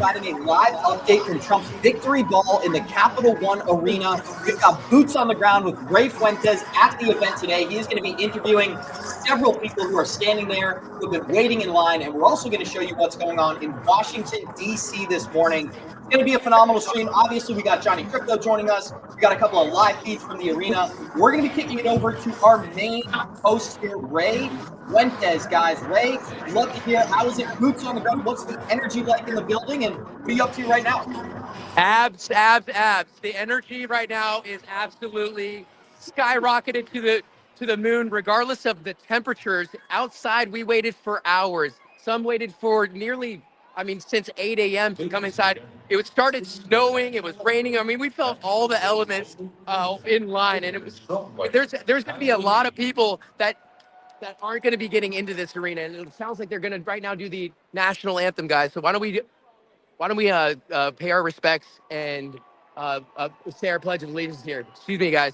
providing a live update from Trump's victory ball in the Capital One Arena. We've got boots on the ground with Ray Fuentes at the event today. He is going to be interviewing several people who are standing there who have been waiting in line, and we're also going to show you what's going on in Washington, D.C. this morning. It's going to be a phenomenal stream. Obviously, we got Johnny Krypto joining us. We got a couple of live feeds from the arena. We're going to be kicking it over to our main host here, Ray Fuentes, guys. Ray, love to hear, how is it boots on the ground? What's the energy like in the building, and what are you up to right now? Abs. The energy right now is absolutely skyrocketed to the moon, regardless of the temperatures. Outside, we waited for hours. Some waited for since 8 a.m. to come inside. It started snowing. It was raining. I mean, we felt all the elements in line, and there's going to be a lot of people that aren't going to be getting into this arena, and it sounds like they're going to right now do the national anthem, guys. So why don't we pay our respects and say our pledge of allegiance here. Excuse me, guys.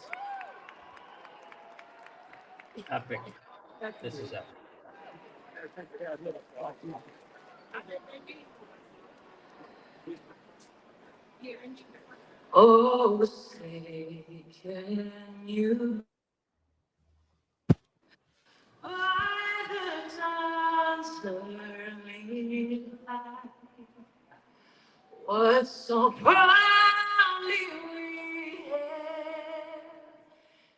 Epic. This is epic. Oh, say can you why the dancing light was so proudly we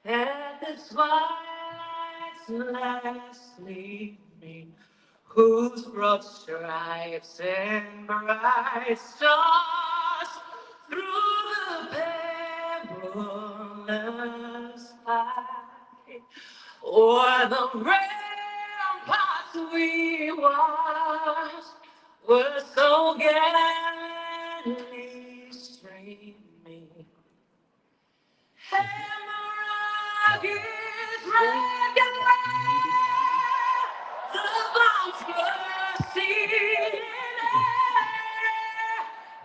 had at the twilight's last gleaming, whose broad stripes and bright stars through the perilous fight, o'er the ramparts we watched, were so gallantly streaming. Hammer is red and red, the bombs bursting in air,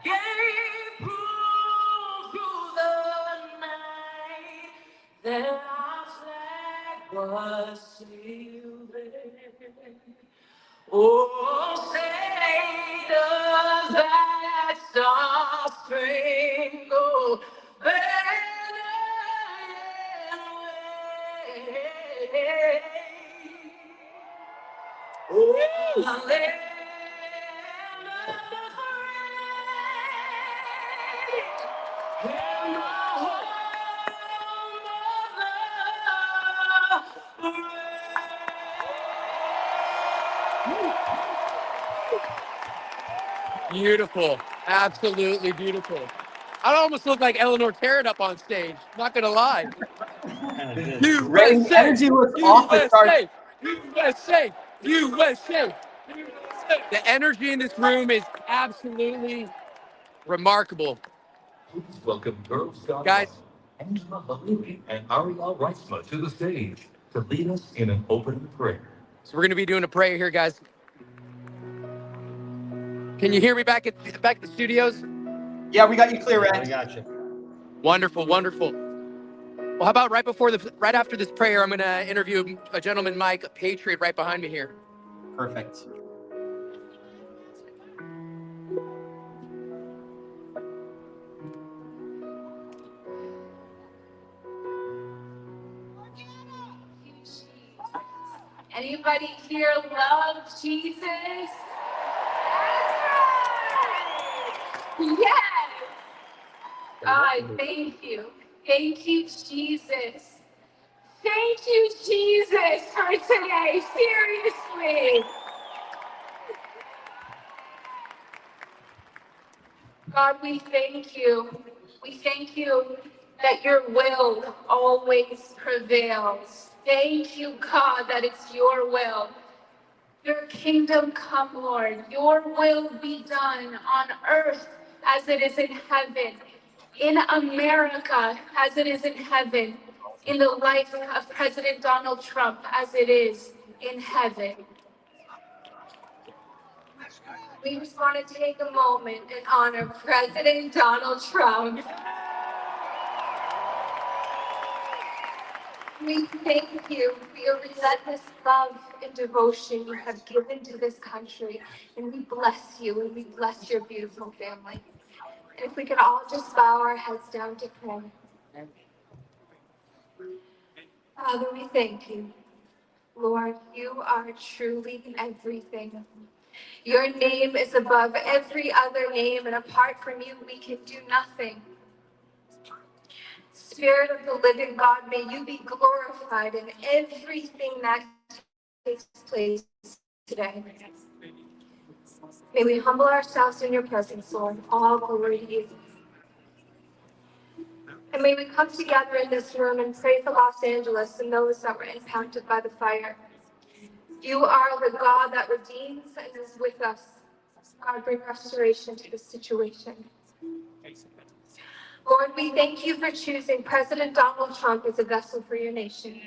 gave proof through the night that our flag was still there. Oh, say does that star-spangled banner wave? Oh, the land of the free and the home of the brave. Beautiful. Absolutely beautiful. I almost look like Eleanor Terran up on stage. Not going to lie. Ray, the energy looks off the charts. USA. The energy in this room is absolutely remarkable. Please welcome Girl Scout Guys. Angela Halili and Ariel Reisma to the stage to lead us in an opening prayer. So we're going to be doing a prayer here, guys. Can you hear me back at the studios? Yeah, we got you clear, Ray. I got you. Wonderful. Well, how about right after this prayer, I'm going to interview a gentleman, Mike, a patriot, right behind me here. Perfect. Anybody here love Jesus? Yes. God, thank you. Thank you, Jesus. Thank you, Jesus, for today. Seriously. God, we thank you. We thank you that your will always prevails. Thank you, God, that it's your will. Your kingdom come, Lord. Your will be done on earth as it is in heaven, in America as it is in heaven, in the life of President Donald Trump as it is in heaven. We just want to take a moment and honor President Donald Trump. We thank you for your relentless love and devotion you have given to this country. And we bless you and we bless your beautiful family. And if we could all just bow our heads down to pray. Father, we thank you. Lord, you are truly everything. Your name is above every other name, and apart from you, we can do nothing. Spirit of the living God, may you be glorified in everything that takes place today. May we humble ourselves in your presence, Lord. All glory to you. And may we come together in this room and pray for Los Angeles and those that were impacted by the fire. You are the God that redeems and is with us. God, bring restoration to this situation. Lord, we thank you for choosing President Donald Trump as a vessel for your nation.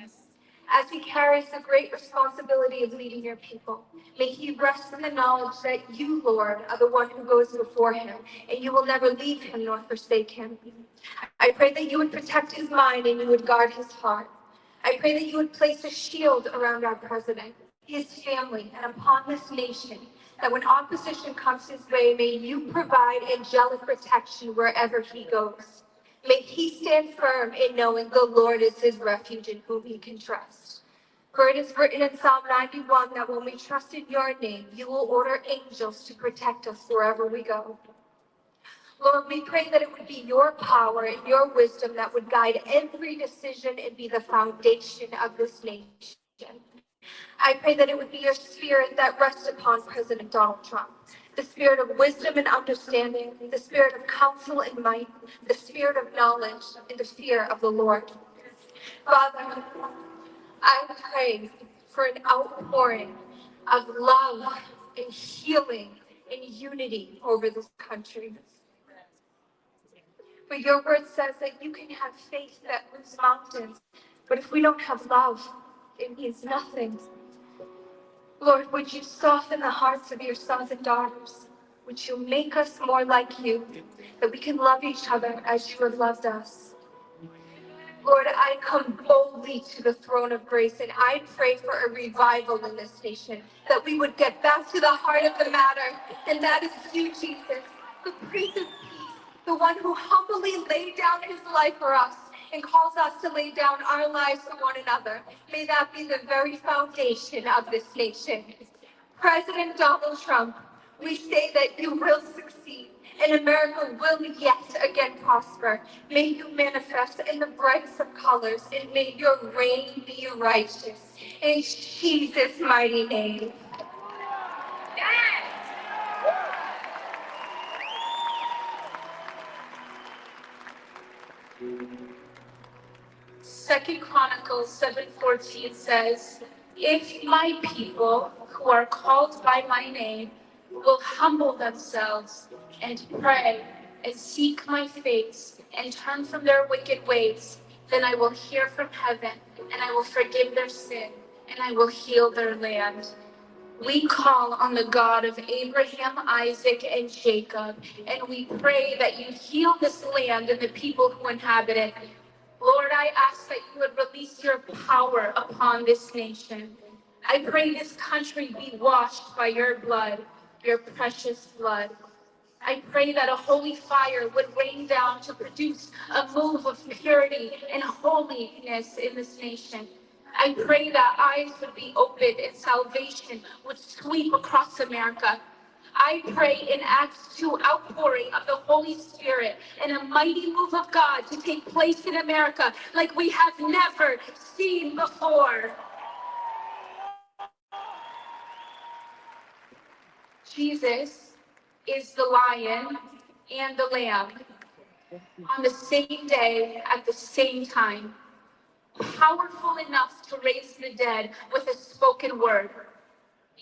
As he carries the great responsibility of leading your people, may he rest in the knowledge that you, Lord, are the one who goes before him, and you will never leave him nor forsake him. I pray that you would protect his mind and you would guard his heart. I pray that you would place a shield around our president, his family, and upon this nation, that when opposition comes his way, may you provide angelic protection wherever he goes. May he stand firm in knowing the Lord is his refuge in whom he can trust. For it is written in Psalm 91 that when we trust in your name, you will order angels to protect us wherever we go. Lord, we pray that it would be your power and your wisdom that would guide every decision and be the foundation of this nation. I pray that it would be your spirit that rests upon President Donald Trump. The spirit of wisdom and understanding, the spirit of counsel and might, the spirit of knowledge, and the fear of the Lord. Father, I pray for an outpouring of love and healing and unity over this country. But your word says that you can have faith that moves mountains, but if we don't have love, it means nothing. Lord, would you soften the hearts of your sons and daughters? Would you make us more like you, that we can love each other as you have loved us? Lord, I come boldly to the throne of grace, and I pray for a revival in this nation, that we would get back to the heart of the matter, and that is you, Jesus, the Prince of Peace, the one who humbly laid down his life for us and calls us to lay down our lives for one another. May that be the very foundation of this nation. President Donald Trump, we say that you will succeed and America will yet again prosper. May you manifest in the brightest of colors and may your reign be righteous. In Jesus' mighty name. Second Chronicles 7:14 says, if my people who are called by my name will humble themselves and pray and seek my face and turn from their wicked ways, then I will hear from heaven and I will forgive their sin and I will heal their land. We call on the God of Abraham, Isaac, and Jacob, and we pray that you heal this land and the people who inhabit it. Lord, I ask that you would release your power upon this nation. I pray this country be washed by your blood, your precious blood. I pray that a holy fire would rain down to produce a move of purity and holiness in this nation. I pray that eyes would be opened and salvation would sweep across America. I pray in Acts 2 outpouring of the Holy Spirit and a mighty move of God to take place in America like we have never seen before. Jesus is the lion and the lamb on the same day at the same time, powerful enough to raise the dead with a spoken word,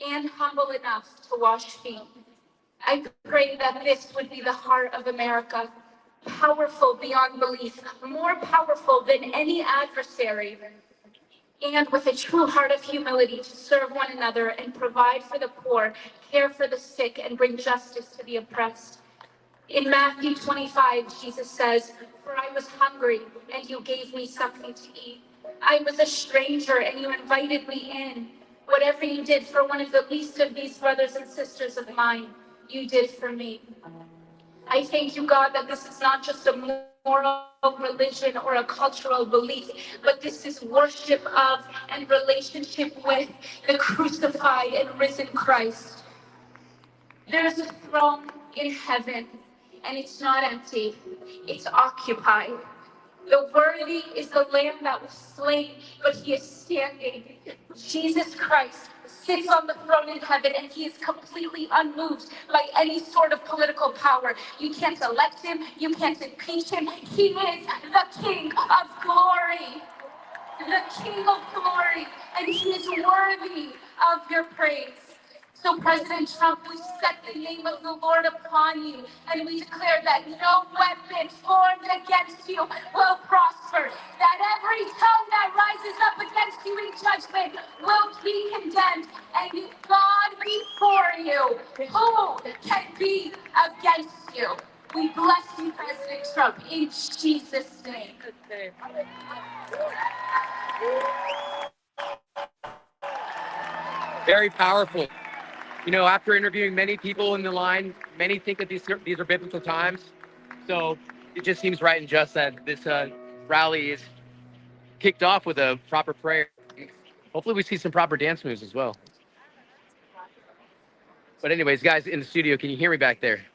and humble enough to wash feet. I pray that this would be the heart of America, powerful beyond belief, more powerful than any adversary, and with a true heart of humility to serve one another and provide for the poor, care for the sick, and bring justice to the oppressed. In Matthew 25, Jesus says, for I was hungry, and you gave me something to eat. I was a stranger and you invited me in. Whatever you did for one of the least of these brothers and sisters of mine, you did for me. I thank you, God, that this is not just a moral religion or a cultural belief, but this is worship of and relationship with the crucified and risen Christ. There's a throne in heaven, and it's not empty, it's occupied. The worthy is the lamb that was slain, but he is standing. Jesus Christ sits on the throne in heaven, and he is completely unmoved by any sort of political power. You can't elect him, you can't impeach him. He is the King of glory, the King of glory, and he is worthy of your praise. So, President Trump, we set the name of the Lord upon you, and we declare that no weapon formed against you will prosper, that every tongue that rises up against you in judgment will be condemned, and if God be for you, who can be against you? We bless you, President Trump, in Jesus' name. Very powerful. You know, after interviewing many people in the line, many think that these are biblical times. So it just seems right and just that this rally is kicked off with a proper prayer. Hopefully we see some proper dance moves as well. But anyways, guys in the studio, can you hear me back there?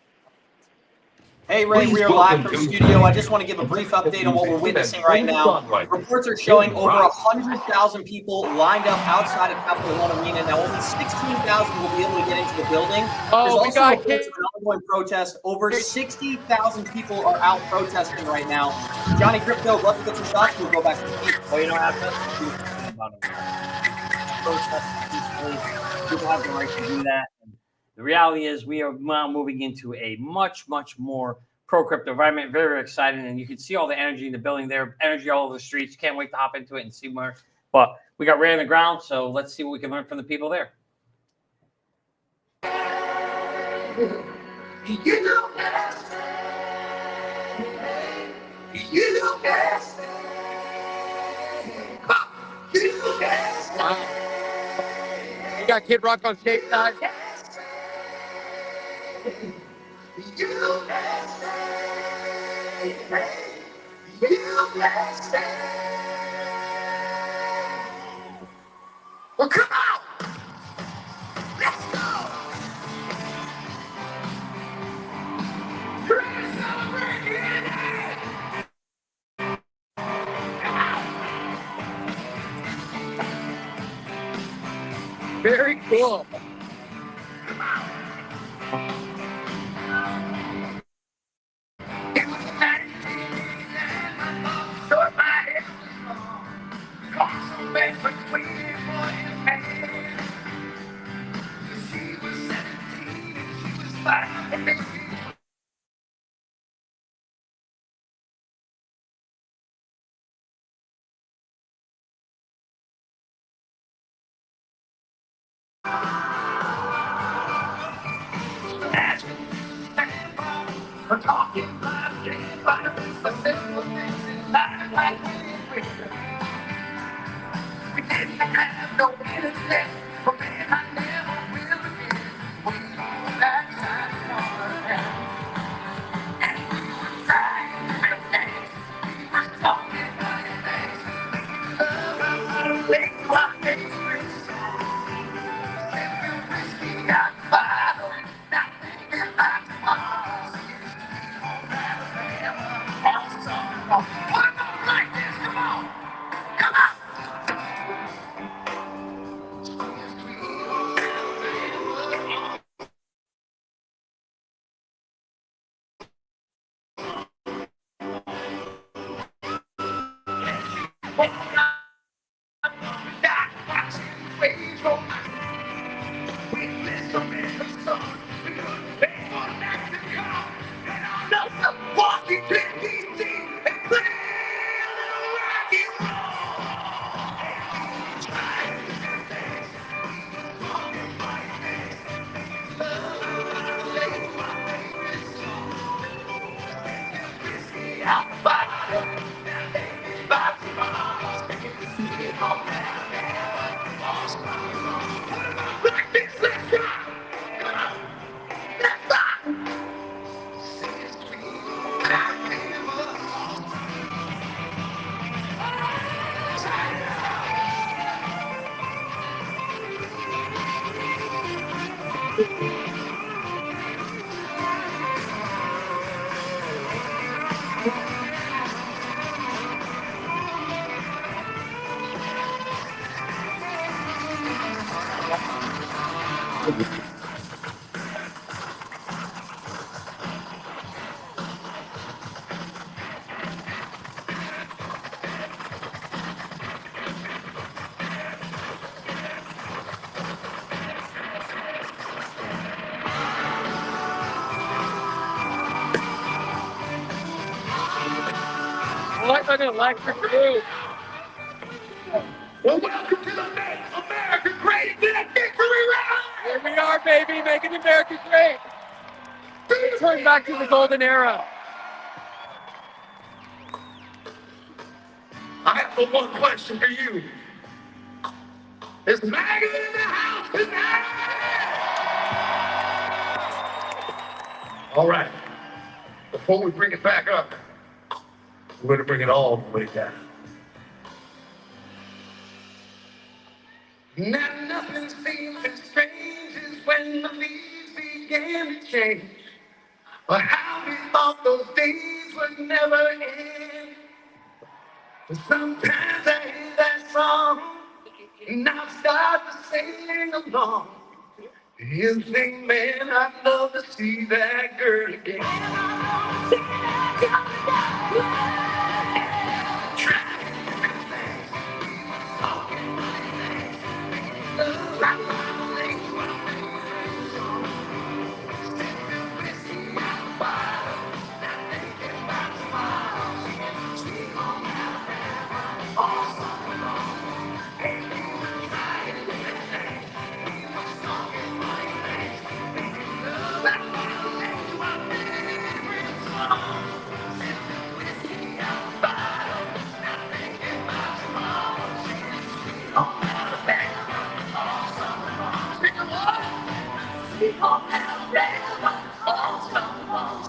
Hey, Ray, we are live from studio. I just want to give a brief update on what we're witnessing right now. Reports are showing over 100,000 people lined up outside of Capital One Arena. Now, only 16,000 will be able to get into the building. There's also reports of an ongoing protest. Over 60,000 people are out protesting right now. Johnny Krypto, love to get your thoughts. We'll go back to the team. Well, you know, that's the beautiful thing about it. Protest peacefully. People have the right to do that. And the reality is we are now moving into a much, much more pro-crypto environment. Very, very exciting. And you can see all the energy in the building there, energy all over the streets. Can't wait to hop into it and see more. But we got Ray on the ground, so let's see what we can learn from the people there. We got Kid Rock on stage side. Well, come on! Let's go! You're ready to celebrate today! Very cool. We're talking about the simple things in life like we didn't have no internet, but man, I never will again. We know that time and we were trying to make things. We were talking about things. Love, I don't think my favorite song. Sipping whiskey out the bottle, not thinking about tomorrow. Put 'em on like this, come on, come on. Washington, D.C., and put it What an electric move. Well, welcome to the Make America Great Again Victory Rally! Here we are, baby, making America great. Turn back to the golden era. I have but one question for you. Is MAGA in the house tonight? All right. Before we bring it back up, we're going to bring it all the way down. Now nothing seems as strange as when the leaves began to change. But how we thought those days would never end. But sometimes I hear that song, and I start to sing along. You think, man, I'd love to see that girl again.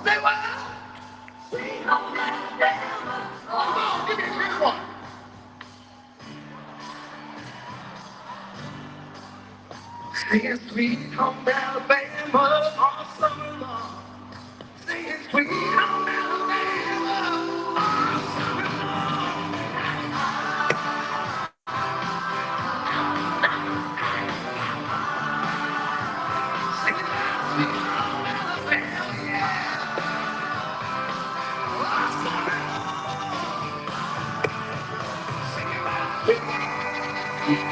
Stay well. Come on, give me a good one. Singing Sweet Home Alabama all summer long. Singing Sweet Home Alabama all summer long. Singing Sweet Home Alabama, yeah. All summer long. Singing Sweet.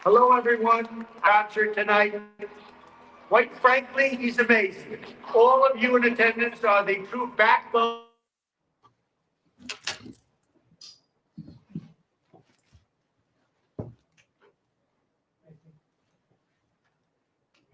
Hello, everyone. Concert tonight. Quite frankly, he's amazing. All of you in attendance are the true backbone.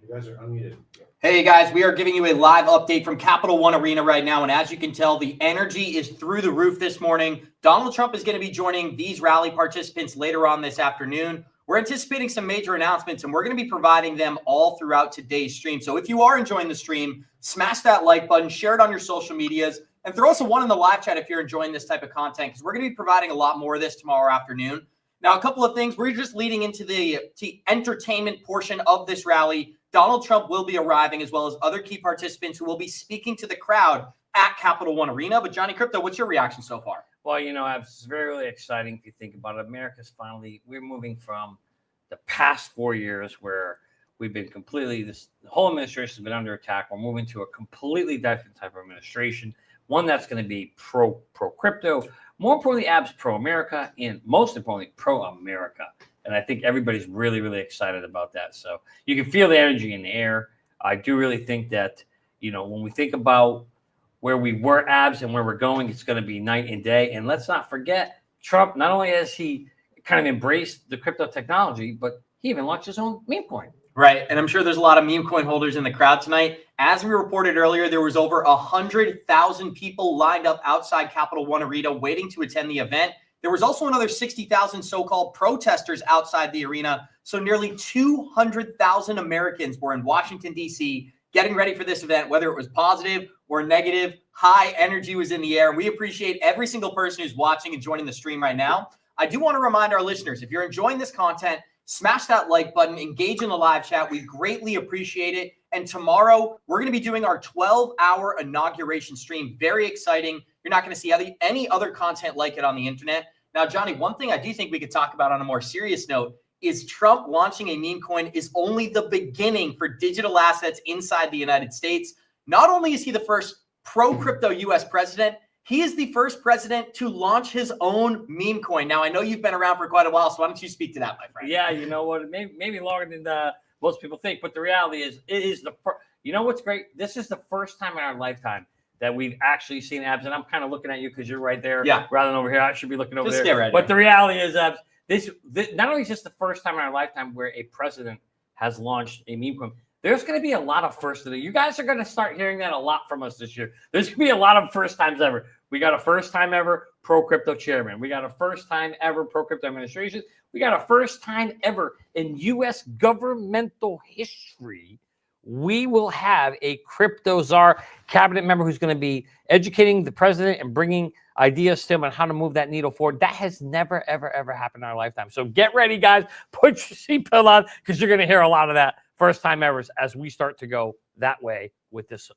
You guys are unmuted. Hey guys, we are giving you a live update from Capital One Arena right now. And as you can tell, the energy is through the roof this morning. Donald Trump is going to be joining these rally participants later on this afternoon. We're anticipating some major announcements, and we're going to be providing them all throughout today's stream. So if you are enjoying the stream, smash that like button, share it on your social medias, and throw us a one in the live chat if you're enjoying this type of content, because we're going to be providing a lot more of this tomorrow afternoon. Now, a couple of things. We're just leading into the entertainment portion of this rally. Donald Trump will be arriving, as well as other key participants who will be speaking to the crowd at Capital One Arena. But Johnny Krypto, what's your reaction so far? Well, it's very, really exciting if you think about it. We're moving from the past 4 years where we've been the whole administration has been under attack. We're moving to a completely different type of administration, one that's going to be pro-crypto, more importantly, abs pro-America, and most importantly, pro-America. And I think everybody's really, really excited about that. So you can feel the energy in the air. I do really think that, when we think about where we were abs and where we're going, it's going to be night and day. And let's not forget, Trump, not only has he kind of embraced the crypto technology, but he even launched his own meme coin. Right. And I'm sure there's a lot of meme coin holders in the crowd tonight. As we reported earlier, there was over 100,000 people lined up outside Capital One Arena waiting to attend the event. There was also another 60,000 so-called protesters outside the arena. So nearly 200,000 Americans were in Washington, D.C., getting ready for this event, whether it was positive or negative. High energy was in the air. And we appreciate every single person who's watching and joining the stream right now. I do want to remind our listeners, if you're enjoying this content, smash that like button, engage in the live chat. We greatly appreciate it. And tomorrow, we're going to be doing our 12-hour inauguration stream. Very exciting. You're not going to see any other content like it on the internet. Now, Johnny, one thing I do think we could talk about on a more serious note is Trump launching a meme coin is only the beginning for digital assets inside the United States. Not only is he the first pro-crypto U.S. president, he is the first president to launch his own meme coin. Now, I know you've been around for quite a while, so why don't you speak to that, my friend? Yeah, you know what? Maybe longer than most people think, but the reality is, it is the first. You know what's great? This is the first time in our lifetime that we've actually seen Abs, and I'm kind of looking at you because you're right there, rather than over here. I should be looking over Just there. Right but the reality is, Abs, this not only is this the first time in our lifetime where a president has launched a meme coin. There's going to be a lot of firsts today. You guys are going to start hearing that a lot from us this year. There's going to be a lot of first times ever. We got a first time ever pro-crypto chairman. We got a first time ever pro-crypto administration. We got a first time ever in U.S. governmental history. We will have a crypto czar cabinet member who's going to be educating the president and bringing ideas to him on how to move that needle forward. That has never, ever, ever happened in our lifetime. So get ready, guys. Put your seatbelt on because you're going to hear a lot of that first time evers as we start to go that way with this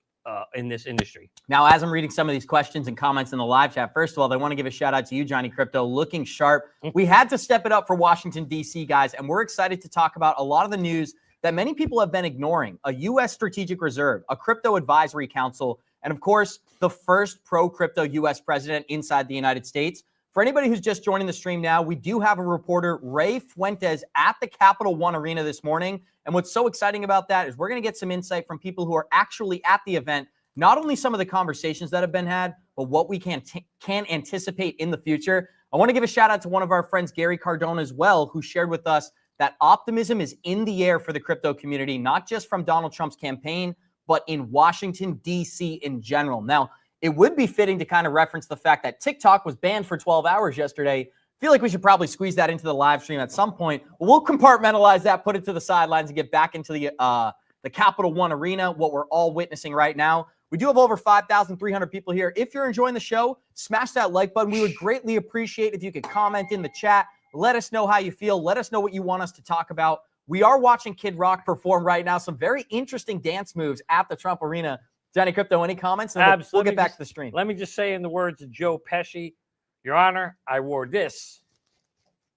in this industry. Now, as I'm reading some of these questions and comments in the live chat, first of all, I want to give a shout out to you, Johnny Krypto, looking sharp. We had to step it up for Washington, D.C., guys, and we're excited to talk about a lot of the news that many people have been ignoring: a U.S. strategic reserve, a crypto advisory council, and of course, the first pro-crypto U.S. president inside the United States. For anybody who's just joining the stream now, we do have a reporter, Ray Fuentes, at the Capital One Arena this morning. And what's so exciting about that is we're going to get some insight from people who are actually at the event, not only some of the conversations that have been had, but what we can anticipate in the future. I want to give a shout out to one of our friends, Gary Cardone, as well, who shared with us that optimism is in the air for the crypto community, not just from Donald Trump's campaign, but in Washington, D.C. in general. Now, it would be fitting to kind of reference the fact that TikTok was banned for 12 hours yesterday. I feel like we should probably squeeze that into the live stream at some point. We'll compartmentalize that, put it to the sidelines, and get back into the Capital One Arena, what we're all witnessing right now. We do have over 5,300 people here. If you're enjoying the show, smash that like button. We would greatly appreciate if you could comment in the chat. Let us know how you feel. Let us know what you want us to talk about. We are watching Kid Rock perform right now. Some very interesting dance moves at the Trump Arena. Johnny Krypto, any comments? And we'll get back to the stream. Let me just say in the words of Joe Pesci, Your Honor, I wore this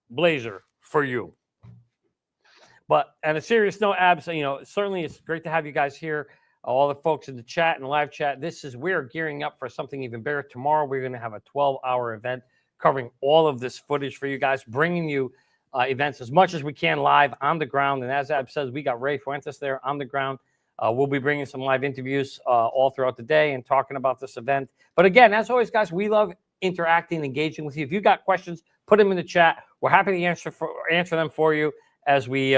blazer for you. But on a serious note, Abs, certainly it's great to have you guys here. All the folks in the chat and live chat. We're gearing up for something even bigger. Tomorrow, we're going to have a 12-hour event covering all of this footage for you guys, bringing you events as much as we can live on the ground. And as Ab says, we got Ray Fuentes there on the ground. We'll be bringing some live interviews all throughout the day and talking about this event. But again, as always, guys, we love interacting, engaging with you. If you got questions, put them in the chat. We're happy to answer them for you as we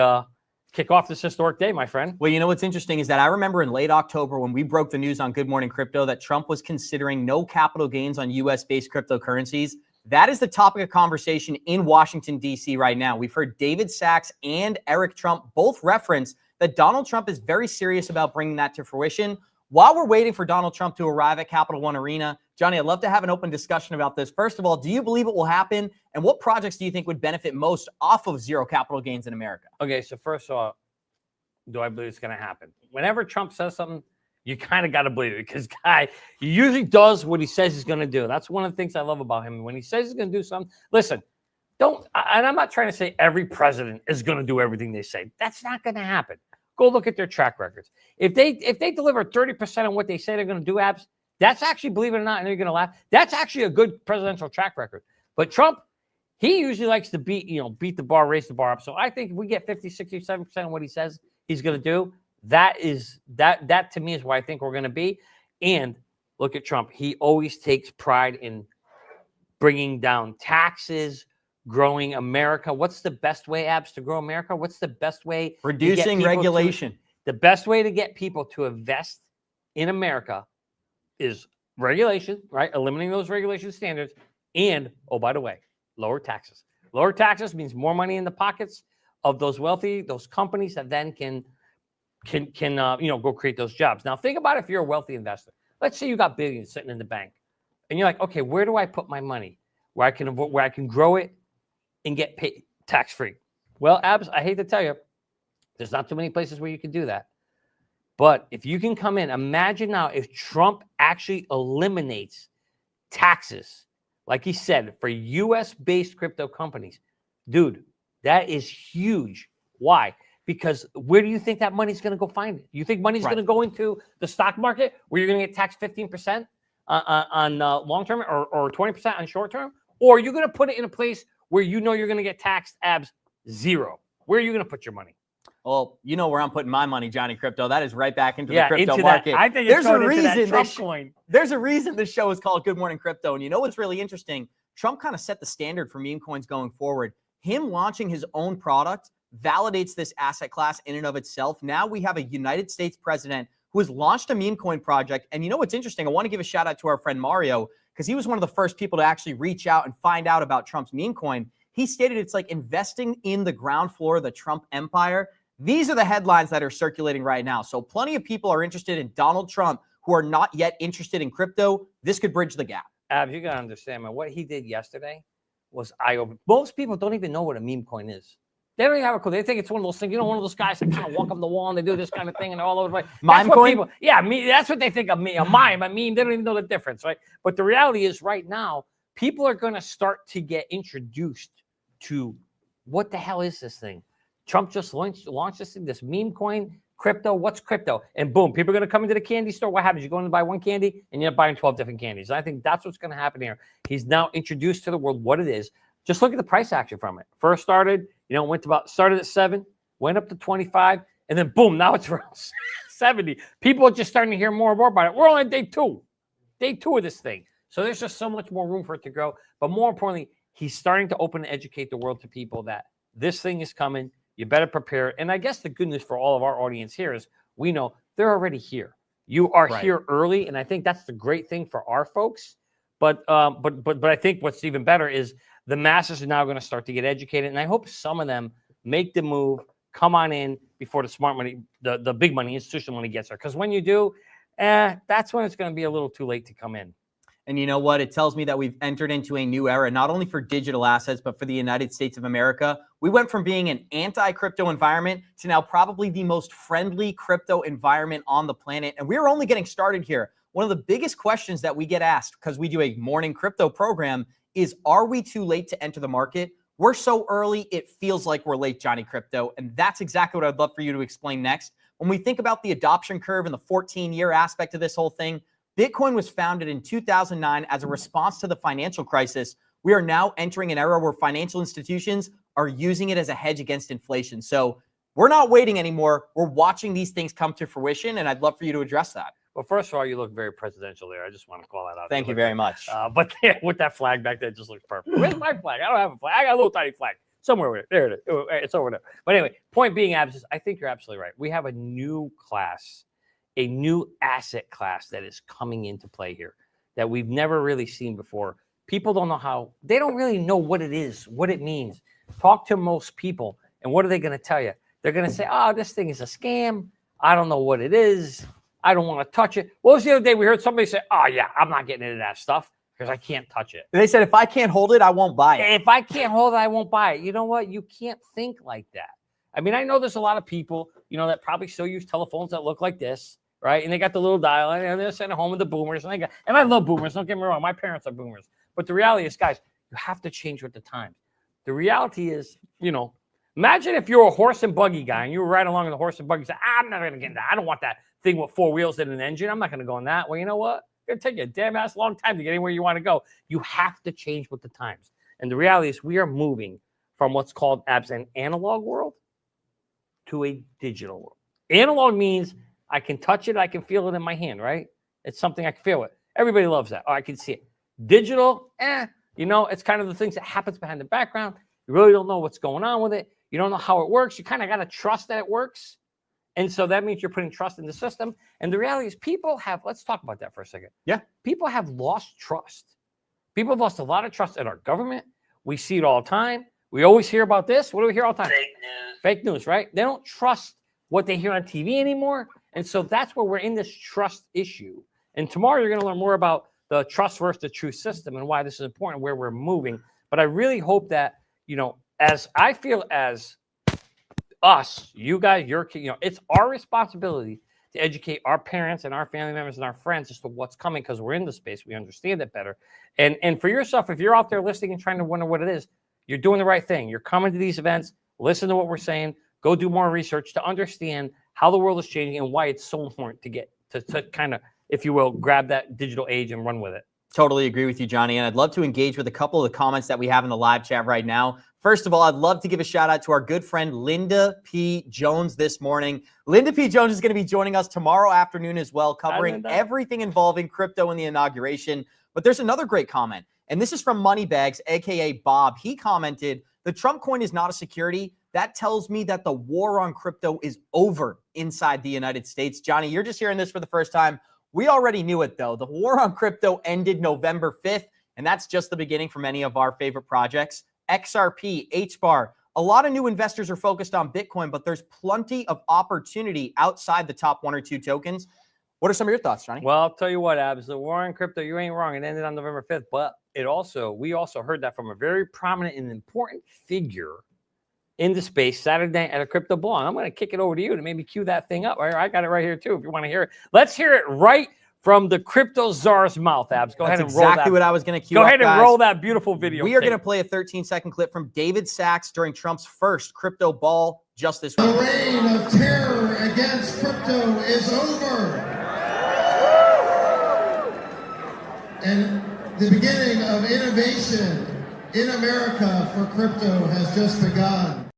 kick off this historic day, my friend. Well, you know what's interesting is that I remember in late October when we broke the news on Good Morning Crypto that Trump was considering no capital gains on U.S.-based cryptocurrencies. That is the topic of conversation in Washington, D.C. right now. We've heard David Sachs and Eric Trump both reference that Donald Trump is very serious about bringing that to fruition. While we're waiting for Donald Trump to arrive at Capital One Arena, Johnny, I'd love to have an open discussion about this. First of all, do you believe it will happen? And what projects do you think would benefit most off of zero capital gains in America? Okay, so first of all, do I believe it's going to happen? Whenever Trump says something, you kind of got to believe it because, he usually does what he says he's going to do. That's one of the things I love about him. When he says he's going to do something, listen, and I'm not trying to say every president is going to do everything they say. That's not going to happen. Go look at their track records. If they deliver 30% on what they say they're going to do, Abs, that's actually, believe it or not, and you're going to laugh, that's actually a good presidential track record. But Trump, he usually likes to beat the bar, raise the bar up. So I think if we get 50, 60, 7% of what he says he's going to do, that to me is where I think we're going to be. And look at Trump. He always takes pride in bringing down taxes, growing America. What's the best way, Abs, to grow America? What's the best way? Reducing regulation. The best way to get people to invest in America is regulation, right? Eliminating those regulation standards. And, oh, by the way, Lower taxes. Lower taxes means more money in the pockets of those wealthy, those companies that then can go create those jobs. Now think about if you're a wealthy investor. Let's say you got billions sitting in the bank, and you're like, okay, where do I put my money where I can grow it and get paid tax free? Well, Abs, I hate to tell you, there's not too many places where you can do that. But if you can come in, imagine now if Trump actually eliminates taxes, like he said, for U.S.-based crypto companies. Dude, that is huge. Why? Because where do you think that money's going to go find it? You think money's going to go into the stock market where you're going to get taxed 15% on long-term or 20% on short-term? Or you're going to put it in a place where you know you're going to get taxed, Abs, zero? Where are you going to put your money? Well, you know where I'm putting my money, Johnny Crypto. That is right back into the crypto market. I think there's a reason there's a reason this show is called Good Morning Crypto. And you know what's really interesting? Trump kind of set the standard for meme coins going forward. Him launching his own product validates this asset class in and of itself. Now we have a United States president who has launched a meme coin project. And you know what's interesting? I want to give a shout out to our friend Mario, because he was one of the first people to actually reach out and find out about Trump's meme coin. He stated it's like investing in the ground floor of the Trump empire. These are the headlines that are circulating right now. So plenty of people are interested in Donald Trump who are not yet interested in crypto. This could bridge the gap. Abs, you got to understand, man, what he did yesterday was eye-opening. Most people don't even know what a meme coin is. They don't even have a clue. They think it's one of those things, one of those guys that kind of walk up the wall and they do this kind of thing and all over the place. Mime coin? That's what they think of me. A mime, they don't even know the difference, right? But the reality is right now, people are going to start to get introduced to what the hell is this thing? Trump just launched this meme coin, crypto. What's crypto? And boom, people are going to come into the candy store. What happens? You go in and buy one candy and you're buying 12 different candies. And I think that's what's going to happen here. He's now introduced to the world what it is. Just look at the price action from it. First started, started at 7, went up to 25, and then boom, now it's around 70. People are just starting to hear more and more about it. We're only on day two of this thing. So there's just so much more room for it to grow. But more importantly, he's starting to open and educate the world to people that this thing is coming. You better prepare. And I guess the good news for all of our audience here is we know they're already here. You are here early, and I think that's the great thing for our folks. But I think what's even better is the masses are now going to start to get educated, and I hope some of them make the move, come on in before the smart money, the big money, institutional money gets there. Because when you do, that's when it's going to be a little too late to come in. And you know what? It tells me that we've entered into a new era, not only for digital assets, but for the United States of America. We went from being an anti-crypto environment to now probably the most friendly crypto environment on the planet. And we're only getting started here. One of the biggest questions that we get asked, because we do a morning crypto program, is are we too late to enter the market? We're so early, it feels like we're late, Johnny Crypto. And that's exactly what I'd love for you to explain next. When we think about the adoption curve and the 14-year aspect of this whole thing, Bitcoin was founded in 2009 as a response to the financial crisis. We are now entering an era where financial institutions are using it as a hedge against inflation. So we're not waiting anymore. We're watching these things come to fruition, and I'd love for you to address that. Well, first of all, you look very presidential there. I just want to call that out. Thank you very much. But with that flag back there, it just looks perfect. Where's my flag? I don't have a flag. I got a little tiny flag somewhere over there. There it is. It's over there. But anyway, point being, Abs, I think you're absolutely right. We have a new class, a new asset class that is coming into play here that we've never really seen before. People don't know how, they don't really know what it is, what it means. Talk to most people, and what are they going to tell you? They're going to say, oh, this thing is a scam. I don't know what it is. I don't want to touch it. What was the other day we heard somebody say, oh, yeah, I'm not getting into that stuff because I can't touch it. They said, if I can't hold it, I won't buy it. If I can't hold it, I won't buy it. You know what? You can't think like that. I mean, I know there's a lot of people, that probably still use telephones that look like this, right? And they got the little dial, and they're sitting at home with the boomers. And I love boomers. Don't get me wrong. My parents are boomers. But the reality is, guys, you have to change with the times. The reality is, imagine if you're a horse and buggy guy and you were riding along in the horse and buggy and say, I'm not going to get in that. I don't want that thing with 4 wheels and an engine. I'm not going to go in that. Well, you know what? It's going to take you a damn ass long time to get anywhere you want to go. You have to change with the times. And the reality is we are moving from what's called an analog world to a digital world. Analog means I can touch it. I can feel it in my hand, right? It's something I can feel it. Everybody loves that. Oh, I can see it. Digital, it's kind of the things that happens behind the background. You really don't know what's going on with it. You don't know how it works. You kind of got to trust that it works. And so that means you're putting trust in the system. And the reality is people have, let's talk about that for a second. Yeah. People have lost trust. People have lost a lot of trust in our government. We see it all the time. We always hear about this. What do we hear all the time? Fake news. Fake news, right? They don't trust what they hear on TV anymore. And so that's where we're in this trust issue. And tomorrow you're going to learn more about the trust versus the truth system and why this is important, where we're moving. But I really hope that, as I feel as us, you guys, it's our responsibility to educate our parents and our family members and our friends as to what's coming, because we're in the space. We understand it better. And for yourself, if you're out there listening and trying to wonder what it is, you're doing the right thing. You're coming to these events, listen to what we're saying, go do more research to understand how the world is changing and why it's so important to get to kind of, if you will, grab that digital age and run with it. Totally agree with you, Johnny. And I'd love to engage with a couple of the comments that we have in the live chat right now. First of all, I'd love to give a shout out to our good friend Linda P. Jones this morning. Linda P. Jones is going to be joining us tomorrow afternoon as well, covering everything involving crypto in the inauguration. But there's another great comment, and this is from Moneybags, aka Bob. He commented, "The Trump coin is not a security. That tells me that the war on crypto is over inside the United States." Johnny, you're just hearing this for the first time. We already knew it, though. The war on crypto ended November 5th, and that's just the beginning for many of our favorite projects. XRP, HBAR, a lot of new investors are focused on Bitcoin, but there's plenty of opportunity outside the top 1 or 2 tokens. What are some of your thoughts, Johnny? Well, I'll tell you what, Abs, the war on crypto, you ain't wrong. It ended on November 5th, but we also heard that from a very prominent and important figure in the space Saturday night at a crypto ball. And I'm going to kick it over to you to maybe cue that thing up. I got it right here too, if you want to hear it. Let's hear it right from the crypto czar's mouth, Abs. Go ahead and roll that. Exactly what I was going to cue up, Go ahead and roll that beautiful video. We are going to play a 13-second clip from David Sachs during Trump's first crypto ball just this week. The reign of terror against crypto is over. And the beginning of innovation in America for crypto has just begun.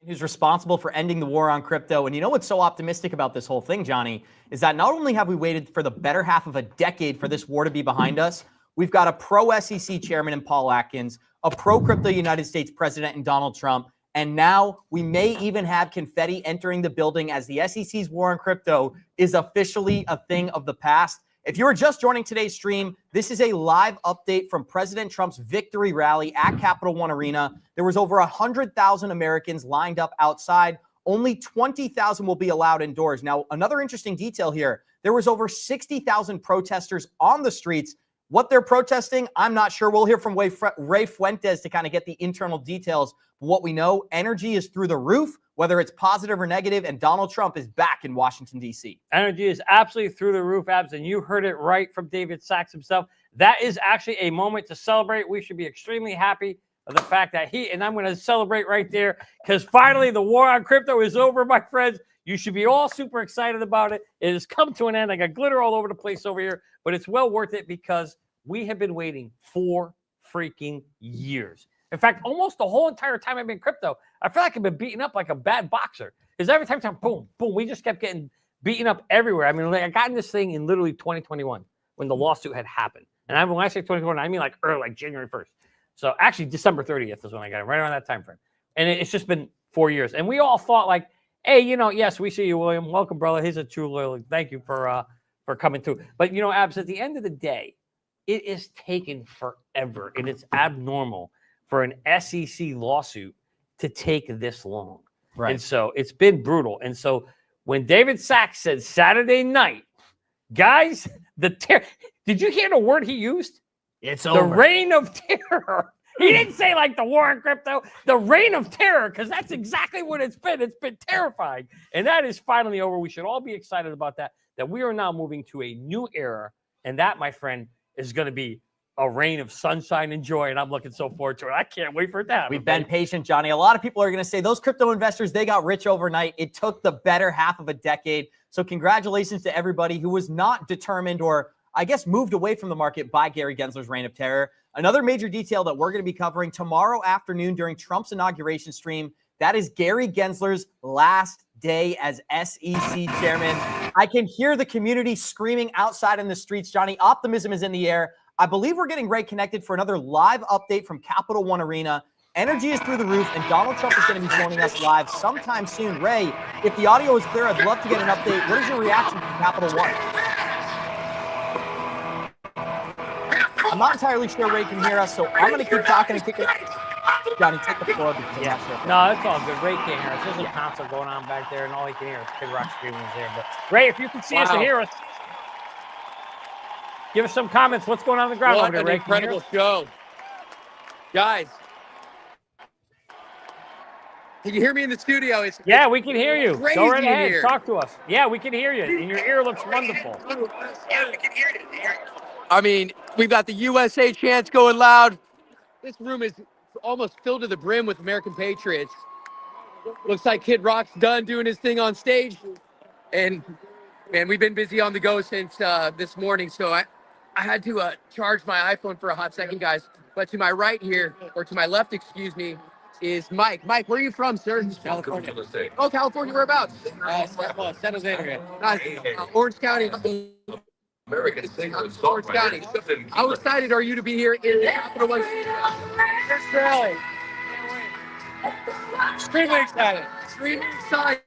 Who's responsible for ending the war on crypto. And you know what's so optimistic about this whole thing, Johnny, is that not only have we waited for the better half of a decade for this war to be behind us, we've got a pro-SEC chairman in Paul Atkins, a pro-crypto United States president in Donald Trump, and now we may even have confetti entering the building as the SEC's war on crypto is officially a thing of the past. If you are just joining today's stream, this is a live update from President Trump's victory rally at Capital One Arena. There was over 100,000 Americans lined up outside. Only 20,000 will be allowed indoors. Now, another interesting detail here, there was over 60,000 protesters on the streets. What they're protesting, I'm not sure. We'll hear from Ray Fuentes to kind of get the internal details. But what we know, energy is through the roof, whether it's positive or negative, and Donald Trump is back in Washington, D.C. Energy is absolutely through the roof, Abs, and you heard it right from David Sachs himself. That is actually a moment to celebrate. We should be extremely happy of the fact that and I'm going to celebrate right there, because finally the war on crypto is over, my friends. You should be all super excited about it. It has come to an end. I got glitter all over the place over here, but it's well worth it because we have been waiting 4 freaking years. In fact, almost the whole entire time I've been in crypto, I feel like I've been beaten up like a bad boxer. Because every time, boom, boom, we just kept getting beaten up everywhere. I mean, I got in this thing in literally 2021 when the lawsuit had happened. And when I say 2021, I mean like early, like January 1st. So actually December 30th is when I got it, right around that time frame. And it's just been 4 years. And we all thought like, hey, yes, we see you, William. Welcome, brother. He's a true loyal. Thank you for coming through. But, Abs, at the end of the day, it is taken forever. And it's abnormal for an SEC lawsuit to take this long. Right. And so it's been brutal. And so when David Sachs said Saturday night, guys, did you hear the word he used? It's the over. Reign of terror. He didn't say like the war on crypto, the reign of terror, because that's exactly what it's been. It's been terrifying. And that is finally over. We should all be excited about that we are now moving to a new era. And that, my friend, is going to be a reign of sunshine and joy, and I'm looking so forward to it. I can't wait for that. We've been patient, Johnny. A lot of people are going to say those crypto investors, they got rich overnight. It took the better half of a decade. So congratulations to everybody who was not determined or, I guess, moved away from the market by Gary Gensler's reign of terror. Another major detail that we're going to be covering tomorrow afternoon during Trump's inauguration stream, that is Gary Gensler's last day as SEC chairman. I can hear the community screaming outside in the streets, Johnny. Optimism is in the air. I believe we're getting Ray connected for another live update from Capital One Arena. Energy is through the roof, and Donald Trump is going to be joining us live sometime soon. Ray, if the audio is clear, I'd love to get an update. What is your reaction from Capital One? I'm not entirely sure Ray can hear us, so I'm going to keep talking and kick it. Johnny, take the floor because I'm not sure. No, it's all good. Ray can't hear us. There's a concert going on back there, and all he can hear is Kid Rock screaming in his ear. But Ray, if you can see us and hear us, give us some comments. What's going on the ground over there, Ray? Incredible show. Guys, can you hear me in the studio? Yeah, we can hear you. Crazy Go right in ahead. here. Talk to us. Yeah, we can hear you. And your ear looks wonderful. I mean, we've got the USA chants going loud. This room is almost filled to the brim with American patriots. Looks like Kid Rock's done doing his thing on stage. And, man, we've been busy on the go since this morning. So I had to charge my iPhone for a hot second, guys. But to my right here, or to my left, excuse me, is Mike. Mike, where are you from, sir? California. Oh, California, whereabouts? San Jose area. Nice. Orange County. American singer and Orange County. How excited are you to be here in the Capital One? Really? Extremely excited. Extremely excited.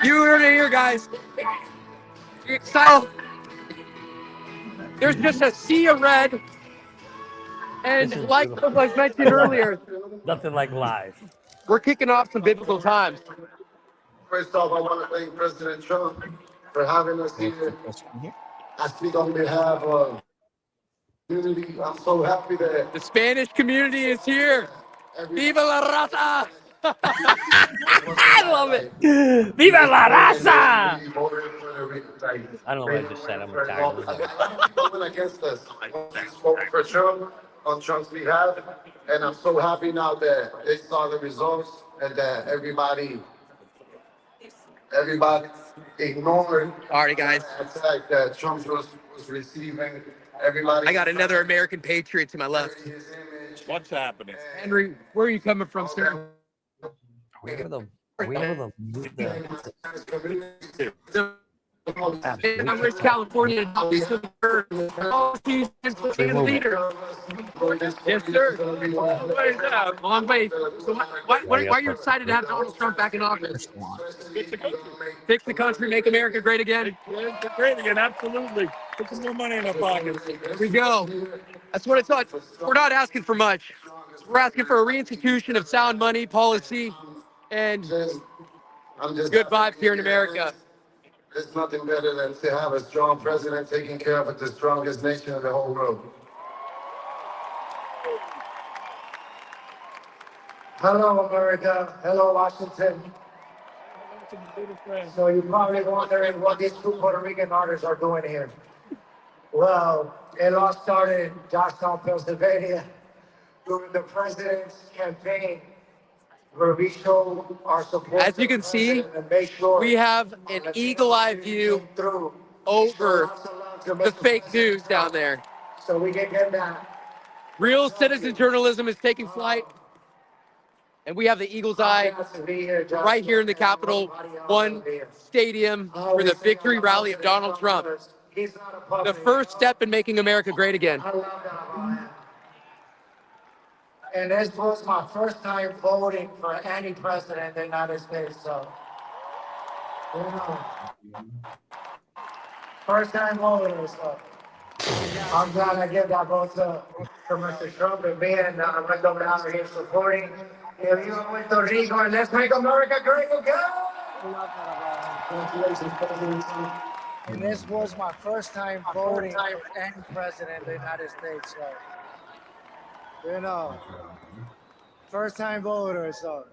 You heard it here, guys. Excited. There's just a sea of red. And like was mentioned earlier, Nothing like live. we're kicking off some biblical times. First off, I want to thank President Trump for having us here. I speak on behalf of community. I'm so happy that The Spanish community is here. Viva la raza! I love it. Viva la raza! I don't know what I just said. I'm Italian. Voting against us. Voting for Trump on Trump's behalf, and I'm so happy now that they saw the results and that everybody ignored. All right, guys. The fact that Trump was receiving. Everybody. I got another American patriot to my left. What's happening? Henry, where are you coming from, sir? Are we able to move the... I'm Rich, California. Leader. Yes, sir. Long way. So why are you excited to have Donald Trump back in office? Fix the country, make America great again. Great again, absolutely. Put some more money in our pockets. There we go. That's what I thought. We're not asking for much. We're asking for a reinstitution of sound money policy and good vibes here in America. There's nothing better than to have a strong president taking care of the strongest nation in the whole world. Hello, America. Hello, Washington. So you're probably wondering what these two Puerto Rican artists are doing here. Well, it all started in Johnstown, Pennsylvania, during the president's campaign, where we show our support. As you can see, we have an eagle-eye view over the fake news down there. So we can get that. Real citizen journalism is taking flight, and we have the eagle's eye right here in the Capital One Stadium for the victory rally of Donald Trump. The first step in making America great again. And this was my first time voting for any president in the United States, so, you know, first time voting, so I'm glad I give that vote to Mr. Trump and me, and I'm going to go down here supporting. If you Puerto Rico, and let's make America great again! Congratulations, President Trump. And this was my first time voting for any president in the United States, so. You know, first time voter, so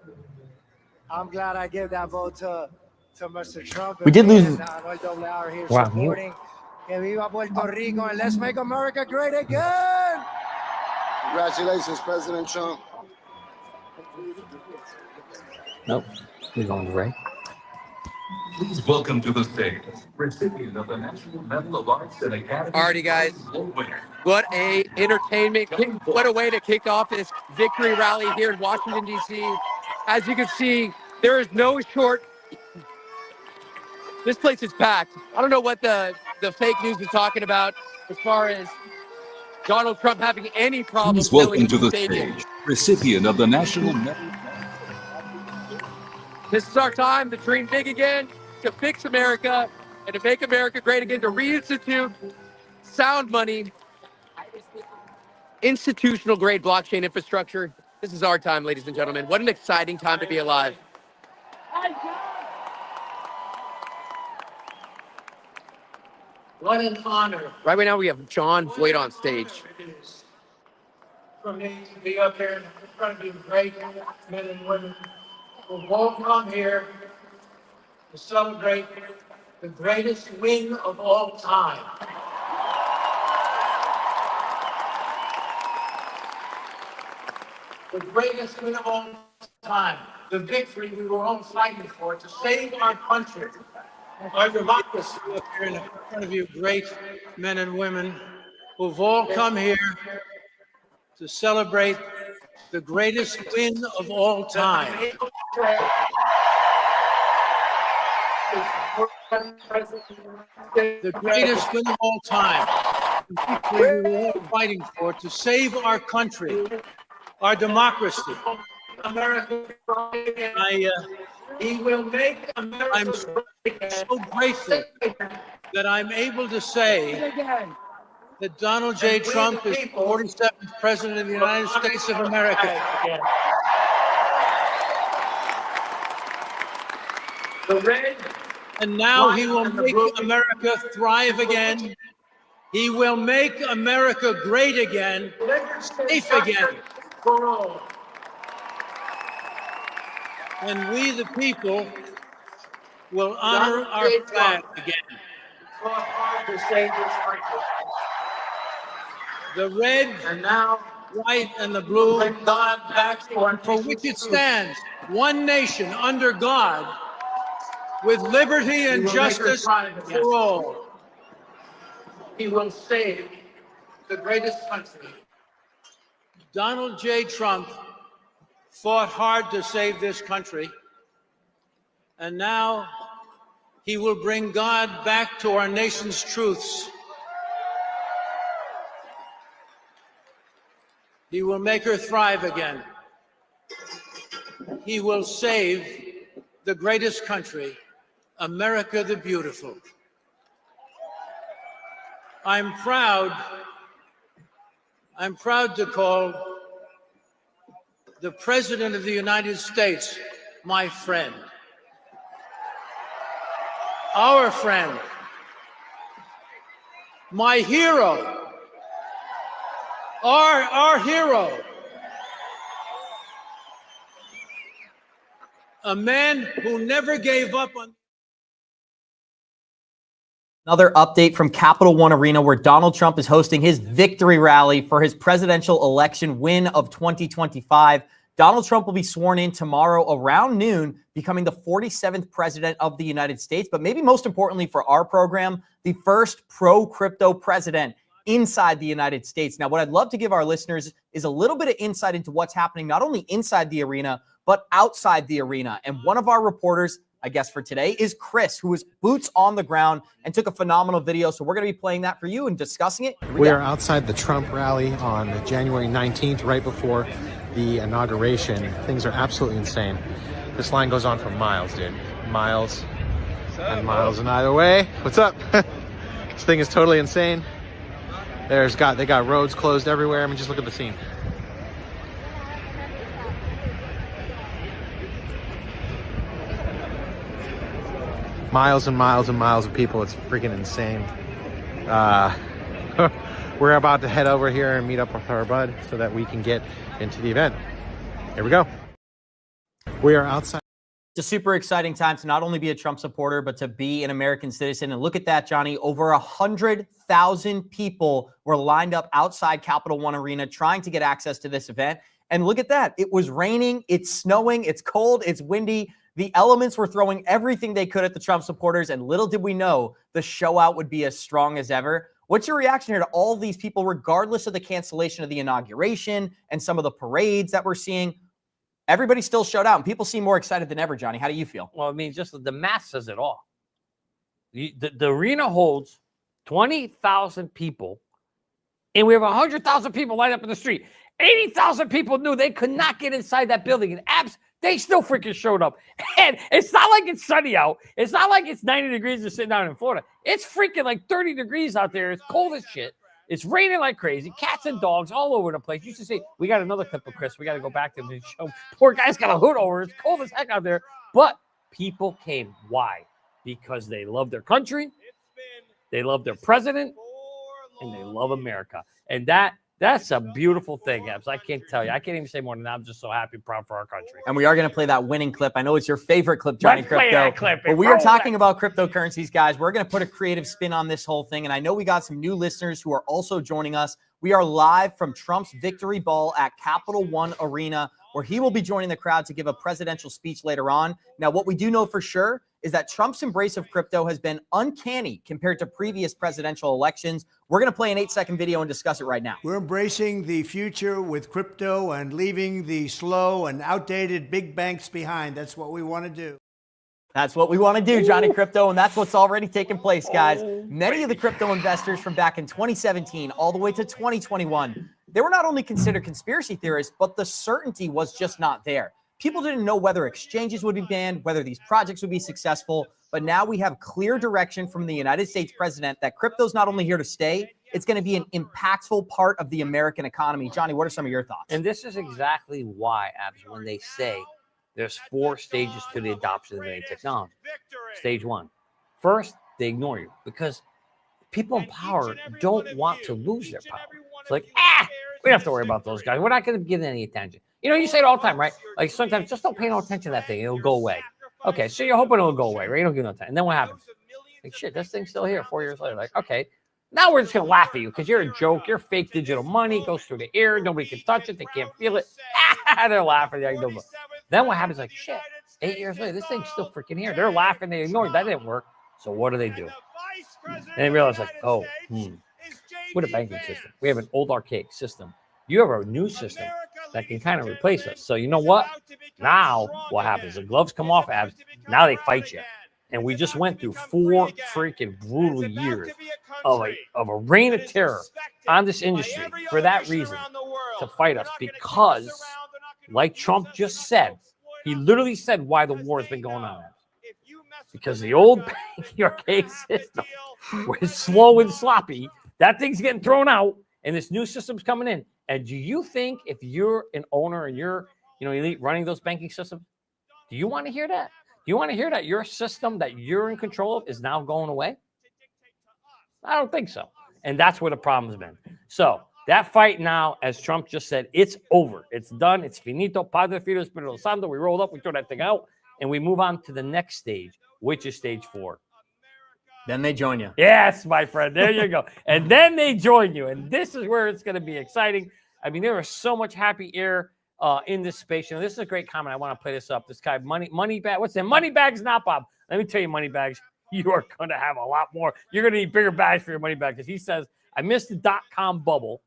I'm glad I gave that vote to Mr. Trump. We did lose. Wow. Que viva Puerto Rico, and let's make America great again. Congratulations, President Trump. Nope. We're going to Ray. Please welcome to the stage, recipient of the National Medal of Arts and Academy. Alrighty, guys. What a entertainment! What a way to kick off this victory rally here in Washington, D.C. As you can see, there is no short. This place is packed. I don't know what the fake news is talking about as far as Donald Trump having any problem. Please welcome to the stage, recipient of the National Medal. This is our time to dream big again, to fix America, and to make America great again, to reinstitute sound money, institutional grade blockchain infrastructure. This is our time, ladies and gentlemen. What an exciting time to be alive. What an honor Right now, we have John Voight on stage. it is for me to be up here in front of you great men and women who've all come here to celebrate the greatest win of all time. The greatest win of all time. The victory we were all fighting for to save our country, our democracy. Up here in front of you, great men and women who've all come here to celebrate the greatest win of all time. The greatest win of all time. The victory we were all fighting for to save our country, our democracy. America, he will make America. I'm so grateful that I'm able to say that Donald J. Trump is the 47th President of the United States of America. The red, and now he will make America thrive again. He will make America great again, safe again. For all. And we, the people, will honor our flag again. Fought hard to save this country. The red, And now, white, and the blue, bring God back to our for which it stands, one nation under God, with liberty and justice for all. He will save the greatest country. Donald J. Trump fought hard to save this country, and now he will bring God back to our nation's truths. He will make her thrive again. He will save the greatest country, America the beautiful. I'm proud to call the President of the United States my friend, our friend, my hero, our hero, a man who never gave up on. Another update from Capital One Arena, where Donald Trump is hosting his victory rally for his presidential election win of 2025. Donald Trump will be sworn in tomorrow around noon, becoming the 47th president of the United States. But maybe most importantly for our program, the first pro-crypto president inside the United States. Now, what I'd love to give our listeners is a little bit of insight into what's happening, not only inside the arena, but outside the arena. And one of our reporters, I guess for today, is Chris, who is boots on the ground and took a phenomenal video. So we're going to be playing that for you and discussing it. We are outside the Trump rally on January 19th, right before the inauguration. Things are absolutely insane. This line goes on for miles, dude. Miles and miles in either way. What's up? This thing is totally insane. They got roads closed everywhere. I mean, just look at the scene. Miles and miles and miles of people. It's freaking insane. We're about to head over here and meet up with our bud so that we can get into the event. Here we go. We are outside. It's a super exciting time to not only be a Trump supporter, but to be an American citizen. And look at that, Johnny. Over 100,000 people were lined up outside Capital One Arena trying to get access to this event. And look at that. It was raining. It's snowing. It's cold. It's windy. The elements were throwing everything they could at the Trump supporters. And little did we know the show out would be as strong as ever. What's your reaction here to all these people, regardless of the cancellation of the inauguration and some of the parades that we're seeing? Everybody still showed out, and people seem more excited than ever, Johnny. How do you feel? Well, I mean, just the math says it all. The arena holds 20,000 people, and we have 100,000 people lined up in the street. 80,000 people knew they could not get inside that building. And They still freaking showed up. And it's not like it's sunny out. It's not like it's 90 degrees and sitting down in Florida. It's freaking like 30 degrees out there. It's cold as shit. It's raining like crazy. Cats and dogs all over the place. You used to say, we got another clip of Chris. We got to go back to him and show. Poor guy's got a hood over. It's cold as heck out there. But people came. Why? Because they love their country. They love their president. And they love America. And that's a beautiful thing, Abs. I can't tell you. I can't even say more than that. I'm just so happy and proud for our country. And we are going to play that winning clip. I know it's your favorite clip, Johnny Let's play Krypto. that clip. But we are talking about cryptocurrencies, guys. We're going to put a creative spin on this whole thing. And I know we got some new listeners who are also joining us. We are live from Trump's victory ball at Capital One Arena, where he will be joining the crowd to give a presidential speech later on. Now, what we do know for sure is that Trump's embrace of crypto has been uncanny compared to previous presidential elections. We're going to play an 8-second video and discuss it right now. We're embracing the future with crypto and leaving the slow and outdated big banks behind. That's what we want to do. That's what we want to do, Johnny Krypto, and that's what's already taken place, guys. Many of the crypto investors from back in 2017 all the way to 2021, they were not only considered conspiracy theorists, but the certainty was just not there. People didn't know whether exchanges would be banned, whether these projects would be successful, but now we have clear direction from the United States president that crypto's not only here to stay, it's going to be an impactful part of the American economy. Johnny, what are some of your thoughts? And this is exactly why, Abs, when they say there's 4 stages to the adoption of any technology. Stage 1. First, they ignore you because people in power don't want to lose their power. It's like, we don't have to worry about those guys. We're not going to give any attention. You know, you say it all the time, right? Like sometimes just don't pay no attention to that thing. It'll go away. Okay, so you're hoping it'll go away, right? You don't give no attention. And then what happens? Like, shit, this thing's still here 4 years later. Like, okay, now we're just going to laugh at you because you're a joke. You're fake digital money. It goes through the air. Nobody can touch it. They can't feel it. They're laughing. Then what happens? Like, shit, 8 years later, this thing's still freaking here. They're laughing. They ignore it. That didn't work. So what do? And they realize, like, we're a banking system. We have an old archaic system. You have a new system that can kind of replace us. So you know what? Now what happens? The gloves come off, Abs. Now they fight you. And we just went through 4 freaking brutal years of a reign of terror on this industry for that reason, to fight us. Because, like Trump just said, he literally said why the war has been going on. Because the old banking archaic system was slow and sloppy. That thing's getting thrown out, and this new system's coming in. And do you think if you're an owner and you're, elite running those banking systems, do you want to hear that? Do you want to hear that your system that you're in control of is now going away? I don't think so. And that's where the problem's been. So that fight now, as Trump just said, it's over. It's done. It's finito. Padre Fido Espirito Santo. We rolled up. We throw that thing out. And we move on to the next stage, which is stage 4. Then they join you. Yes, my friend. There you go. And then they join you. And this is where it's going to be exciting. I mean, there is so much happy air in this space. This is a great comment. I want to play this up. This guy, Moneybag. What's that? Moneybags, not Bob. Let me tell you, Moneybags, you are going to have a lot more. You're going to need bigger bags for your money back. Because he says, I missed the .com bubble,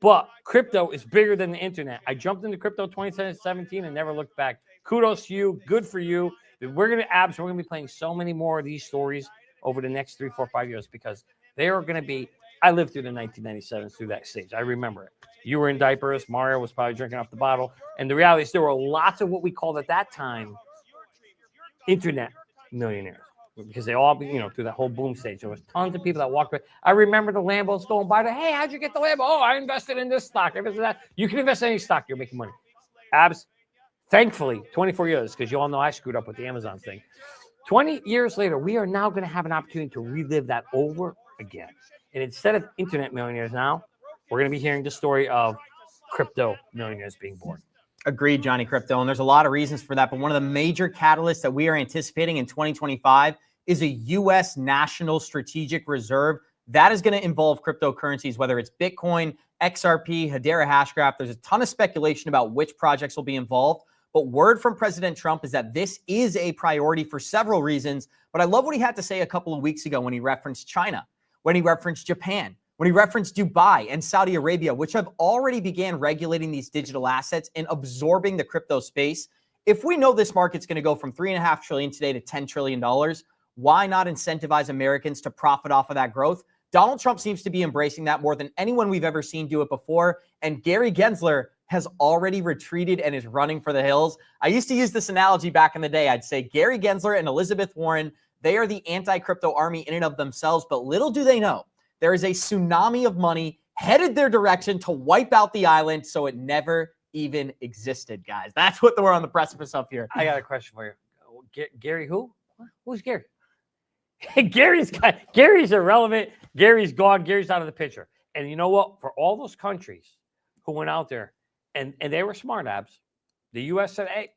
but crypto is bigger than the internet. I jumped into crypto 2017 and never looked back. Kudos to you. Good for you. We're going to be playing so many more of these stories over the next 3, 4, 5 years, because they are going to be, I lived through the 1997 through that stage. I remember it. You were in diapers. Mario was probably drinking off the bottle. And the reality is there were lots of what we called at that time internet millionaires, because they all, through that whole boom stage. There was tons of people that walked away. I remember the Lambos going by. Hey, how'd you get the Lambo? Oh, I invested in this stock. I invested in that. You can invest in any stock. You're making money. Abs, thankfully, 24 years, because you all know I screwed up with the Amazon thing. 20 years later, we are now going to have an opportunity to relive that over again. And instead of internet millionaires now, we're going to be hearing the story of crypto millionaires being born. Agreed, Johnny Krypto. And there's a lot of reasons for that. But one of the major catalysts that we are anticipating in 2025 is a U.S. national strategic reserve. That is going to involve cryptocurrencies, whether it's Bitcoin, XRP, Hedera Hashgraph. There's a ton of speculation about which projects will be involved. But word from President Trump is that this is a priority for several reasons. But I love what he had to say a couple of weeks ago when he referenced China, when he referenced Japan, when he referenced Dubai and Saudi Arabia, which have already began regulating these digital assets and absorbing the crypto space. If we know this market's going to go from $3.5 trillion today to $10 trillion, why not incentivize Americans to profit off of that growth? Donald Trump seems to be embracing that more than anyone we've ever seen do it before. And Gary Gensler has already retreated and is running for the hills. I used to use this analogy back in the day. I'd say Gary Gensler and Elizabeth Warren, they are the anti-crypto army in and of themselves, but little do they know, there is a tsunami of money headed their direction to wipe out the island so it never even existed, guys. That's what we're on the precipice of here. I got a question for you. Gary who? Who's Gary? Gary's irrelevant. Gary's gone. Gary's out of the picture. And you know what? For all those countries who went out there and they were smart, Abs, the U.S. said, hey,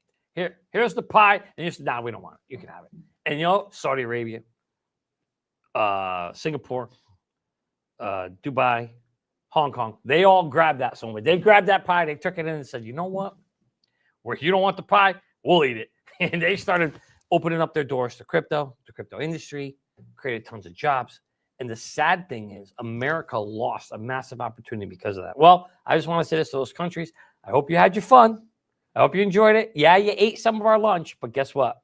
here's the pie. And you said, nah, we don't want it. You can have it. And you know, Saudi Arabia, Singapore, Dubai, Hong Kong, they all grabbed that somewhere. They grabbed that pie. They took it in and said, you know what? Where you don't want the pie, we'll eat it. And they started opening up their doors to crypto, the crypto industry, created tons of jobs. And the sad thing is America lost a massive opportunity because of that. Well, I just want to say this to those countries. I hope you had your fun. I hope you enjoyed it. Yeah, you ate some of our lunch, but guess what?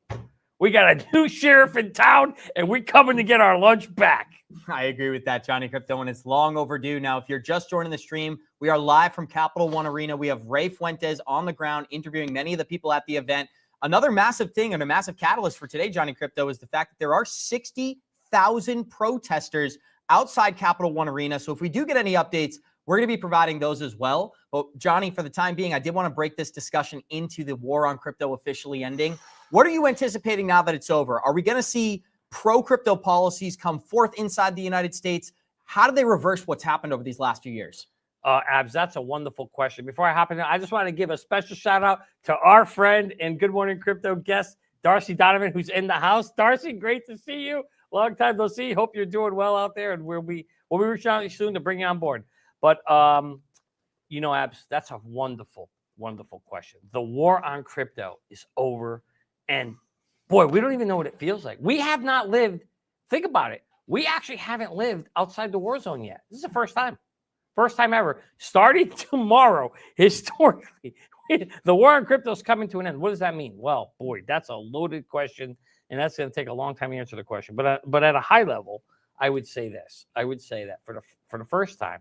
We got a new sheriff in town, and we're coming to get our lunch back. I agree with that, Johnny Krypto, and it's long overdue. Now, if you're just joining the stream, we are live from Capital One Arena. We have Ray Fuentes on the ground interviewing many of the people at the event. Another massive thing and a massive catalyst for today, Johnny Krypto, is the fact that there are 60,000 protesters outside Capital One Arena. So if we do get any updates, we're going to be providing those as well. But Johnny, for the time being, I did want to break this discussion into the war on crypto officially ending. What are you anticipating now that it's over? Are we going to see pro-crypto policies come forth inside the United States? How do they reverse what's happened over these last few years? Abs, that's a wonderful question. Before I hop in, I just want to give a special shout out to our friend and Good Morning Crypto guest, Darcy Donovan, who's in the house. Darcy, great to see you. Long time no see. Hope you're doing well out there, and we'll be reaching out to you soon to bring you on board. But you know, Abs, that's a wonderful, wonderful question. The war on crypto is over, and boy, we don't even know what it feels like. We have not lived. Think about it. We actually haven't lived outside the war zone yet. This is the first time. First time ever. Starting tomorrow, historically, the war on crypto is coming to an end. What does that mean? Well, boy, that's a loaded question, and that's going to take a long time to answer the question. But at a high level, I would say this. I would say that for the first time,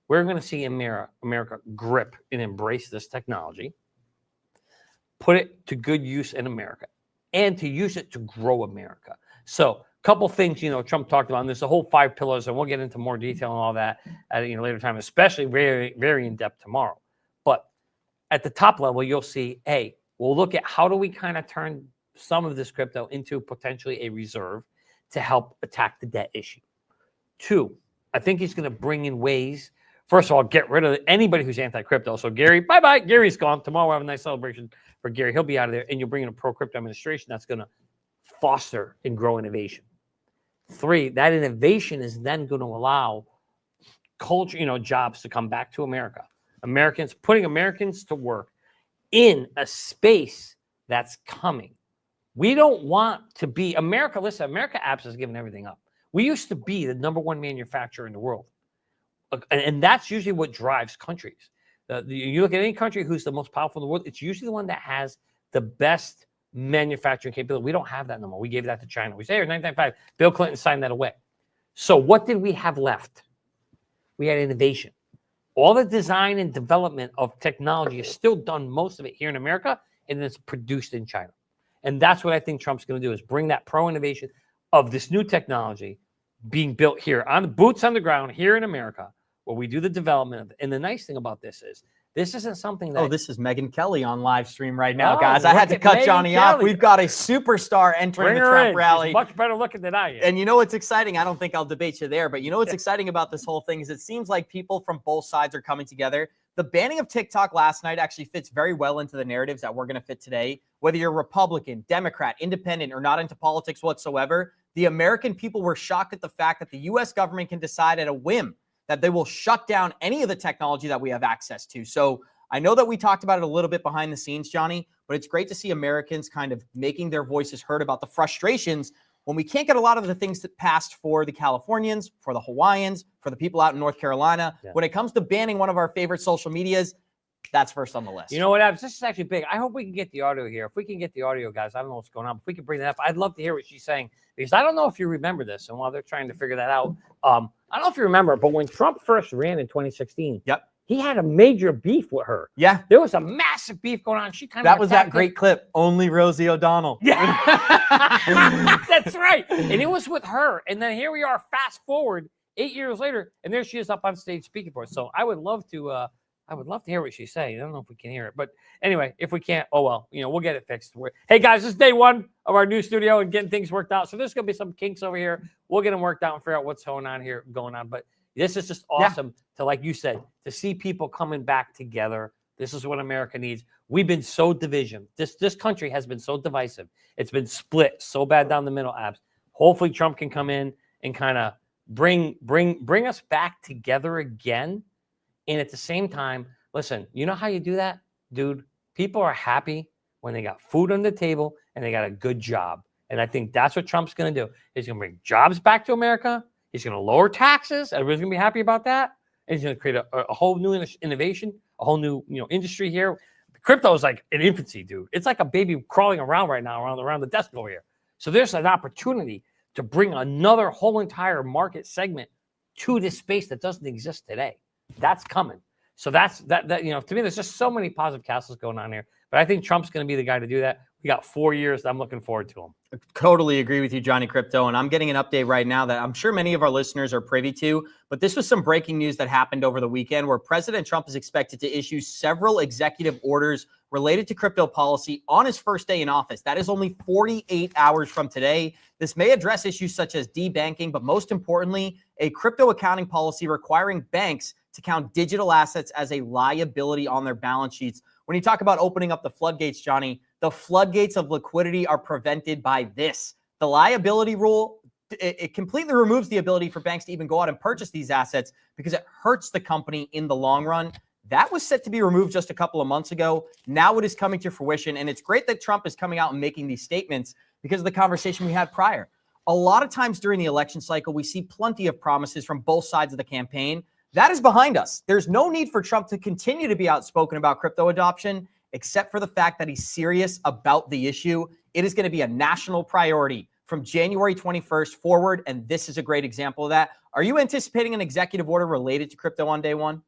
we're going to see America grip and embrace this technology, put it to good use in America, and to use it to grow America. So couple things, you know, Trump talked about, and there's the whole 5 pillars, and we'll get into more detail and all that at a later time, especially very, very in depth tomorrow. But at the top level, you'll see, hey, we'll look at how do we kind of turn some of this crypto into potentially a reserve to help attack the debt issue. 2, I think he's going to bring in ways, first of all, get rid of anybody who's anti-crypto. So Gary, bye-bye. Gary's gone. Tomorrow we'll have a nice celebration for Gary. He'll be out of there, and you'll bring in a pro-crypto administration that's going to foster and grow innovation. 3, that innovation is then going to allow culture, jobs to come back to America. Putting Americans to work in a space that's coming. We don't want to be America. Listen, America apps has given everything up. We used to be the #1 manufacturer in the world. And that's usually what drives countries. You look at any country who's the most powerful in the world, it's usually the one that has the best manufacturing capability. We don't have that no more. We gave that to China. We say, here, 1995, Bill Clinton signed that away. So what did we have left? We had innovation. All the design and development of technology is still done, most of it here in America, and then it's produced in China. And that's what I think Trump's going to do, is bring that pro-innovation of this new technology being built here, on the boots on the ground here in America, where we do the development of it. And the nice thing about this is, this isn't something that... Oh, this is Megyn Kelly on live stream right now, guys. I had to cut Johnny off. We've got a superstar entering the Trump rally. She's much better looking than I am. And you know what's exciting? I don't think I'll debate you there, but you know what's exciting about this whole thing is it seems like people from both sides are coming together. The banning of TikTok last night actually fits very well into the narratives that we're going to fit today. Whether you're Republican, Democrat, Independent, or not into politics whatsoever, the American people were shocked at the fact that the U.S. government can decide at a whim that they will shut down any of the technology that we have access to. So I know that we talked about it a little bit behind the scenes, Johnny, but it's great to see Americans kind of making their voices heard about the frustrations when we can't get a lot of the things that passed for the Californians, for the Hawaiians, for the people out in North Carolina. Yeah. When it comes to banning one of our favorite social medias, that's first on the list. You know what, Abs? This is actually big. I hope we can get the audio here. If we can get the audio, guys, I don't know what's going on. If we can bring that up, I'd love to hear what she's saying, because I don't know if you remember this. And while they're trying to figure that out, I don't know if you remember, but when Trump first ran in 2016, yep, he had a major beef with her. Yeah. There was a massive beef going on. She kind of That was that great clip. Only Rosie O'Donnell. Yeah. That's right. And it was with her. And then here we are, fast forward 8 years later, and there she is up on stage speaking for us. So I would love to hear what she's saying. I don't know if we can hear it. But anyway, if we can't, oh well, we'll get it fixed. Hey guys, this is day one of our new studio and getting things worked out. So there's gonna be some kinks over here. We'll get them worked out and figure out what's going on. But this is just awesome to, like you said, to see people coming back together. This is what America needs. We've been so division. This country has been so divisive. It's been split so bad down the middle, Abs. Hopefully Trump can come in and kind of bring us back together again. And at the same time, listen, you know how you do that, dude? People are happy when they got food on the table and they got a good job. And I think that's what Trump's going to do. He's going to bring jobs back to America. He's going to lower taxes. Everybody's going to be happy about that. And he's going to create a whole new innovation, a whole new industry here. Crypto is like an infancy, dude. It's like a baby crawling around right now around the desk over here. So there's an opportunity to bring another whole entire market segment to this space that doesn't exist today. That's coming. So that's that to me, there's just so many positive castles going on here. But I think Trump's going to be the guy to do that. We got 4 years. I'm looking forward to him. Totally agree with you, Johnny Krypto. And I'm getting an update right now that I'm sure many of our listeners are privy to. But this was some breaking news that happened over the weekend where President Trump is expected to issue several executive orders related to crypto policy on his first day in office. That is only 48 hours from today. This may address issues such as debanking, but most importantly, a crypto accounting policy requiring banks to count digital assets as a liability on their balance sheets. When you talk about opening up the floodgates, Johnny, the floodgates of liquidity are prevented by this. The liability rule, it completely removes the ability for banks to even go out and purchase these assets because it hurts the company in the long run. That was set to be removed just a couple of months ago. Now it is coming to fruition. And it's great that Trump is coming out and making these statements because of the conversation we had prior. A lot of times during the election cycle, we see plenty of promises from both sides of the campaign. That is behind us. There's no need for Trump to continue to be outspoken about crypto adoption, except for the fact that he's serious about the issue. It is going to be a national priority from January 21st forward, and this is a great example of that. Are you anticipating an executive order related to crypto on day one?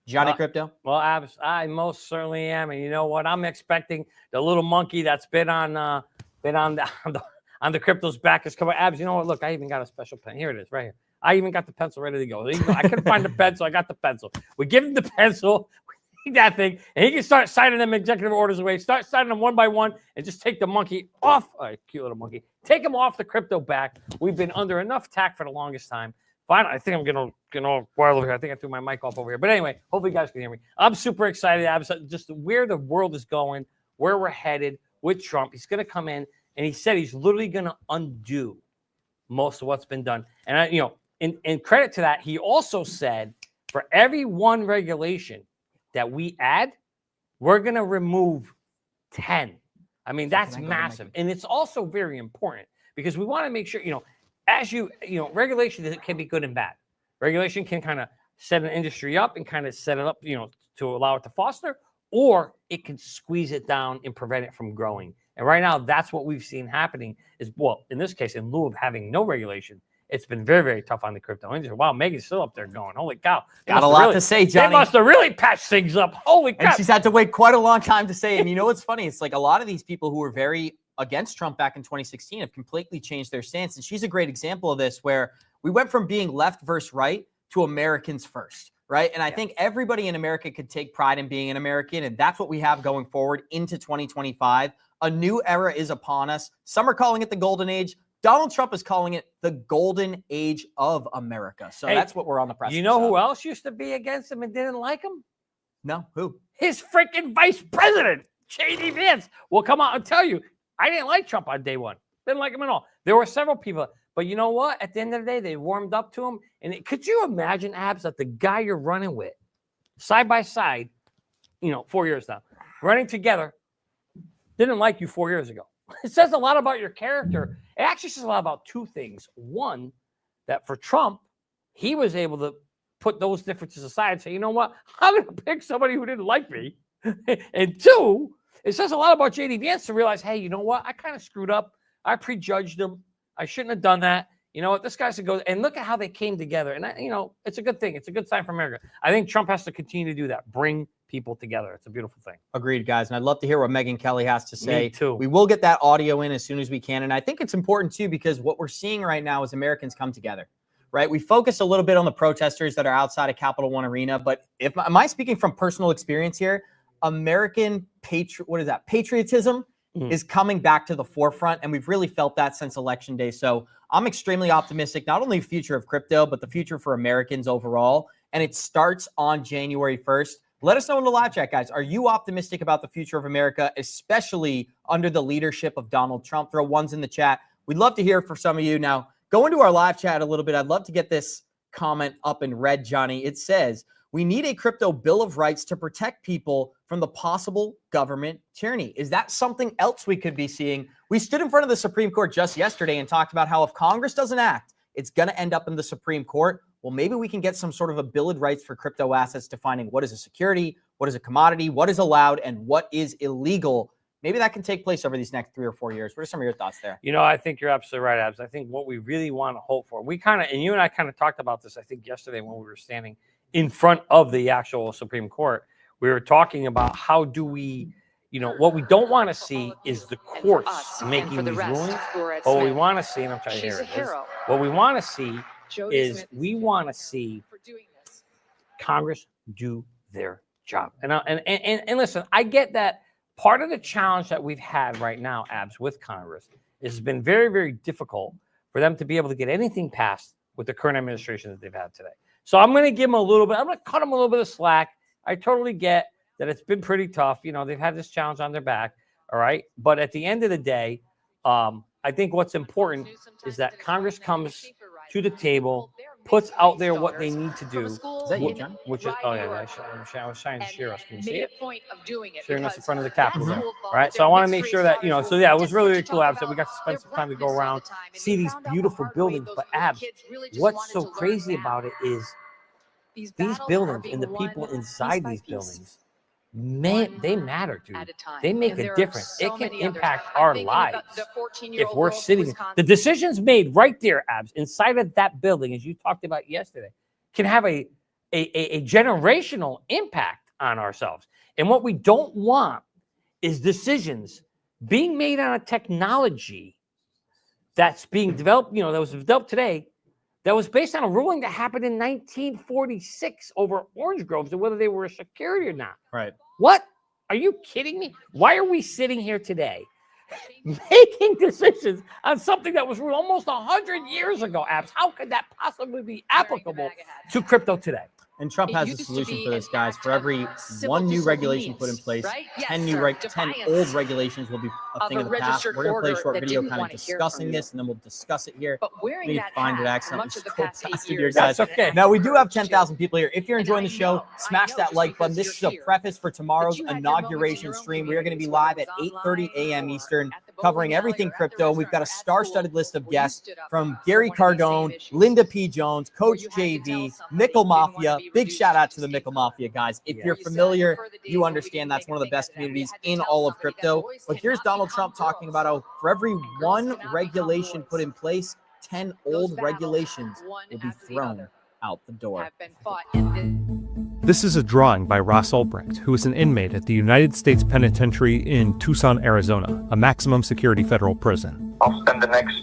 Johnny Krypto? Well, I most certainly am. And you know what? I'm expecting the little monkey that's been on the crypto's back is coming. Abs, you know what? Look, I even got a special pen. Here it is, right here. I even got the pencil ready to go. I couldn't find the pencil. I got the pencil. We give him the pencil, that thing, and he can start signing them executive orders away. Start signing them one by one, and just take the monkey off. Cute little monkey. Take him off the crypto back. We've been under enough attack for the longest time. Fine, I think I'm getting all wild over here. I think I threw my mic off over here. But anyway, hopefully you guys can hear me. I'm super excited. I'm just where the world is going, where we're headed with Trump. He's going to come in, and he said he's literally going to undo most of what's been done. And in credit to that, he also said for every one regulation that we add, we're going to remove 10. I mean, that's massive. And it's also very important because we want to make sure, regulation can be good and bad. Regulation can kind of set an industry up and kind of set it up, to allow it to foster, or it can squeeze it down and prevent it from growing. And right now, that's what we've seen happening is, well, in this case, in lieu of having no regulation, it's been very, very tough on the crypto industry. Wow, Megan's still up there going, holy cow. Got a lot to say, Johnny. They must have really patched things up. Holy crap. And she's had to wait quite a long time to say. And you know what's funny? It's like a lot of these people who were very against Trump back in 2016 have completely changed their stance. And she's a great example of this, where we went from being left versus right to Americans first, right? And I think everybody in America could take pride in being an American. And that's what we have going forward into 2025. A new era is upon us. Some are calling it the golden age. Donald Trump is calling it the golden age of America. So that's what we're on the precipice. You know who else used to be against him and didn't like him? No, who? His freaking vice president, J.D. Vance. Will come out and tell you, I didn't like Trump on day one. Didn't like him at all. There were several people. But you know what? At the end of the day, they warmed up to him. And could you imagine, Abs, that the guy you're running with, side by side, 4 years now, running together, didn't like you 4 years ago? It says a lot about your character. It actually says a lot about two things. One, that for Trump, he was able to put those differences aside and say, you know what? I'm going to pick somebody who didn't like me. And two, it says a lot about J.D. Vance to realize, hey, you know what? I kind of screwed up. I prejudged him. I shouldn't have done that. you know what, this guy's to go. And look at how they came together. And, it's a good thing. It's a good sign for America. I think Trump has to continue to do that. Bring people together. It's a beautiful thing. Agreed, guys. And I'd love to hear what Megyn Kelly has to say. Me too. We will get that audio in as soon as we can. And I think it's important, too, because what we're seeing right now is Americans come together, right? We focus a little bit on the protesters that are outside of Capital One Arena. But am I speaking from personal experience here? American patriotism is coming back to the forefront. And we've really felt that since Election Day. So I'm extremely optimistic, not only the future of crypto, but the future for Americans overall. And it starts on January 1st. Let us know in the live chat, guys. Are you optimistic about the future of America, especially under the leadership of Donald Trump? Throw ones in the chat. We'd love to hear from some of you. Now, go into our live chat a little bit. I'd love to get this comment up in red, Johnny. It says, we need a crypto bill of rights to protect people from the possible government tyranny. Is that something else we could be seeing? We stood in front of the Supreme Court just yesterday and talked about how if Congress doesn't act, it's going to end up in the Supreme Court. Well, maybe we can get some sort of a bill of rights for crypto assets defining what is a security, what is a commodity, what is allowed, and what is illegal. Maybe that can take place over these next 3 or 4 years. What are some of your thoughts there? I think you're absolutely right, Abs. I think what we really want to hope for, and you and I kind of talked about this, I think, yesterday when we were standing in front of the actual Supreme Court. We were talking about how do we, what we don't want to see is the courts making these rulings. But what we want to see, and I'm trying to hear it, is what we want to see is we want to see Congress do their job. And listen, I get that part of the challenge that we've had right now, Abs, with Congress, it's been very, very difficult for them to be able to get anything passed with the current administration that they've had today. So I'm going to give them I'm going to cut them a little bit of slack. I totally get that it's been pretty tough. They've had this challenge on their back. All right. But at the end of the day, I think what's important is that Congress comes to the table, puts out there what they need to do. Is that you, John? Which is, I was trying to share us. Can you see it? Sharing us in front of the Capitol there. All right. So I want to make sure that, so yeah, it was really, really cool, Abs, that we got to spend some time to go around, see these beautiful buildings. But Abs, what's so crazy about it is these buildings and the people inside these buildings, they matter, dude. They make a difference. It can impact our lives if we're sitting. The decisions made right there, Abs, inside of that building, as you talked about yesterday, can have a generational impact on ourselves. And what we don't want is decisions being made on a technology that's being developed, that was developed today, that was based on a ruling that happened in 1946 over orange groves and whether they were a security or not. Right. What? Are you kidding me? Why are we sitting here today making decisions on something that was almost 100 years ago, Abs? How could that possibly be applicable to crypto today? And Trump has a solution for this, guys. For every one new regulation put in place, 10 old regulations will be a thing of the past. We're going to play a short video kind of discussing this, and then we'll discuss it here. Let me find it accidentally scroll here, guys. Okay. Now, we do have 10,000 people here. If you're enjoying the show, smash that like button. This is a preface for tomorrow's inauguration stream. We are going to be live at 8:30 a.m. Eastern, covering everything crypto. We've got a star-studded list of guests from Gary Cardone, Linda P. Jones, Coach JV, Mickle Mafia. Big shout out to the Mickle Mafia, guys. If you're familiar, you understand that's one of the best communities in all of crypto. But here's Donald Trump talking about how for every one regulation put in place, 10 old regulations will be thrown out the door. This is a drawing by Ross Ulbricht, who is an inmate at the United States Penitentiary in Tucson, Arizona, a maximum security federal prison. I'll spend the next.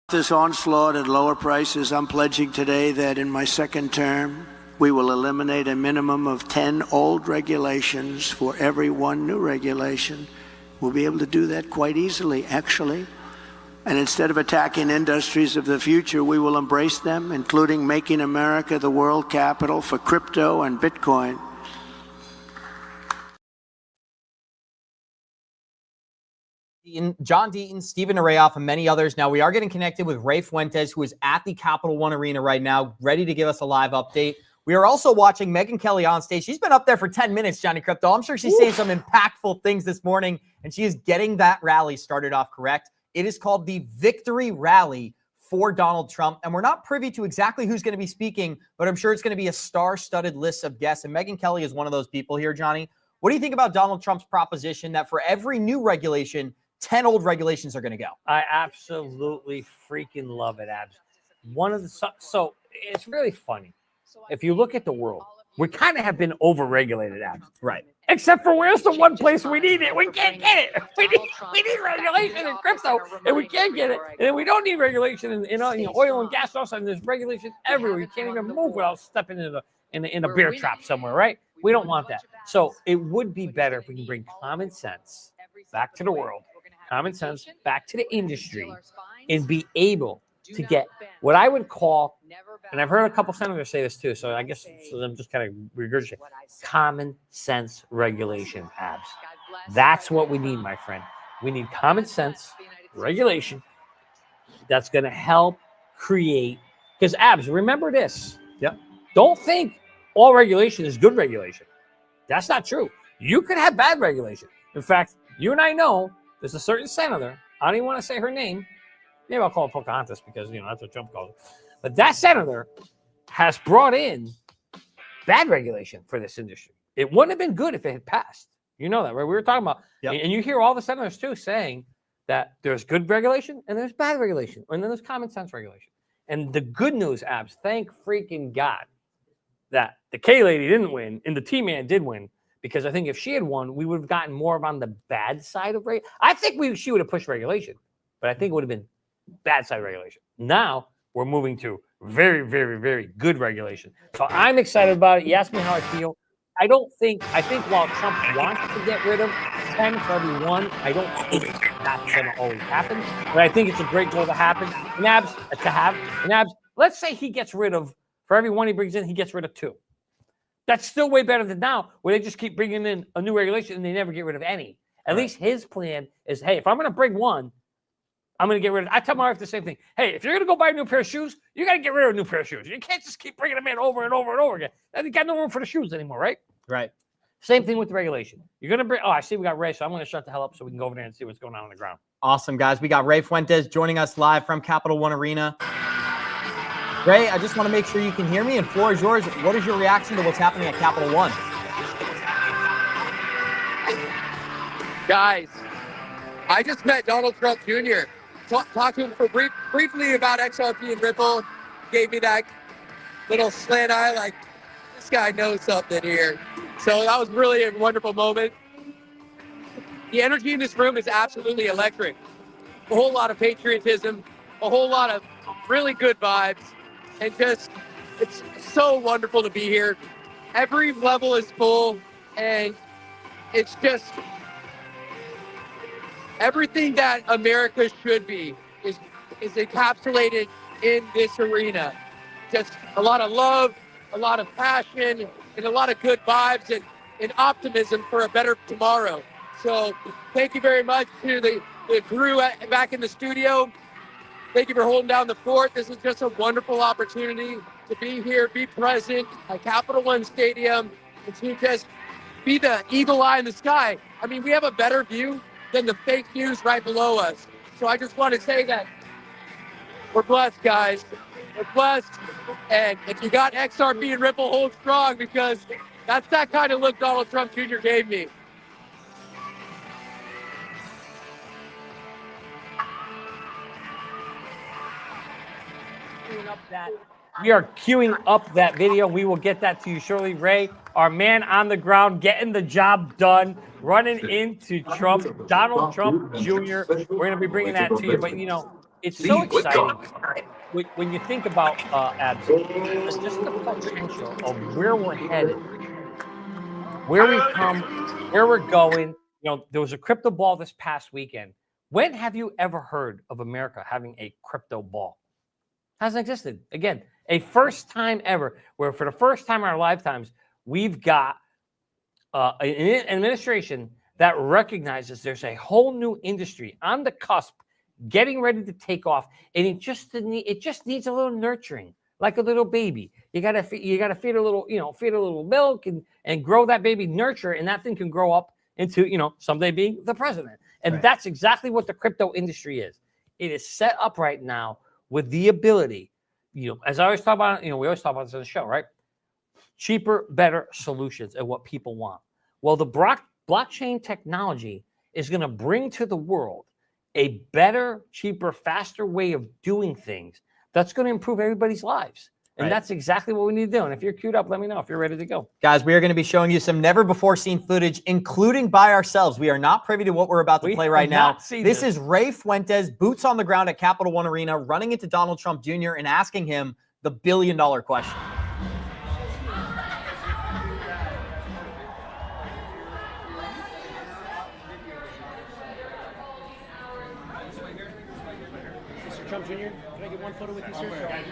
This onslaught at lower prices, I'm pledging today that in my second term, we will eliminate a minimum of 10 old regulations for every one new regulation. We'll be able to do that quite easily, actually. And instead of attacking industries of the future, we will embrace them, including making America the world capital for crypto and Bitcoin. John Deaton, Stephen Arayoff, and many others. Now, we are getting connected with Ray Fuentes, who is at the Capital One Arena right now, ready to give us a live update. We are also watching Megyn Kelly on stage. She's been up there for 10 minutes, Johnny Krypto. I'm sure she's saying some impactful things this morning, and she is getting that rally started off correct. It is called the Victory Rally for Donald Trump, and we're not privy to exactly who's going to be speaking, but I'm sure it's going to be a star-studded list of guests, and Megyn Kelly is one of those people here, Johnny. What do you think about Donald Trump's proposition that for every new regulation, 10 old regulations are going to go? I absolutely freaking love it, Abs. So it's really funny. If you look at the world, we kind of have been over-regulated, apps. Right. Except for where's the one place we need it? We can't get it. We need regulation in crypto, and we can't get it. And then we don't need regulation in oil and gas. Also, and there's regulation everywhere. You can't even move without stepping in a bear trap somewhere, right? We don't want that. So it would be better if we can bring common sense back to the world, common sense back to the industry, and be able to get what I would call, and I've heard a couple senators say this too, so I guess I'm just kind of regurgitating, common sense regulation, abs. That's what we need, my friend. We need common sense regulation that's going to help create, because abs, remember this. Yep. Don't think all regulation is good regulation. That's not true. You could have bad regulation. In fact, you and I know there's a certain senator, I don't even want to say her name, maybe I'll call it Pocahontas because, that's what Trump calls it. But that senator has brought in bad regulation for this industry. It wouldn't have been good if it had passed. You know that, right? We were talking about, and you hear all the senators too saying that there's good regulation and there's bad regulation, and then there's common sense regulation. And the good news, abs, thank freaking God that the K lady didn't win and the T man did win, because I think if she had won, we would have gotten more of on the bad side of regulation. I think she would have pushed regulation, but I think it would have been bad side regulation. Now we're moving to very, very, very good regulation. So I'm excited about it. You asked me how I feel. I think while Trump wants to get rid of 10 for every one, I don't think that's going to always happen. But I think it's a great goal to happen. Let's say he gets rid of, for every one he brings in, he gets rid of 2. That's still way better than now, where they just keep bringing in a new regulation and they never get rid of any. At least his plan is, hey, if I'm going to bring one, I'm going to get rid of it. I tell my wife the same thing. Hey, if you're going to go buy a new pair of shoes, you got to get rid of a new pair of shoes. You can't just keep bringing them in over and over and over again. Then you got no room for the shoes anymore, right? Right. Same thing with the regulation. You're going to bring, I see we got Ray, so I'm going to shut the hell up so we can go over there and see what's going on the ground. Awesome, guys. We got Ray Fuentes joining us live from Capital One Arena. Ray, I just want to make sure you can hear me, and floor is yours. What is your reaction to what's happening at Capital One? Guys, I just met Donald Trump Jr. Talked to him for briefly about XRP and Ripple. Gave me that little slant eye, like, this guy knows something here. So that was really a wonderful moment. The energy in this room is absolutely electric. A whole lot of patriotism, a whole lot of really good vibes, and just, it's so wonderful to be here. Every level is full, and it's just everything that America should be is encapsulated in this arena. Just a lot of love, a lot of passion, and a lot of good vibes and optimism for a better tomorrow. So thank you very much to the crew back in the studio. Thank you for holding down the fort. This is just a wonderful opportunity to be here, be present at Capital One Stadium, and to just be the eagle eye in the sky. I mean, we have a better view than the fake news right below us. So I just want to say that we're blessed, guys. We're blessed. And if you got XRP and Ripple, hold strong, because that's that kind of look Donald Trump Jr. gave me. We are queuing up that video. We will get that to you shortly. Ray, our man on the ground, getting the job done, running into Trump, Donald Trump Jr. We're going to be bringing that to you. But, it's so exciting when you think about abs, just the potential of where we're headed, where we come, where we're going. There was a crypto ball this past weekend. When have you ever heard of America having a crypto ball? Hasn't existed. Again, a first time ever, where for the first time in our lifetimes, we've got an administration that recognizes there's a whole new industry on the cusp, getting ready to take off, and it just needs a little nurturing, like a little baby. You gotta feed a little milk and grow that baby, nurture, and that thing can grow up into someday being the president. And that's exactly what the crypto industry is. It is set up right now with the ability, as I always talk about, we always talk about this on the show, right? Cheaper, better solutions and what people want. Well, the blockchain technology is going to bring to the world a better, cheaper, faster way of doing things That's going to improve everybody's lives. And Right. that's exactly what we need to do. And if you're queued up, let me know if you're ready to go. Guys, we are going to be showing you some never-before-seen footage, including by ourselves. We are not privy to what we're about to play right now. This is Ray Fuentes, boots on the ground at Capital One Arena, running into Donald Trump Jr. and asking him the billion-dollar question. Mr. Trump Jr., can I get one photo with you, sir?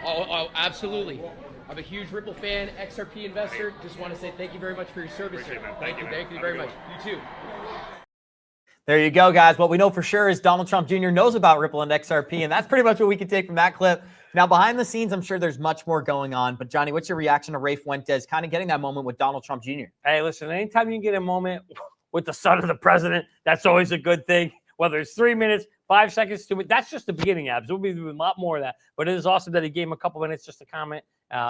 Oh, absolutely. I'm a huge Ripple fan, XRP investor. Just want to say thank you very much for your service, sir. Thank you very much. You too. There you go, guys. What we know for sure is Donald Trump Jr. knows about Ripple and XRP, and that's pretty much what we can take from that clip. Now, behind the scenes, I'm sure there's much more going on. But, Johnny, what's your reaction to Ray Fuentes kind of getting that moment with Donald Trump Jr.? Hey, listen, anytime you get a moment with the son of the president, that's always a good thing. Whether it's 3 minutes, 5 seconds, 2 minutes, that's just the beginning, Abs. We'll be doing a lot more of that. But it is awesome that he gave him a couple minutes just to comment.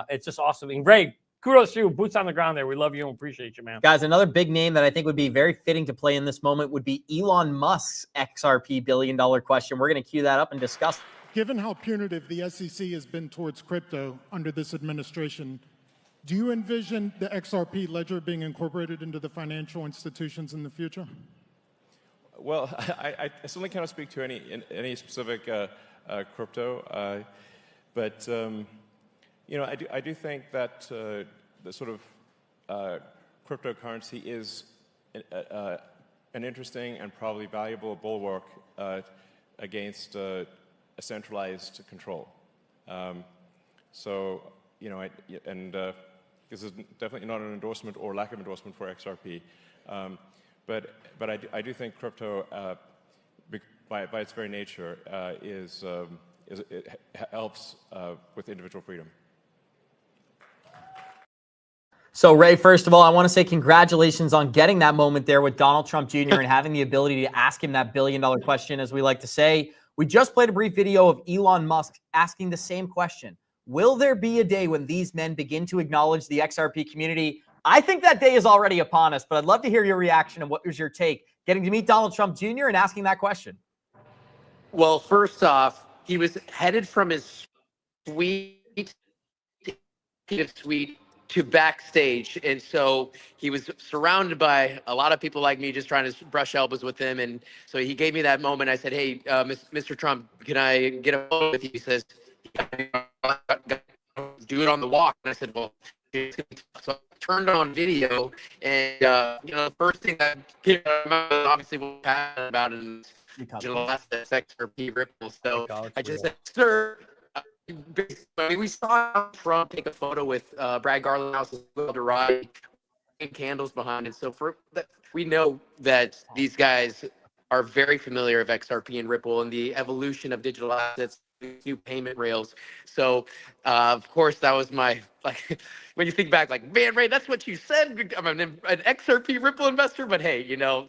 It's just awesome. And Ray, kudos to you. Boots on the ground there. We love you and appreciate you, man. Guys, another big name that I think would be very fitting to play in this moment would be Elon Musk's XRP billion-dollar question. We're going to cue that up and discuss. Given how punitive the SEC has been towards crypto under this administration, do you envision the XRP ledger being incorporated into the financial institutions in the future? Well, I certainly cannot speak to any specific crypto, but you know, I do think that the sort of cryptocurrency is an interesting and probably valuable bulwark against a centralized control. So, you know, this is definitely not an endorsement or lack of endorsement for XRP. But I do think crypto, by its very nature, it helps with individual freedom. So, Ray, first of all, I want to say congratulations on getting that moment there with Donald Trump Jr. and having the ability to ask him that billion-dollar question, as we like to say. We just played a brief video of Elon Musk asking the same question. Will there be a day when these men begin to acknowledge the XRP community? I think that day is already upon us, but I'd love to hear your reaction and what was your take getting to meet Donald Trump Jr. and asking that question. Well, first off, he was headed from his suite to backstage. And so he was surrounded by a lot of people like me just trying to brush elbows with him. And so he gave me that moment. I said, hey, Mr. Trump, can I get a photo with you? He says, do it on the walk. And I said, well, so I turned on video, and you know, the first thing that came out of my mouth, obviously we'll pass about it in digital assets, XRP, Ripple. So I just said, sir, I mean, we saw Trump take a photo with Brad Garlinghouse and candles behind it. So for that, we know that these guys are very familiar with XRP and Ripple and the evolution of digital assets, new payment rails. So of course that was my, like, when you think back, like, man, Ray, that's what you said. I'm an XRP Ripple investor, but hey, you know,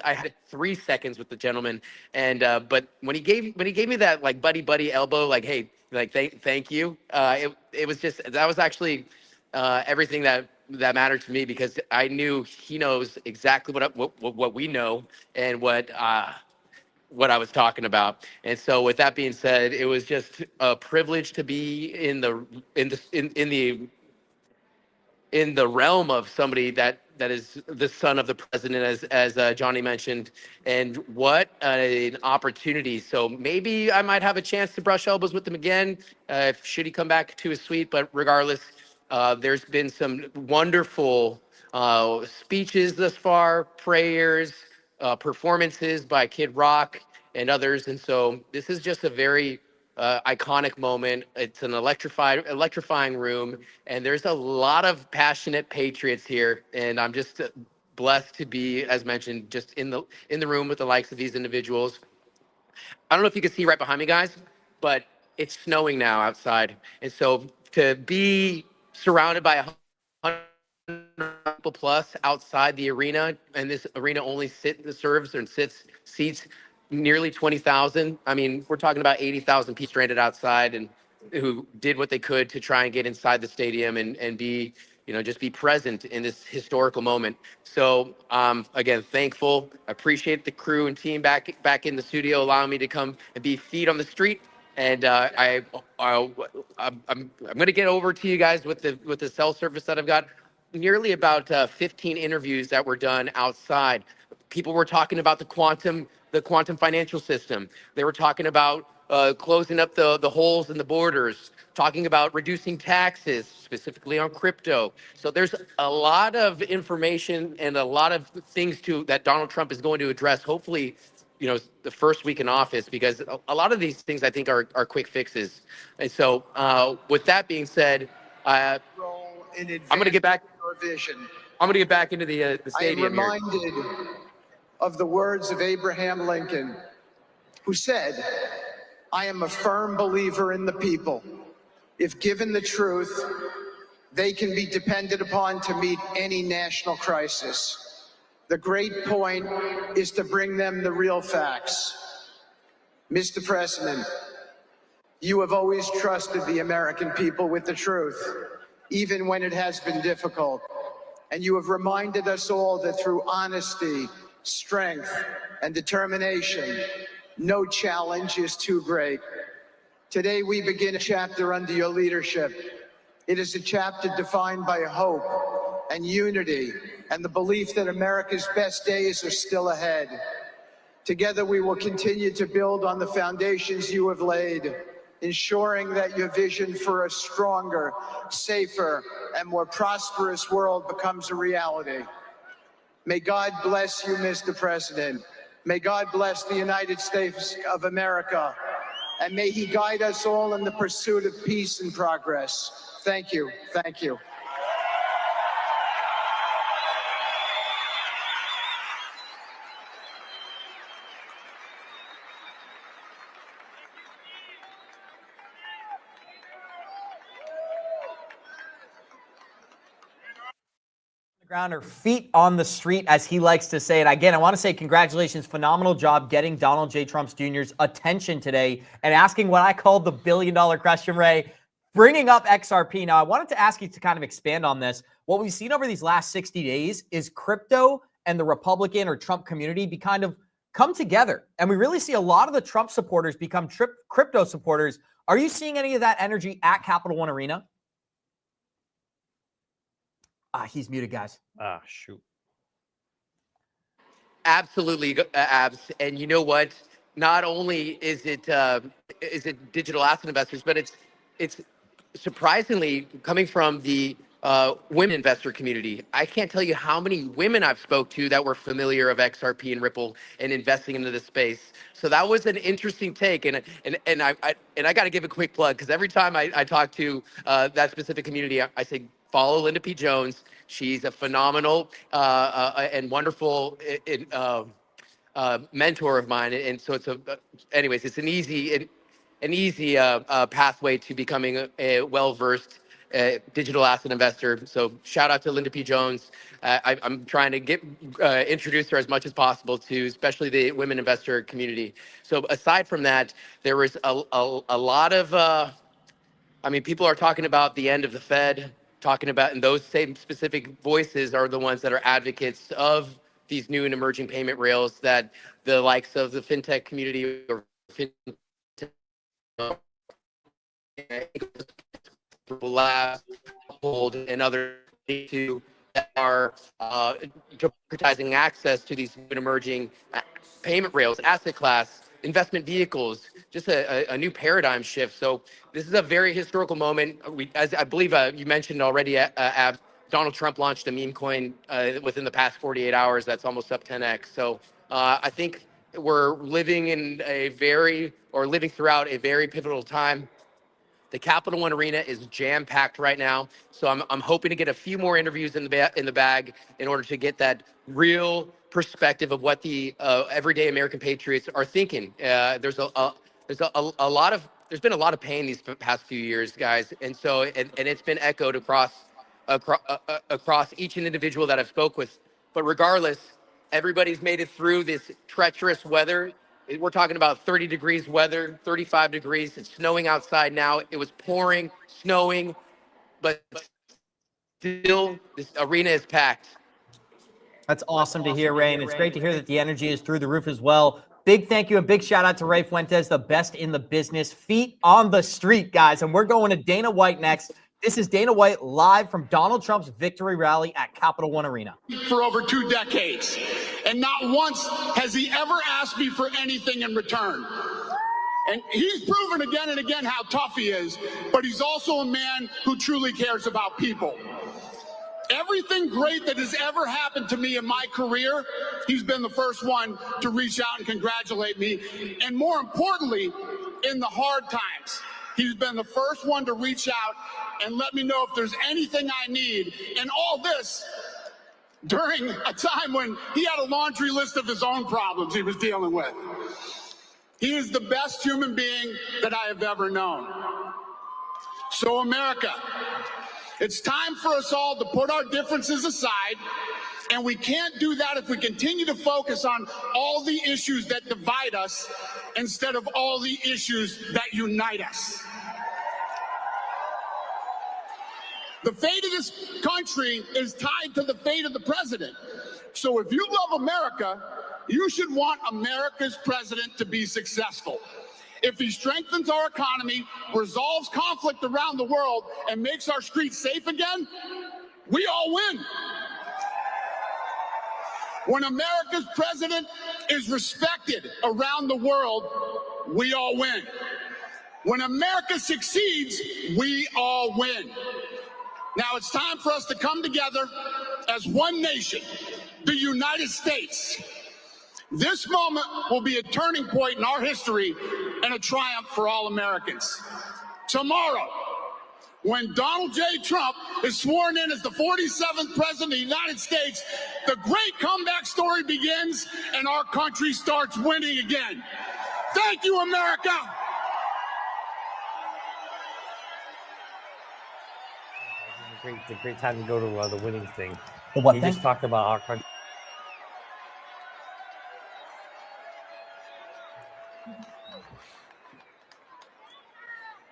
I had 3 seconds with the gentleman, and but when he gave me that like buddy elbow, like, hey, like thank you. It was just, that was actually everything that mattered to me, because I knew he knows exactly what we know and what I was talking about. And so with that being said, it was just a privilege to be in the realm of somebody that is the son of the president, as Johnny mentioned, and what an opportunity. So maybe I might have a chance to brush elbows with him again, should he come back to his suite. But regardless, there's been some wonderful speeches thus far, prayers, performances by Kid Rock and others. And so this is just a very iconic moment. It's an electrifying room, and there's a lot of passionate patriots here. And I'm just blessed to be, as mentioned, just in the room with the likes of these individuals. I don't know if you can see right behind me, guys, but it's snowing now outside. And so to be surrounded by 100 people plus outside the arena, and this arena only seats nearly 20,000. I mean, we're talking about 80,000 people stranded outside, and who did what they could to try and get inside the stadium and be, you know, just be present in this historical moment. So again, thankful. I appreciate the crew and team back in the studio allowing me to come and be feet on the street. And I'm going to get over to you guys with the cell service that I've got. Nearly about 15 interviews that were done outside. People were talking about the quantum financial system. They were talking about closing up the holes in the borders, talking about reducing taxes, specifically on crypto. So there's a lot of information and a lot of things that Donald Trump is going to address, hopefully, the first week in office, because a lot of these things I think are quick fixes. And so with that being said, I'm going to get back. I'm going to get back into the stadium here. I am reminded of the words of Abraham Lincoln, who said, "I am a firm believer in the people. If given the truth, they can be depended upon to meet any national crisis. The great point is to bring them the real facts." Mr. President, you have always trusted the American people with the truth, even when it has been difficult. And you have reminded us all that through honesty, strength, and determination, no challenge is too great. Today we begin a chapter under your leadership. It is a chapter defined by hope and unity and the belief that America's best days are still ahead. Together we will continue to build on the foundations you have laid, ensuring that your vision for a stronger, safer, and more prosperous world becomes a reality. May God bless you, Mr. President. May God bless the United States of America. And may he guide us all in the pursuit of peace and progress. Thank you. Thank you. Ground or feet on the street, as he likes to say it. Again, I want to say congratulations. Phenomenal job getting Donald J. Trump Jr.'s attention today and asking what I called the billion-dollar question, Ray, bringing up XRP. Now, I wanted to ask you to kind of expand on this. What we've seen over these last 60 days is crypto and the Republican or Trump community kind of come together. And we really see a lot of the Trump supporters become crypto supporters. Are you seeing any of that energy at Capital One Arena? He's muted, guys. Shoot. Absolutely, Abs. And you know what? Not only is it digital asset investors, but it's surprisingly coming from the women investor community. I can't tell you how many women I've spoke to that were familiar of XRP and Ripple and investing into this space. So that was an interesting take, and I got to give a quick plug, because every time I talk to that specific community, I say follow Linda P. Jones. She's a phenomenal and wonderful mentor of mine, and so anyways, it's an easy pathway to becoming a well-versed digital asset investor. So shout out to Linda P. Jones. I'm trying to introduce her as much as possible to especially the women investor community. So aside from that, there was a lot of, people are talking about the end of the Fed, and those same specific voices are the ones that are advocates of these new and emerging payment rails that the likes of the fintech community or fintech labs and other to that are democratizing access to these emerging payment rails, asset class, investment vehicles, just a new paradigm shift. So this is a very historical moment. As I believe you mentioned already, Donald Trump launched a meme coin within the past 48 hours. That's almost up 10x. So I think we're living throughout a very pivotal time. The Capital One Arena is jam-packed right now, so I'm hoping to get a few more interviews in the bag in order to get that real perspective of what the everyday American patriots are thinking. There's been a lot of pain these past few years, guys, and so and it's been echoed across each individual that I've spoke with. But regardless, everybody's made it through this treacherous weather. We're talking about 30 degrees weather, 35 degrees. It's snowing outside now. It was pouring, snowing, but still this arena is packed. That's awesome to hear, Ray. And it's great to hear that the energy is through the roof as well. big thank you and big shout out to Ray Fuentes, the best in the business. Feet on the street, guys. And we're going to Dana White next. This is Dana White live from Donald Trump's victory rally at Capital One Arena. For over 2 decades, and not once has he ever asked me for anything in return. And he's proven again and again how tough he is, but he's also a man who truly cares about people. Everything great that has ever happened to me in my career, he's been the first one to reach out and congratulate me. And more importantly, in the hard times, he's been the first one to reach out and let me know if there's anything I need. And all this during a time when he had a laundry list of his own problems he was dealing with. He is the best human being that I have ever known. So America, it's time for us all to put our differences aside, and we can't do that if we continue to focus on all the issues that divide us instead of all the issues that unite us. The fate of this country is tied to the fate of the president. So if you love America, you should want America's president to be successful. If he strengthens our economy, resolves conflict around the world, and makes our streets safe again, we all win. When America's president is respected around the world, we all win. When America succeeds, we all win. Now it's time for us to come together as one nation, the United States. This moment will be a turning point in our history and a triumph for all Americans. Tomorrow, when Donald J. Trump is sworn in as the 47th president of the United States, the great comeback story begins and our country starts winning again. Thank you, America. It's a great time to go to the winning thing. The what he thing? just talked about our country.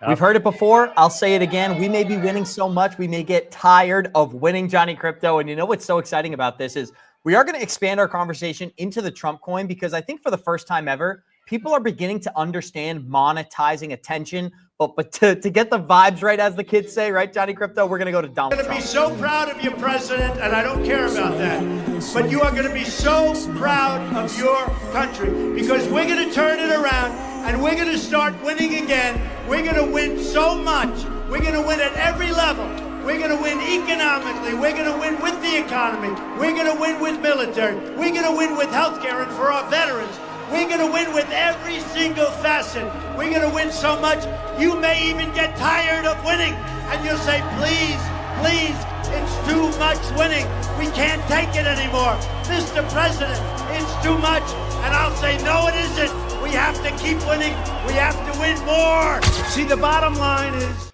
We've heard it before. I'll say it again. We may be winning so much, we may get tired of winning, Johnny Krypto. And you know what's so exciting about this is we are going to expand our conversation into the Trump coin, because I think for the first time ever, people are beginning to understand monetizing attention. But to get the vibes right, as the kids say, right, Johnny Krypto, we're going to go to Donald Trump. You're going to be so proud of your president, and I don't care about that. But you are going to be so proud of your country, because we're going to turn it around, and we're going to start winning again. We're going to win so much. We're going to win at every level. We're going to win economically. We're going to win with the economy. We're going to win with military. We're going to win with healthcare and for our veterans. We're going to win with every single facet. We're going to win so much, you may even get tired of winning. And you'll say, please, please, it's too much winning. We can't take it anymore. Mr. President, it's too much. And I'll say, no, it isn't. We have to keep winning. We have to win more. See, the bottom line is...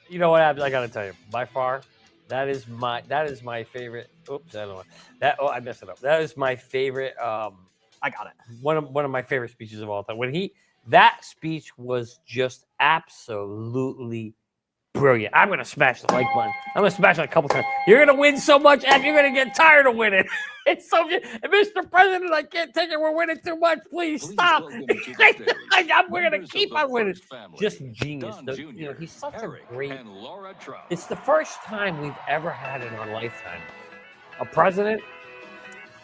You know what, Abs, I got to tell you, by far, that is my favorite. Oops, I don't know. I messed it up. That is my favorite. I got it. One of my favorite speeches of all time. That speech was just absolutely brilliant. I'm gonna smash the like button. I'm gonna smash it a couple times. You're gonna win so much, Ab, you're gonna get tired of winning. It's so good. Mr. President, I can't take it. We're winning too much. Please stop. We're gonna keep on winning. Just genius. He's such a great. It's the first time we've ever had in our lifetime a president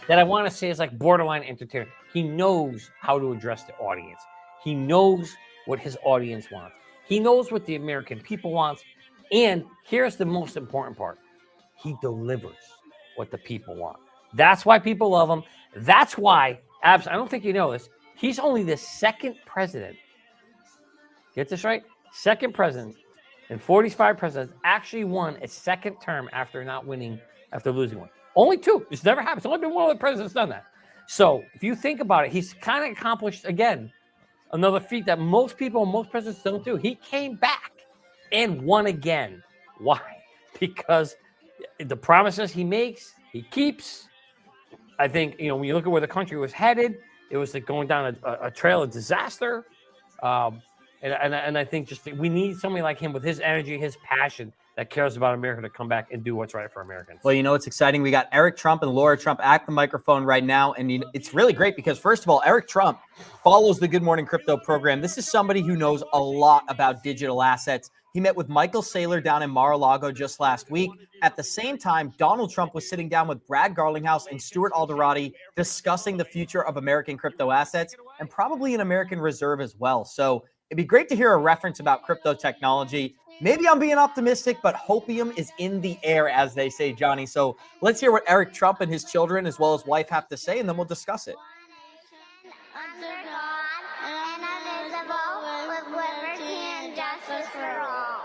that I want to say is like borderline entertainer. He knows how to address the audience. He knows what his audience wants. He knows what the American people wants. And here's the most important part. He delivers what the people want. That's why people love him. That's why, Abs, I don't think you know this, he's only the second president. Get this right? Second president and 45 presidents actually won a second term after losing one. Only two. It's never happened. It's only been one other president's done that. So if you think about it, he's kind of accomplished, again, another feat that most people and most presidents don't do. He came back and won again. Why? Because the promises he makes, he keeps. I think, when you look at where the country was headed, it was like going down a trail of disaster. And I think we need somebody like him with his energy, his passion, that cares about America to come back and do what's right for Americans. Well, you know, it's exciting. We got Eric Trump and Laura Trump at the microphone right now. And it's really great because, first of all, Eric Trump follows the Good Morning Crypto program. This is somebody who knows a lot about digital assets. He met with Michael Saylor down in Mar-a-Lago just last week. At the same time, Donald Trump was sitting down with Brad Garlinghouse and Stuart Alderati discussing the future of American crypto assets and probably an American reserve as well. So it'd be great to hear a reference about crypto technology. Maybe I'm being optimistic, but hopium is in the air, as they say, Johnny. So let's hear what Eric Trump and his children, as well as wife, have to say, and then we'll discuss it. Under God, indivisible, with liberty and justice for all.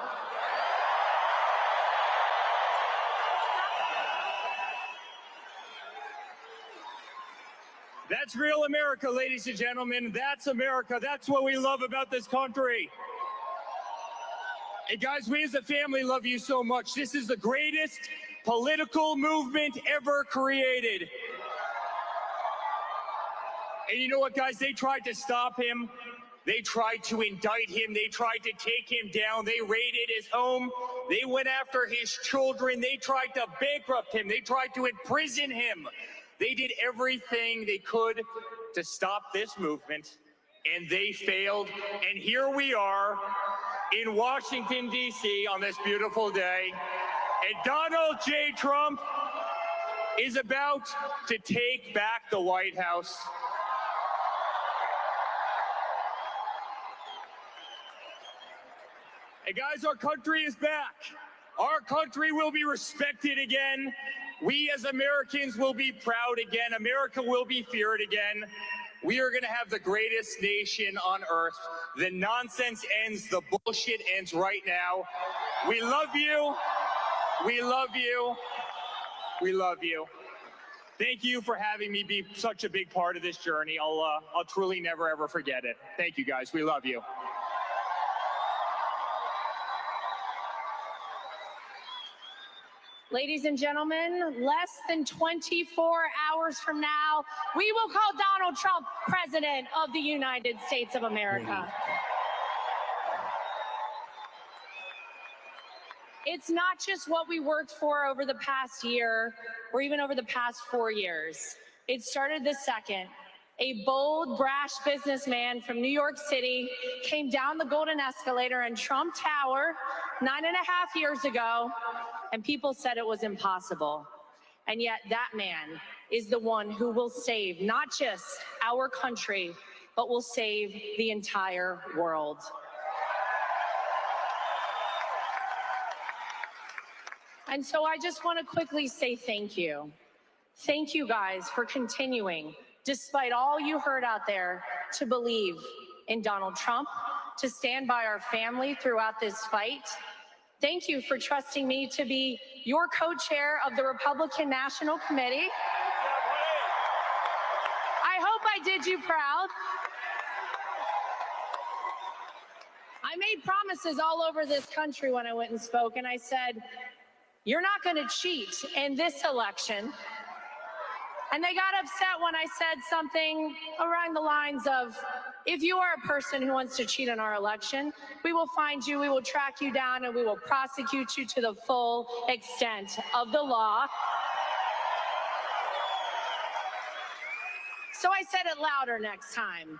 That's real America, ladies and gentlemen. That's America. That's what we love about this country. And guys, we as a family love you so much. This is the greatest political movement ever created. And you know what, guys? They tried to stop him. They tried to indict him. They tried to take him down. They raided his home. They went after his children. They tried to bankrupt him. They tried to imprison him. They did everything they could to stop this movement, and they failed. And here we are in Washington, D.C. on this beautiful day, and Donald J. Trump is about to take back the White House. And guys, our country is back. Our country will be respected again. We as Americans will be proud again. America will be feared again. We are going to have the greatest nation on earth. The nonsense ends. The bullshit ends right now. We love you. We love you. We love you. Thank you for having me be such a big part of this journey. I'll truly never, ever forget it. Thank you, guys. We love you. Ladies and gentlemen, less than 24 hours from now, we will call Donald Trump President of the United States of America. It's not just what we worked for over the past year or even over the past 4 years. It started the second a bold, brash businessman from New York City came down the golden escalator in Trump Tower 9.5 years ago, and people said it was impossible. And yet that man is the one who will save not just our country, but will save the entire world. And so I just want to quickly say thank you. Thank you guys for continuing, despite all you heard out there, to believe in Donald Trump, to stand by our family throughout this fight. Thank you for trusting me to be your co-chair of the Republican National Committee. I hope I did you proud. I made promises all over this country when I went and spoke, and I said, you're not going to cheat in this election. And they got upset when I said something around the lines of, if you are a person who wants to cheat in our election, we will find you, we will track you down, and we will prosecute you to the full extent of the law. So I said it louder next time.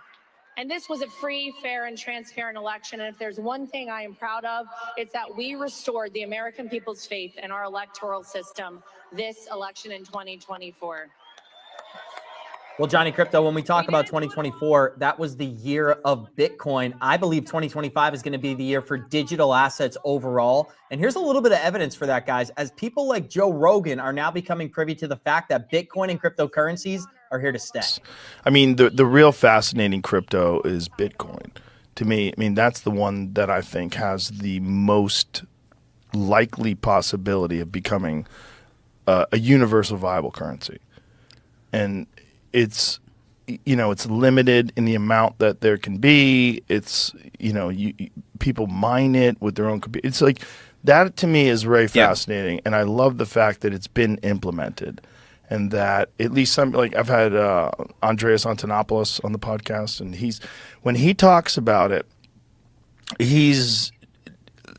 And this was a free, fair, and transparent election. And if there's one thing I am proud of, it's that we restored the American people's faith in our electoral system this election in 2024. Well, Johnny Krypto, when we talk about 2024, that was the year of Bitcoin. I believe 2025 is going to be the year for digital assets overall. And here's a little bit of evidence for that, guys, as people like Joe Rogan are now becoming privy to the fact that Bitcoin and cryptocurrencies are here to stay. I mean, the real fascinating crypto is Bitcoin. To me, I mean, that's the one that I think has the most likely possibility of becoming a universal viable currency. And it's, you know, it's limited in the amount that there can be. It's, you know, people mine it with their own computer. It's like, that to me is very fascinating. And I love the fact that it's been implemented. And that at least some, like I've had Andreas Antonopoulos on the podcast, and when he talks about it, he's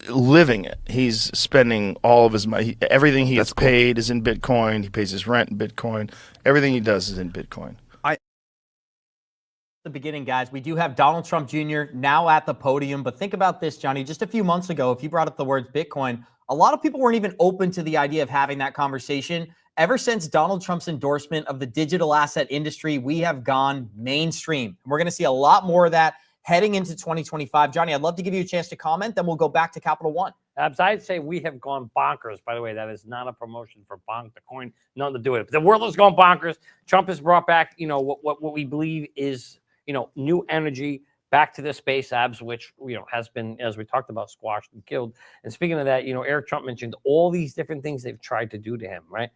living it. He's spending all of his money. Everything he gets paid is in Bitcoin. He pays his rent in Bitcoin. Everything he does is in Bitcoin. The beginning, guys, we do have Donald Trump Jr. now at the podium. But think about this, Johnny. Just a few months ago, if you brought up the words Bitcoin, a lot of people weren't even open to the idea of having that conversation. Ever since Donald Trump's endorsement of the digital asset industry, we have gone mainstream. And we're going to see a lot more of that heading into 2025. Johnny, I'd love to give you a chance to comment. Then we'll go back to Capital One. I'd say we have gone bonkers. By the way, that is not a promotion for Bonk the coin. Nothing to do with it. The world has gone bonkers. Trump has brought back, what we believe is, new energy back to the space abs, which, has been, as we talked about, squashed and killed. And speaking of that, Eric Trump mentioned all these different things they've tried to do to him, right?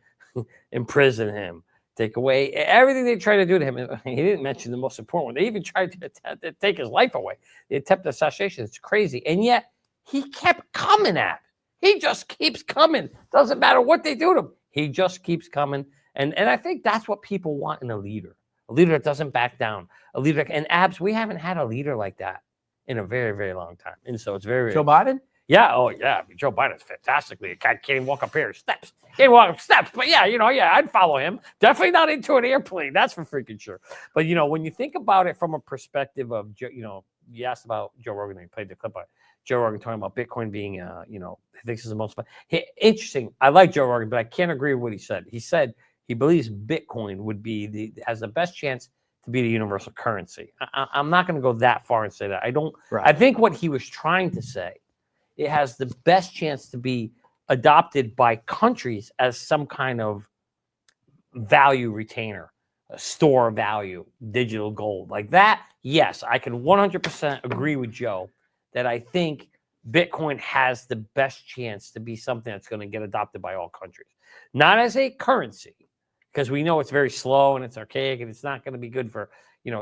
Imprison him, take away everything they tried to do to him. He didn't mention the most important one. They even tried to take his life away. The attempted assassination. It's crazy. And yet he kept coming at it. He just keeps coming. Doesn't matter what they do to him. He just keeps coming. And I think that's what people want in a leader that doesn't back down. A leader, and abs, we haven't had a leader like that in a very, very long time. And so it's very, Joe Biden? Yeah. Oh, yeah. I mean, Joe Biden's fantastically. Can't even walk up here steps. Can't walk up steps. But yeah, I'd follow him. Definitely not into an airplane. That's for freaking sure. But, when you think about it from a perspective of, you asked about Joe Rogan, and you played the clip of Joe Rogan talking about Bitcoin being, he thinks is the most fun. Interesting. I like Joe Rogan, but I can't agree with what he said. He said he believes Bitcoin would be has the best chance to be the universal currency. I'm not going to go that far and say that. I don't. Right. I think what he was trying to say, it has the best chance to be adopted by countries as some kind of value retainer, a store of value, digital gold like that. Yes, I can 100% agree with Joe that I think Bitcoin has the best chance to be something that's going to get adopted by all countries, not as a currency, because we know it's very slow and it's archaic and it's not going to be good for,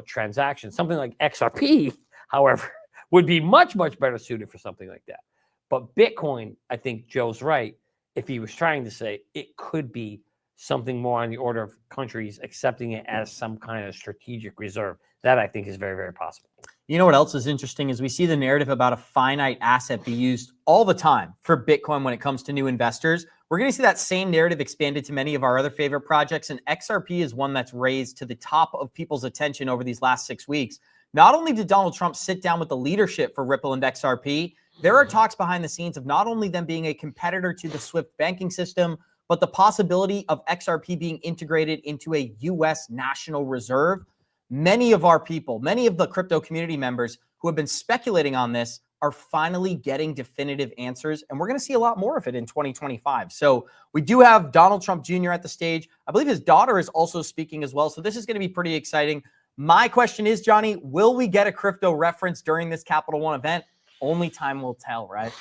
transactions. Something like XRP, however, would be much, much better suited for something like that. But Bitcoin, I think Joe's right. If he was trying to say it could be something more on the order of countries accepting it as some kind of strategic reserve, that I think is very, very possible. You know what else is interesting is we see the narrative about a finite asset be used all the time for Bitcoin when it comes to new investors. We're going to see that same narrative expanded to many of our other favorite projects, and XRP is one that's raised to the top of people's attention over these last 6 weeks. Not only did Donald Trump sit down with the leadership for Ripple and XRP, there are talks behind the scenes of not only them being a competitor to the SWIFT banking system, but the possibility of XRP being integrated into a U.S. national reserve. Many of our people, many of the crypto community members who have been speculating on this are finally getting definitive answers, and we're going to see a lot more of it in 2025. So we do have Donald Trump Jr. at the stage. I believe his daughter is also speaking as well, so this is going to be pretty exciting. My question is, Johnny, will we get a crypto reference during this Capital One event? Only time will tell, right?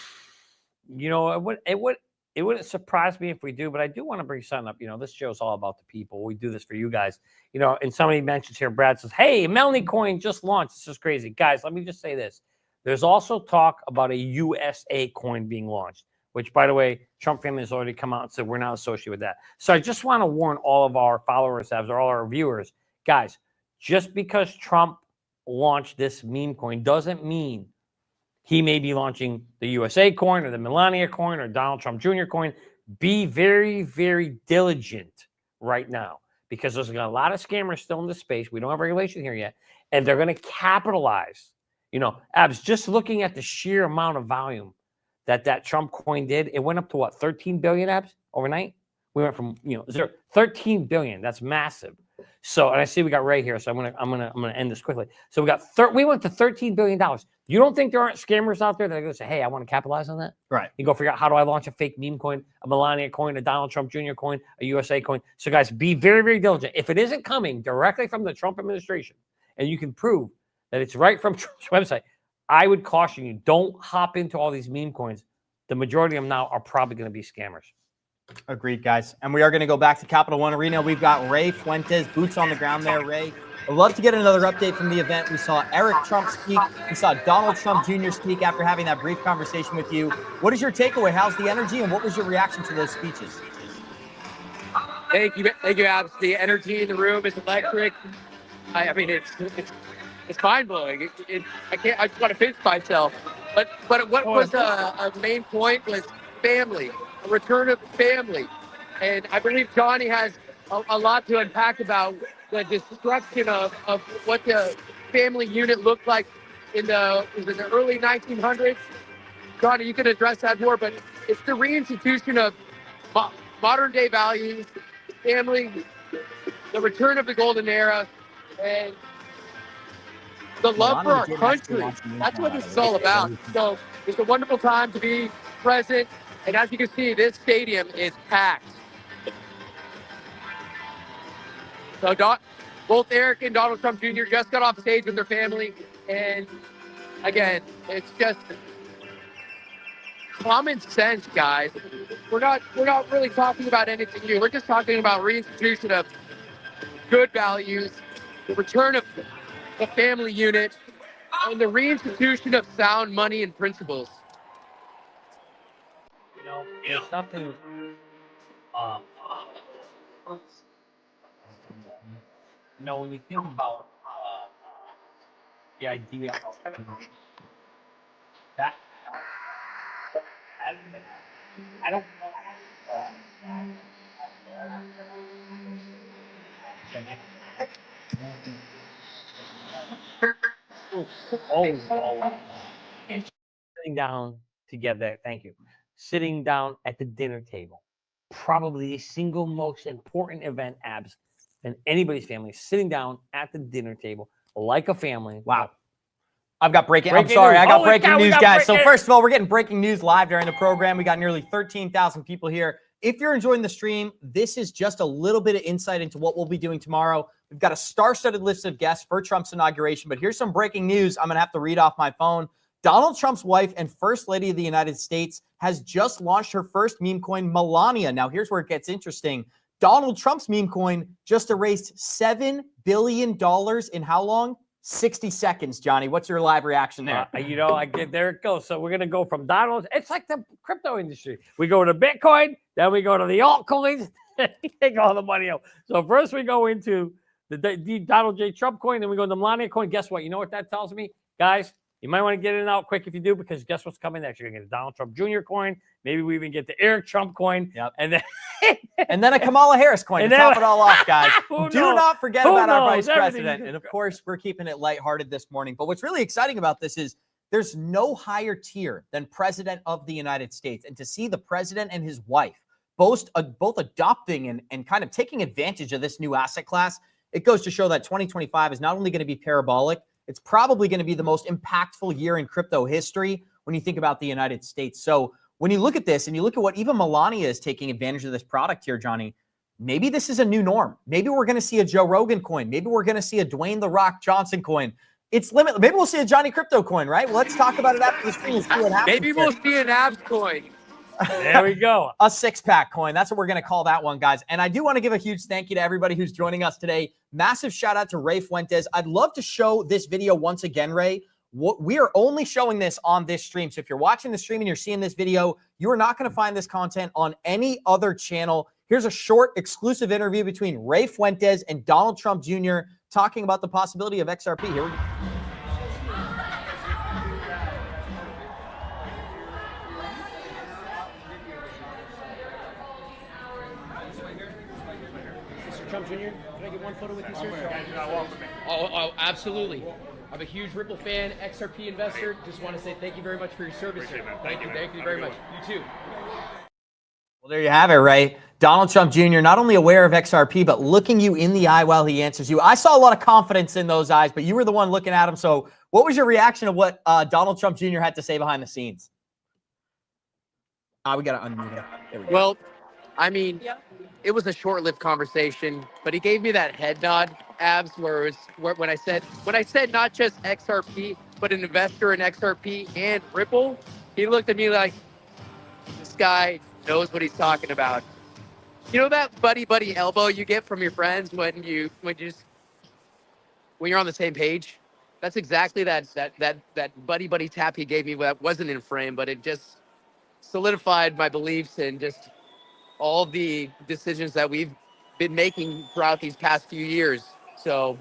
It wouldn't surprise me if we do, but I do want to bring something up. This show's all about the people. We do this for you guys. And somebody mentions here, Brad says, hey, Melanie coin just launched. This is crazy. Guys, let me just say this. There's also talk about a USA coin being launched, which, by the way, Trump family has already come out and said we're not associated with that. So I just want to warn all of our followers, or all our viewers, guys, just because Trump launched this meme coin doesn't mean he may be launching the USA coin or the Melania coin or Donald Trump Jr. coin. Be very, very diligent right now, because there's a lot of scammers still in this space. We don't have regulation here yet, and they're going to capitalize. Abs, just looking at the sheer amount of volume that Trump coin did, it went up to what, 13 billion, Abs, overnight? We went from 13 billion. That's massive. So, and I see we got Ray here, so I'm gonna end this quickly. So we went to $13 billion. You don't think there aren't scammers out there that are gonna say, hey, I want to capitalize on that? Right. You go figure out, how do I launch a fake meme coin, a Melania coin, a Donald Trump Jr. coin, a USA coin? So guys, be very, very diligent. If it isn't coming directly from the Trump administration, and you can prove that it's right from Trump's website, I would caution you, don't hop into all these meme coins. The majority of them now are probably going to be scammers. Agreed, guys. And we are going to go back to Capital One Arena. We've got Ray Fuentes, boots on the ground there. Ray, I'd love to get another update from the event. We saw Eric Trump speak. We saw Donald Trump Jr. speak after having that brief conversation with you. What is your takeaway? How's the energy, and what was your reaction to those speeches? Thank you, Abs. The energy in the room is electric. I mean, it's mind blowing. I just want to pinch myself. But what was a main point was family, a return of family. And I believe Johnny has a lot to unpack about the destruction of what the family unit looked like in the early 1900s. Johnny, you can address that more, but it's the reinstitution of modern day values, family, the return of the golden era, and the love for Melania our did actually country. want some That's income what out this of is it. all about. So it's a wonderful time to be present. And as you can see, this stadium is packed. So both Eric and Donald Trump Jr. just got off stage with their family. And again, it's just common sense, guys. We're not really talking about anything new. We're just talking about reinstitution of good values, the return of the family unit, and the reinstitution of sound money and principles. There's something. When you think about the idea of that, I don't know. Sitting down together, thank you. Sitting down at the dinner table, probably the single most important event, Abs, in anybody's family. Sitting down at the dinner table like a family. Wow. I've got breaking. Breaking I'm sorry. news. I got Holy breaking cow, we news, got guys. So breaking- first of all, we're getting breaking news live during the program. We got nearly 13,000 people here. If you're enjoying the stream, this is just a little bit of insight into what we'll be doing tomorrow. We've got a star-studded list of guests for Trump's inauguration, but here's some breaking news I'm going to have to read off my phone. Donald Trump's wife and First Lady of the United States has just launched her first meme coin, Melania. Now, here's where it gets interesting. Donald Trump's meme coin just erased $7 billion in how long? 60 seconds, Johnny. What's your live reaction there? I get there it goes. So we're gonna go from Donald. It's like the crypto industry. We go to Bitcoin, then we go to the altcoins, we take all the money out. So first we go into the Donald J. Trump coin, then we go to the Melania coin. Guess what? You know what that tells me, guys? You might want to get it out quick if you do, because guess what's coming next? You're gonna get a Donald Trump Jr. coin. Maybe we even get the Eric Trump coin. Yep. And then and then a Kamala Harris coin to top it all off, guys. Do not forget about our vice president. And of course, we're keeping it lighthearted this morning. But what's really exciting about this is there's no higher tier than President of the United States. And to see the president and his wife both adopting and kind of taking advantage of this new asset class, it goes to show that 2025 is not only going to be parabolic, it's probably going to be the most impactful year in crypto history when you think about the United States. So when you look at this and you look at what even Melania is taking advantage of this product here, Johnny, maybe this is a new norm. Maybe we're going to see a Joe Rogan coin. Maybe we're going to see a Dwayne "The Rock" Johnson coin. It's limitless. Maybe we'll see a Johnny Crypto coin, right? Well, let's talk about it after the stream and see what happens. Maybe we'll see an abs coin. There we go. A six-pack coin. That's what we're going to call that one, guys. And I do want to give a huge thank you to everybody who's joining us today. Massive shout out to Ray Fuentes. I'd love to show this video once again, Ray. We are only showing this on this stream. So if you're watching the stream and you're seeing this video, you are not going to find this content on any other channel. Here's a short exclusive interview between Ray Fuentes and Donald Trump Jr. talking about the possibility of XRP. Here we go. Trump Jr., can I get one photo with you, sir? You're not welcome. Oh, absolutely. I'm a huge Ripple fan, XRP investor. Just want to say thank you very much for your service, sir. Thank you very much. You too. Well, there you have it, Ray. Donald Trump Jr., not only aware of XRP, but looking you in the eye while he answers you. I saw a lot of confidence in those eyes, but you were the one looking at him. So what was your reaction to what Donald Trump Jr. had to say behind the scenes? We got to unmute him. There we go. Well, I mean, it was a short-lived conversation, but he gave me that head nod, Abs, when I said not just XRP, but an investor in XRP and Ripple. He looked at me like, this guy knows what he's talking about. You know that buddy elbow you get from your friends when you're on the same page? That's exactly that buddy tap he gave me. That wasn't in frame, but it just solidified my beliefs and just all the decisions that we've been making throughout these past few years. So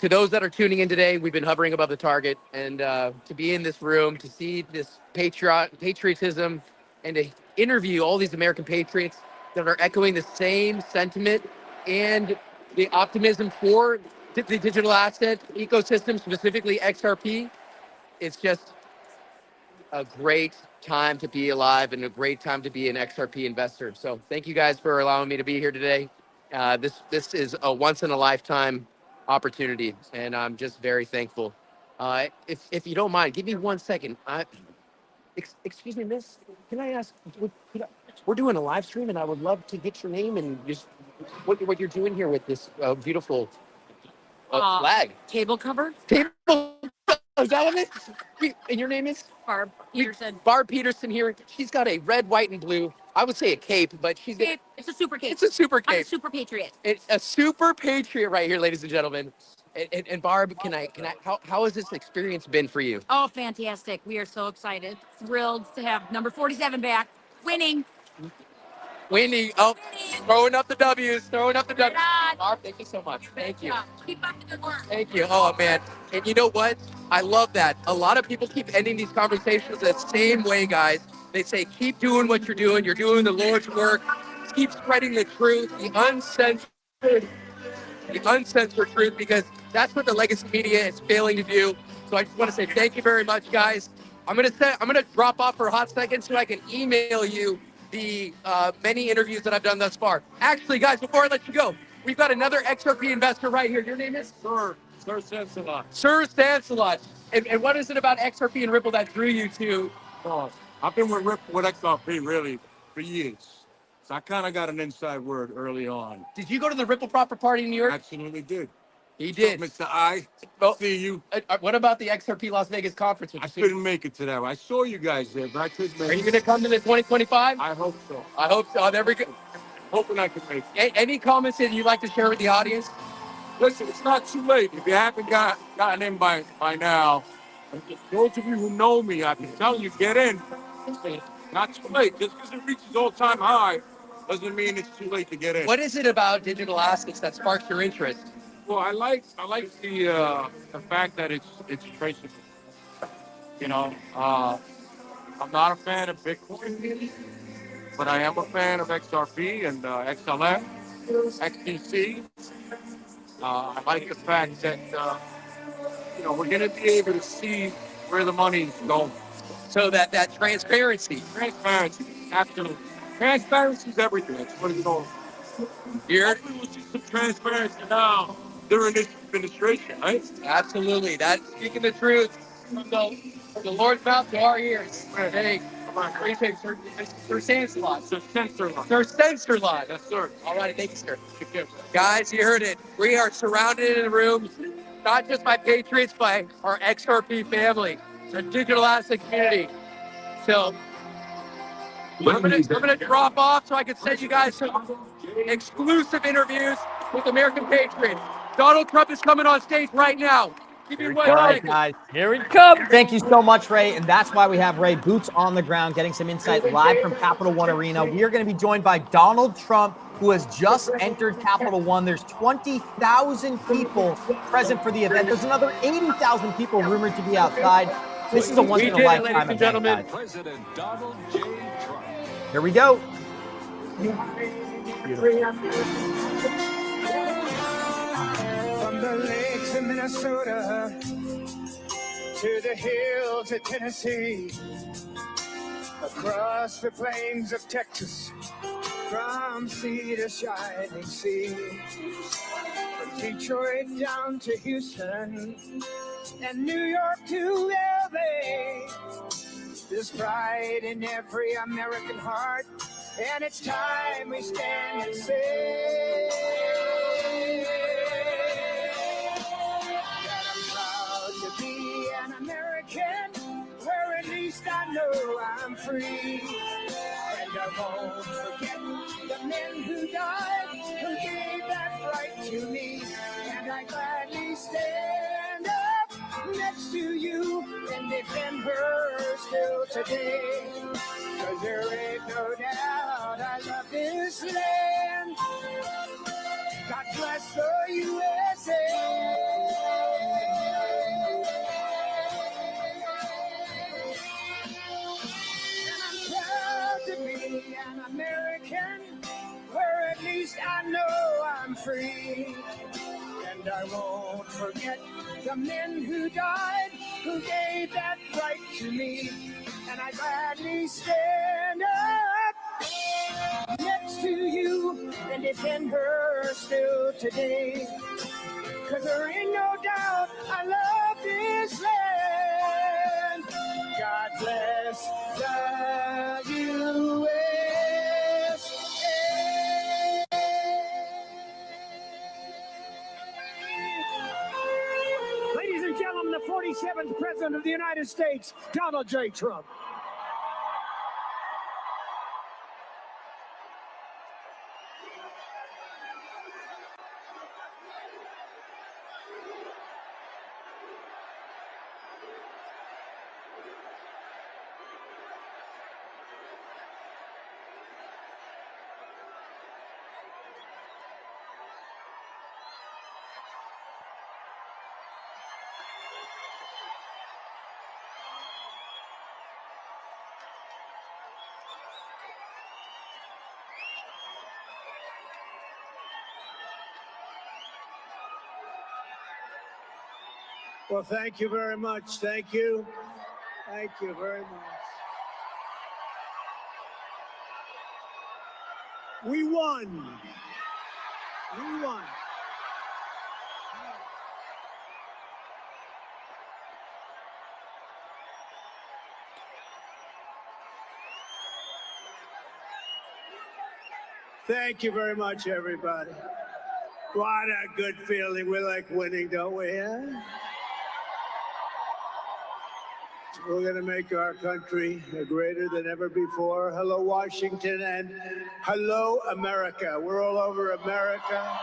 to those that are tuning in today, we've been hovering above the target, and to be in this room, to see this patriotism, and to interview all these American patriots that are echoing the same sentiment and the optimism for the digital asset ecosystem, specifically XRP, it's just a great time to be alive and a great time to be an XRP investor. So thank you guys for allowing me to be here today. This is a once in a lifetime opportunity, and I'm just very thankful. If you don't mind, give me 1 second. Excuse me, miss. Can I ask? We're doing a live stream, and I would love to get your name and just what you're doing here with this beautiful flag. Table cover? Table. Is that what it is? And your name is? Barb Peterson. Barb Peterson here. She's got a red, white, and blue. I would say a cape, but she's Cape. It's a super cape. It's a super cape. I'm a super patriot. It's a super patriot right here, ladies and gentlemen. And Barb, how has this experience been for you? Oh, fantastic. We are so excited. Thrilled to have number 47 back. Winning. Oh, throwing up the W's, throwing up the W's. Right on. Barb, thank you so much. Thank you. Keep up the good work. Thank you. Oh, man. And you know what? I love that. A lot of people keep ending these conversations the same way, guys. They say, keep doing what you're doing. You're doing the Lord's work. Keep spreading the truth, the uncensored truth, because that's what the legacy media is failing to do. So I just want to say thank you very much, guys. I'm gonna drop off for a hot second so I can email you the many interviews that I've done thus far. Actually, guys, before I let you go, we've got another XRP investor right here. Your name is? Sir Sansalot. Sir Sansalot. And what is it about XRP and Ripple that drew you to? Oh, I've been with XRP really for years. So I kind of got an inside word early on. Did you go to the Ripple Proper Party in New York? Absolutely did. He did. So, Mr. I, see you. What about the XRP Las Vegas conference? I couldn't make it to that. I saw you guys there, but I couldn't make it. Are you going to come to the 2025? I hope so. I hope so. Oh, there we go. Hoping I can make it. Any comments that you'd like to share with the audience? Listen, it's not too late. If you haven't gotten in by now, those of you who know me, I've been telling you, get in. Not too late. Just because it reaches all-time high doesn't mean it's too late to get in. What is it about digital assets that sparks your interest? Well, I like the fact that it's traceable. You know, I'm not a fan of Bitcoin, but I am a fan of XRP and XLM, XDC. I like the fact that we're going to be able to see where the money's going. So that transparency. Transparency, absolutely. Transparency is everything. That's what it's all. Here, we'll see some transparency now during this administration, right? Absolutely. That's speaking the truth from the Lord's mouth to our ears. Hey, appreciate it, Sir Sansalot. Sir Sansalot. Sir Sansalot. Yes, sir. All right, thank you, sir. Guys, you heard it. We are surrounded in the room, not just by patriots, by our XRP family, our digital asset community. So I'm gonna drop off so I can send you guys some exclusive interviews with American patriots. Donald Trump is coming on stage right now. Give me one All right, second. guys. Here he comes. Thank you so much, Ray. And that's why we have Ray boots on the ground, getting some insight live from Capital One Arena. We are going to be joined by Donald Trump, who has just entered Capital One. There's 20,000 people present for the event. There's another 80,000 people rumored to be outside. This is a once-in-a-lifetime event, gentlemen. President Donald J. Trump. Here we go. From the lakes of Minnesota to the hills of Tennessee, across the plains of Texas, from sea to shining sea, from Detroit down to Houston and New York to LA. There's pride in every American heart, and it's time we stand and say that I'm proud to be an American, where at least I know I'm free. And I won't forget the men who died, who gave that right to me. And I gladly stand up next to you and defend her still today. 'Cause there ain't no doubt I love this land. God bless the USA. I'm free. And I won't forget the men who died, who gave that right to me. And I gladly stand up next to you and defend her still today. 'Cause there ain't no doubt I love this land. God bless the USA. Ladies and gentlemen, the 47th President of the United States, Donald J. Trump. Well, thank you very much. Thank you. Thank you very much. We won. We won. Thank you very much, everybody. What a good feeling. We like winning, don't we? Yeah? We're going to make our country greater than ever before. Hello, Washington, and hello, America. We're all over America.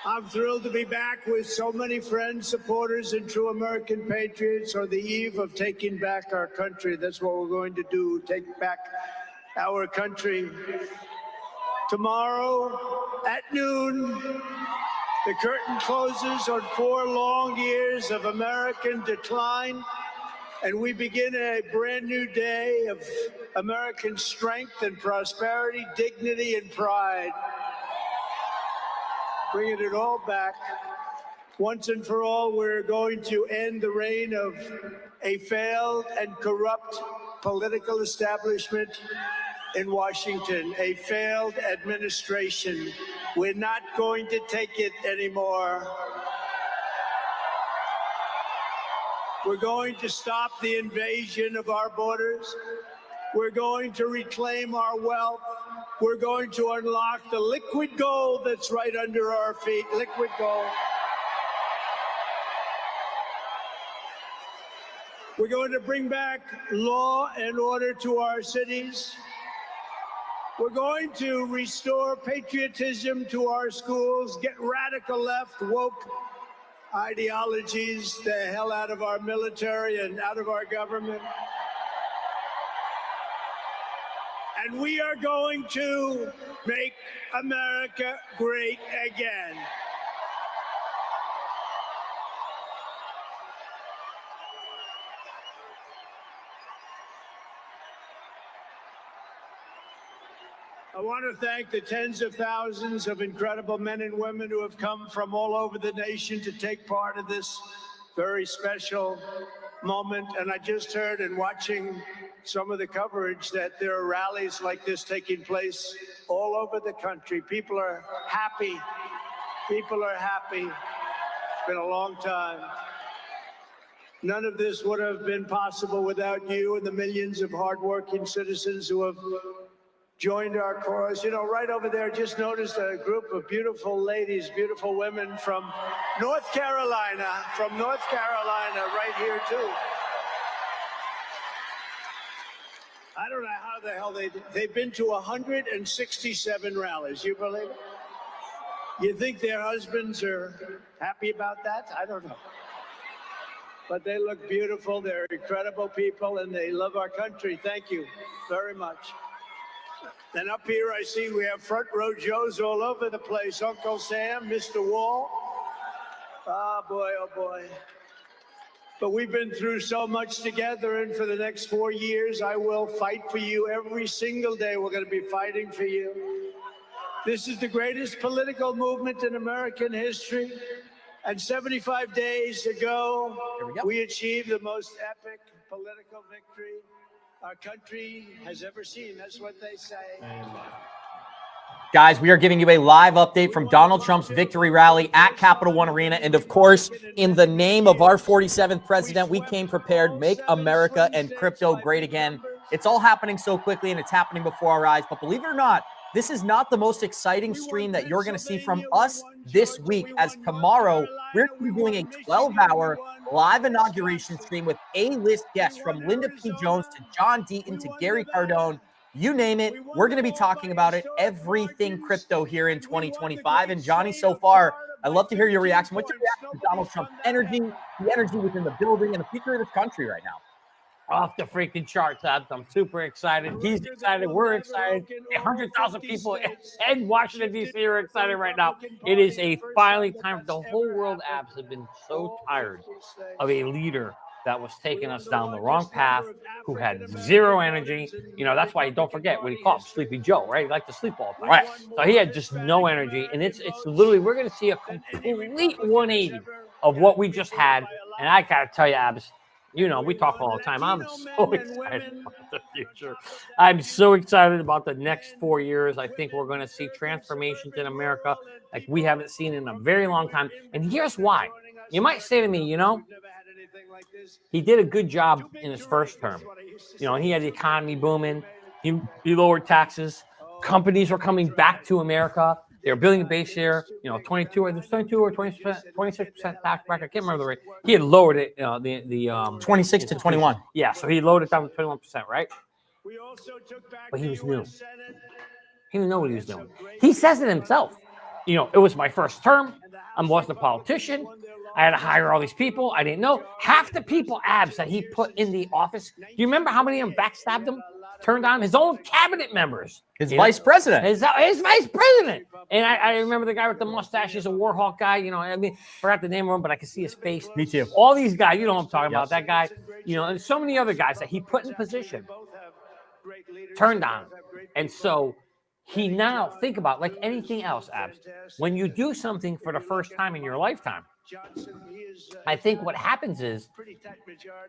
I'm thrilled to be back with so many friends, supporters, and true American patriots on the eve of taking back our country. That's what we're going to do, take back our country. Tomorrow at noon, the curtain closes on 4 long years of American decline, and we begin a brand new day of American strength and prosperity, dignity and pride. Bringing it all back. Once and for all, we're going to end the reign of a failed and corrupt political establishment in Washington, a failed administration. We're not going to take it anymore. We're going to stop the invasion of our borders. We're going to reclaim our wealth. We're going to unlock the liquid gold that's right under our feet, liquid gold. We're going to bring back law and order to our cities. We're going to restore patriotism to our schools, get radical left, woke ideologies the hell out of our military and out of our government. And we are going to make America great again. I want to thank the tens of thousands of incredible men and women who have come from all over the nation to take part in this very special moment. And I just heard in watching some of the coverage that there are rallies like this taking place all over the country. People are happy. People are happy. It's been a long time. None of this would have been possible without you and the millions of hardworking citizens who have joined our cause. You know, right over there, just noticed a group of beautiful ladies, beautiful women from North Carolina, right here too. I don't know how the hell they've been to 167 rallies. You believe it? You think their husbands are happy about that? I don't know. But they look beautiful. They're incredible people, and they love our country. Thank you very much. And up here, I see we have front row Joes all over the place. Uncle Sam, Mr. Wall. Oh, boy, oh, boy. But we've been through so much together, and for the next 4 years, I will fight for you every single day. We're going to be fighting for you. This is the greatest political movement in American history. And 75 days ago, we achieved the most epic political victory our country has ever seen. That's what they say. Guys, we are giving you a live update from Donald Trump's victory rally at Capital One Arena. And of course, in the name of our 47th president, we came prepared. Make America and crypto great again. It's all happening so quickly and it's happening before our eyes. But believe it or not, this is not the most exciting stream that you're going to see from us this week, as tomorrow we're going to be doing a 12-hour live inauguration stream with A-list guests from Linda P. Jones to John Deaton to Gary Cardone. You name it, we're going to be talking about it, everything crypto here in 2025. And Johnny, so far, I'd love to hear your reaction. What's your reaction to Donald Trump's energy, the energy within the building, and the future of this country right now? Off the freaking charts, Abs. I'm super excited. He's excited. We're excited. 100,000 people in Washington, D.C. are excited right now. It is a finally time. The whole world, Abs, have been so tired of a leader that was taking us down the wrong path, who had zero energy. You know, that's why, don't forget what he called Sleepy Joe, right? He liked to sleep all the time. Right. So he had just no energy. And it's literally, we're going to see a complete 180 of what we just had. And I got to tell you, Abs, you know, we talk all the time. I'm so excited about the future. I'm so excited about the next 4 years. I think we're going to see transformations in America like we haven't seen in a very long time. And here's why. You might say to me, you know, he did a good job in his first term. You know, he had the economy booming. He lowered taxes. Companies were coming back to America. They were building a base here. You know, 22 or 20%, 26% tax bracket. I can't remember the rate. He had lowered it. 26 to 21. Yeah, so he lowered it down to 21%, right? But he was new. He didn't know what he was doing. He says it himself. You know, it was my first term. I wasn't a politician. I had to hire all these people. I didn't know. Half the people, Abs, that he put in the office. Do you remember how many of them backstabbed him? Turned on his own cabinet members. His vice president. His vice president. And I remember the guy with the mustache. He's a Warhawk guy. You know, I mean, forgot the name of him, but I can see his face. Me too. All these guys, you know what I'm talking about. That guy, you know, and so many other guys that he put in position turned on. And so he now, think about, like anything else, Abs, when you do something for the first time in your lifetime, I think what happens is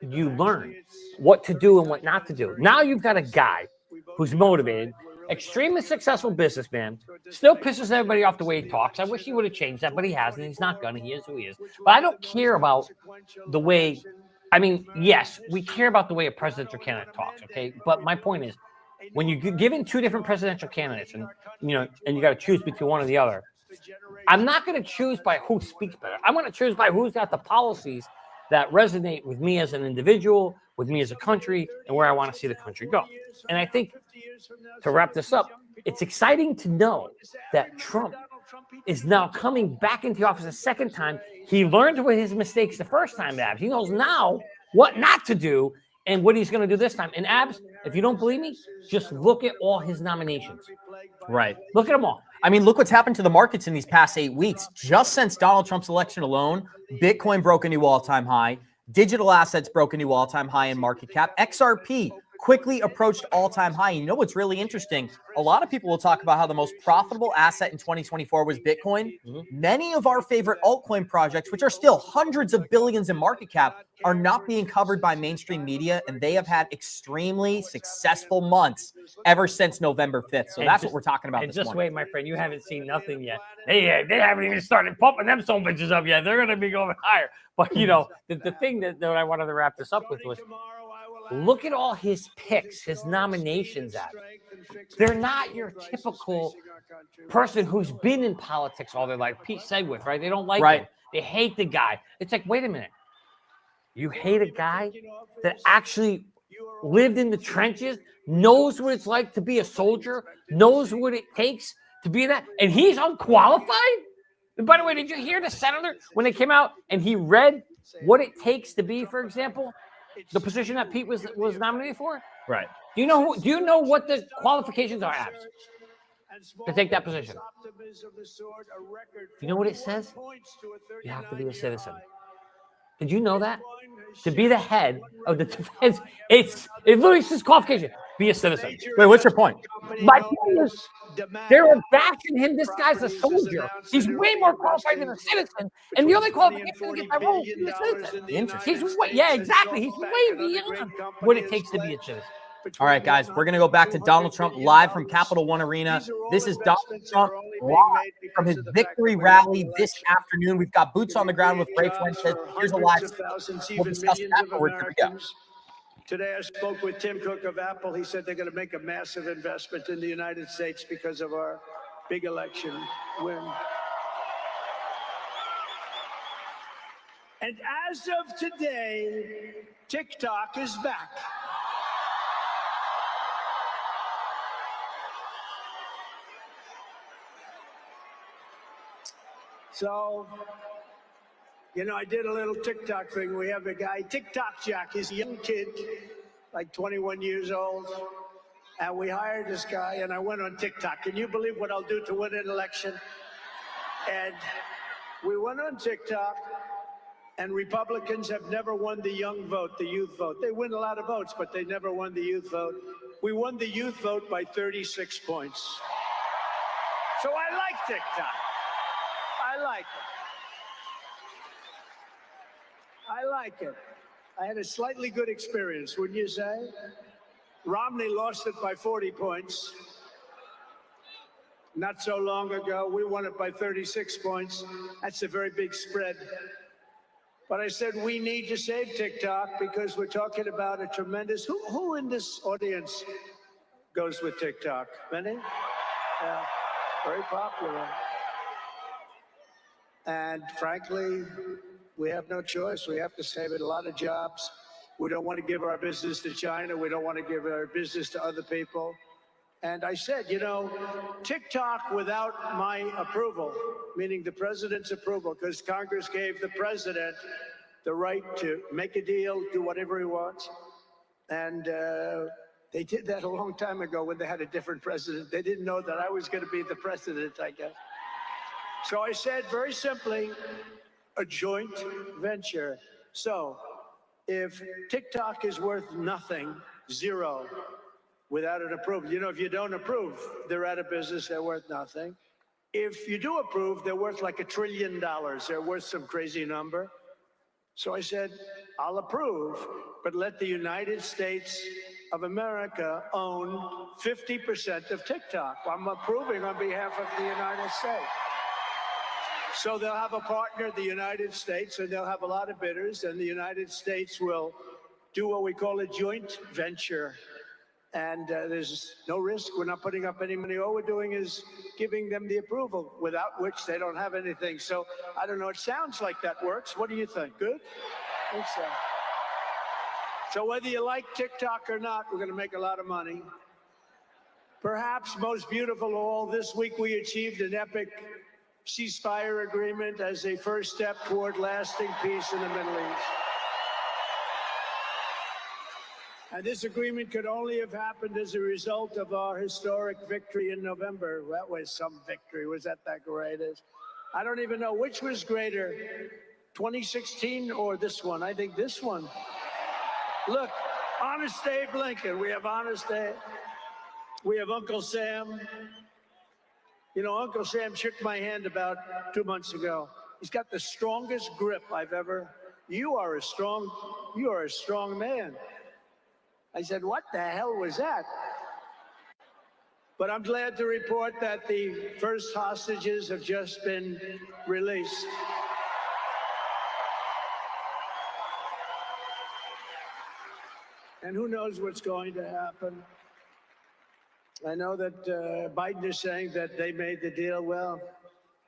you learn what to do and what not to do. Now you've got a guy who's motivated, extremely successful businessman, still pisses everybody off the way he talks. I wish he would have changed that, but he hasn't. He's not gonna. He is who he is. But I don't care about the way, I mean, yes, we care about the way a presidential candidate talks, okay? But my point is, when you're given two different presidential candidates and, you know, and you got to choose between one or the other, I'm not going to choose by who speaks better. I'm going to choose by who's got the policies that resonate with me as an individual, with me as a country, and where I want to see the country go. And I think, to wrap this up, it's exciting to know that Trump is now coming back into the office a second time. He learned with his mistakes the first time, Abs. He knows now what not to do and what he's going to do this time. And Abs, if you don't believe me, just look at all his nominations. Right. Look at them all. I mean, look what's happened to the markets in these past 8 weeks. Just since Donald Trump's election alone, Bitcoin broke a new all-time high. Digital assets broke a new all-time high in market cap. XRP quickly approached all-time high. You know what's really interesting? A lot of people will talk about how the most profitable asset in 2024 was Bitcoin. Many of our favorite altcoin projects, which are still hundreds of billions in market cap, are not being covered by mainstream media, and they have had extremely successful months ever since November 5th. So that's what we're talking about and this just morning. wait, my friend. You haven't seen nothing yet. They haven't even started pumping them some bitches up yet. They're going to be going higher. But, you know, the thing that I wanted to wrap this up with was, look at all his picks, his nominations at. They're not your typical person who's been in politics all their life. Pete Segwith, right? They don't like him. They hate the guy. It's like, wait a minute. You hate a guy that actually lived in the trenches, knows what it's like to be a soldier, knows what it takes to be that, and he's unqualified? And by the way, did you hear the senator when they came out and he read what it takes to be, for example, the position that Pete was nominated for? Right. Do you know what the qualifications are, Abs, to take that position? You know what it says? You have to be a citizen. Did you know that? To be the head of the defense, it literally says qualification. Be a citizen. Wait, what's your point? My point is, they were bashing him. This guy's a soldier. He's way more qualified than a citizen. And the only qualification to get that role is to be a citizen. Interesting. Yeah, exactly. He's way beyond what it takes to be a citizen. All right, guys, we're going to go back to Donald Trump live from Capital One Arena. This is Donald Trump live from his victory rally this afternoon. We've got boots on the ground with Ray Fuentes. Here's a live. We'll discuss that afterwards. Here we go. Today I spoke with Tim Cook of Apple. He said they're going to make a massive investment in the United States because of our big election win. And as of today, TikTok is back. So, you know, I did a little TikTok thing. We have a guy, TikTok Jack. He's a young kid, like 21 years old. And we hired this guy, and I went on TikTok. Can you believe what I'll do to win an election? And we went on TikTok, and Republicans have never won the young vote, the youth vote. They win a lot of votes, but they never won the youth vote. We won the youth vote by 36 points. So I like TikTok. I like it. I like it. I had a slightly good experience, wouldn't you say? Romney lost it by 40 points. Not so long ago, we won it by 36 points. That's a very big spread. But I said we need to save TikTok because we're talking about a tremendous... Who in this audience goes with TikTok? Many? Yeah, very popular. And frankly, we have no choice. We have to save it. A lot of jobs. We don't want to give our business to China. We don't want to give our business to other people. And I said, you know, TikTok without my approval, meaning the president's approval, because Congress gave the president the right to make a deal, do whatever he wants. And they did that a long time ago when they had a different president. They didn't know that I was going to be the president, I guess. So I said, very simply, a joint venture. So if TikTok is worth nothing, zero, without an approval, you know, if you don't approve, they're out of business, they're worth nothing. If you do approve, they're worth like $1 trillion. They're worth some crazy number. So I said, I'll approve, but let the United States of America own 50% of TikTok. I'm approving on behalf of the United States. So they'll have a partner, the United States, and they'll have a lot of bidders, and the United States will do what we call a joint venture. And there's no risk. We're not putting up any money. All we're doing is giving them the approval, without which they don't have anything. So I don't know. It sounds like that works. What do you think? Good? So whether you like TikTok or not, we're going to make a lot of money. Perhaps most beautiful of all, this week we achieved an epic ceasefire agreement as a first step toward lasting peace in the Middle East. And this agreement could only have happened as a result of our historic victory in November. That was some victory. Was that greatest? I don't even know which was greater, 2016 or this one. I think this one. Look, Honest Abe Lincoln. We have Honest Abe. We have Uncle Sam. You know, Uncle Sam shook my hand about 2 months ago. He's got the strongest grip I've ever. You are a strong man. I said, what the hell was that? But I'm glad to report that the first hostages have just been released. And who knows what's going to happen? I know that Biden is saying that they made the deal. Well,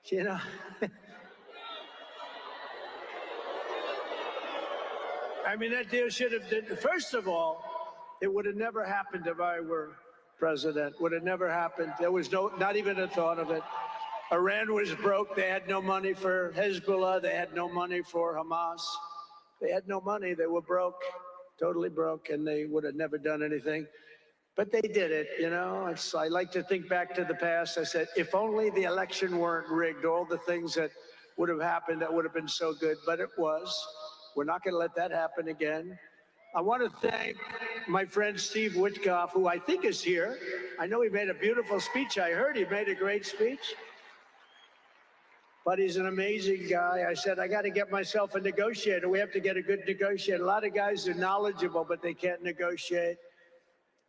you know. I mean, that deal should have been, first of all, it would have never happened if I were president. Would have never happened. There was not even a thought of it. Iran was broke. They had no money for Hezbollah. They had no money for Hamas. They had no money. They were broke, totally broke, and they would have never done anything. But they did it, you know. I like to think back to the past. I said, if only the election weren't rigged, all the things that would have happened, that would have been so good. But it was. We're not going to let that happen again. I want to thank my friend Steve Witkoff, who I think is here. I know he made a beautiful speech. I heard he made a great speech. But he's an amazing guy. I said, I got to get myself a negotiator. We have to get a good negotiator. A lot of guys are knowledgeable, but they can't negotiate.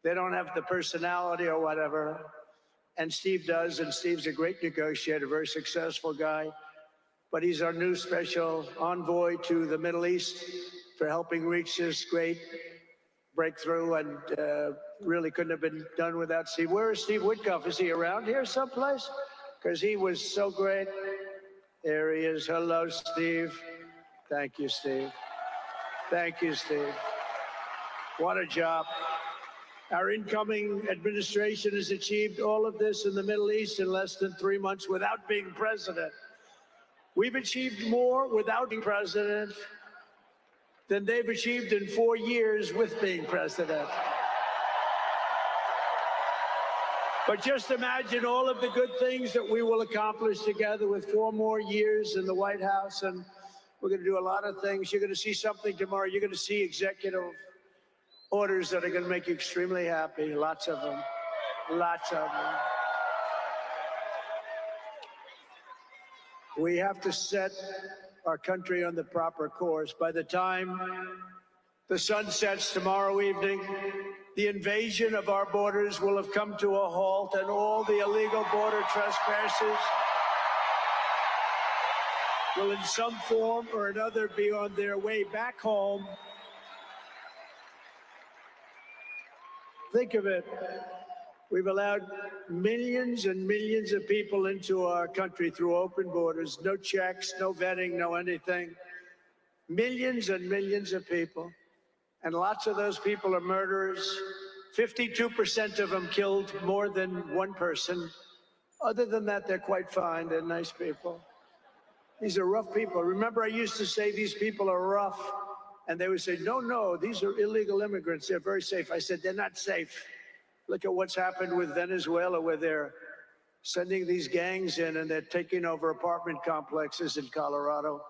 They don't have the personality or whatever. And Steve does, and Steve's a great negotiator, very successful guy. But he's our new special envoy to the Middle East for helping reach this great breakthrough, and really couldn't have been done without Steve. Where is Steve Witkoff? Is he around here someplace? Because he was so great. There he is. Hello, Steve. Thank you, Steve. Thank you, Steve. What a job. Our incoming administration has achieved all of this in the Middle East in less than 3 months without being president. We've achieved more without being president than they've achieved in 4 years with being president. But just imagine all of the good things that we will accomplish together with 4 more years in the White House, and we're going to do a lot of things. You're going to see something tomorrow. You're going to see executive orders that are going to make you extremely happy. Lots of them. Lots of them. We have to set our country on the proper course. By the time the sun sets tomorrow evening, the invasion of our borders will have come to a halt, and all the illegal border trespassers will in some form or another be on their way back home. Think of it. We've allowed millions and millions of people into our country through open borders, no checks, no vetting, no anything. Millions and millions of people. And lots of those people are murderers. 52% of them killed more than one person. Other than that, they're quite fine. They're nice people. These are rough people. Remember, I used to say these people are rough. And they would say, no, no, these are illegal immigrants. They're very safe. I said, they're not safe. Look at what's happened with Venezuela, where they're sending these gangs in and they're taking over apartment complexes in Colorado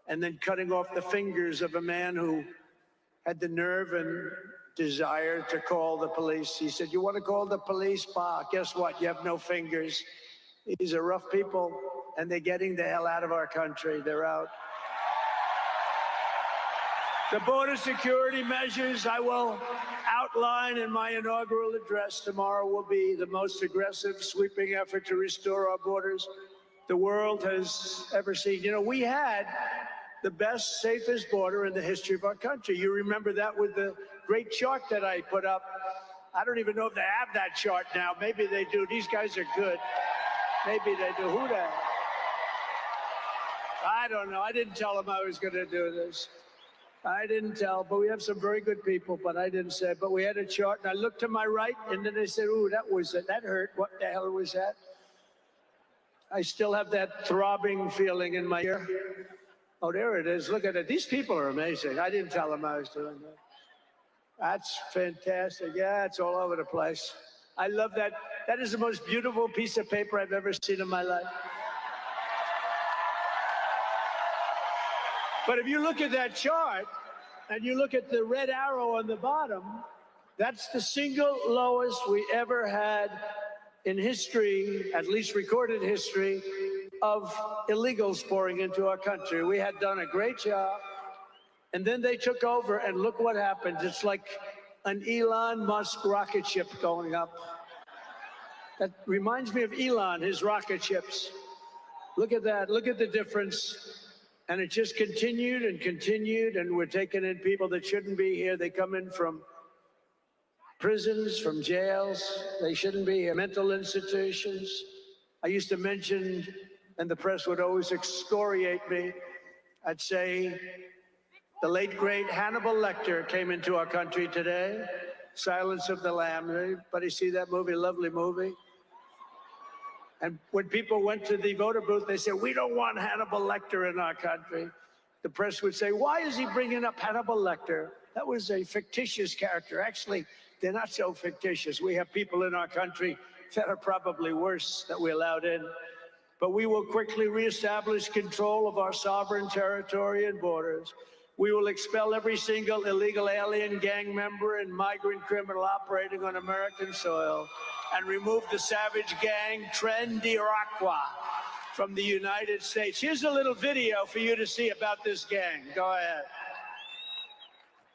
and then cutting off the fingers of a man who had the nerve and desire to call the police. He said, you want to call the police? Bah, guess what? You have no fingers. These are rough people, and they're getting the hell out of our country. They're out. The border security measures I will outline in my inaugural address tomorrow will be the most aggressive, sweeping effort to restore our borders the world has ever seen. You know, we had the best, safest border in the history of our country. You remember that with the great chart that I put up. I don't even know if they have that chart now. Maybe they do. These guys are good. Maybe they do. Who the hell? I don't know. I didn't tell them I was going to do this. I didn't tell, but we have some very good people, but I didn't say. But we had a chart, and I looked to my right, and then they said, ooh, that hurt. What the hell was that? I still have that throbbing feeling in my ear. Oh, there it is. Look at it. These people are amazing. I didn't tell them I was doing that. That's fantastic. Yeah, it's all over the place. I love that. That is the most beautiful piece of paper I've ever seen in my life. But if you look at that chart and you look at the red arrow on the bottom, that's the single lowest we ever had in history, at least recorded history, of illegals pouring into our country. We had done a great job. And then they took over, and look what happened. It's like an Elon Musk rocket ship going up. That reminds me of Elon, his rocket ships. Look at that. Look at the difference. And it just continued and continued, and we're taking in people that shouldn't be here. They come in from prisons, from jails. They shouldn't be here. Mental institutions. I used to mention, and the press would always excoriate me. I'd say the late, great Hannibal Lecter came into our country today. Silence of the Lamb. Anybody see that movie? Lovely movie. And when people went to the voter booth, they said, we don't want Hannibal Lecter in our country. The press would say, why is he bringing up Hannibal Lecter? That was a fictitious character. Actually, they're not so fictitious. We have people in our country that are probably worse that we allowed in. But we will quickly reestablish control of our sovereign territory and borders. We will expel every single illegal alien, gang member, and migrant criminal operating on American soil and remove the savage gang Tren de Aragua from the United States. Here's a little video for you to see about this gang. Go ahead.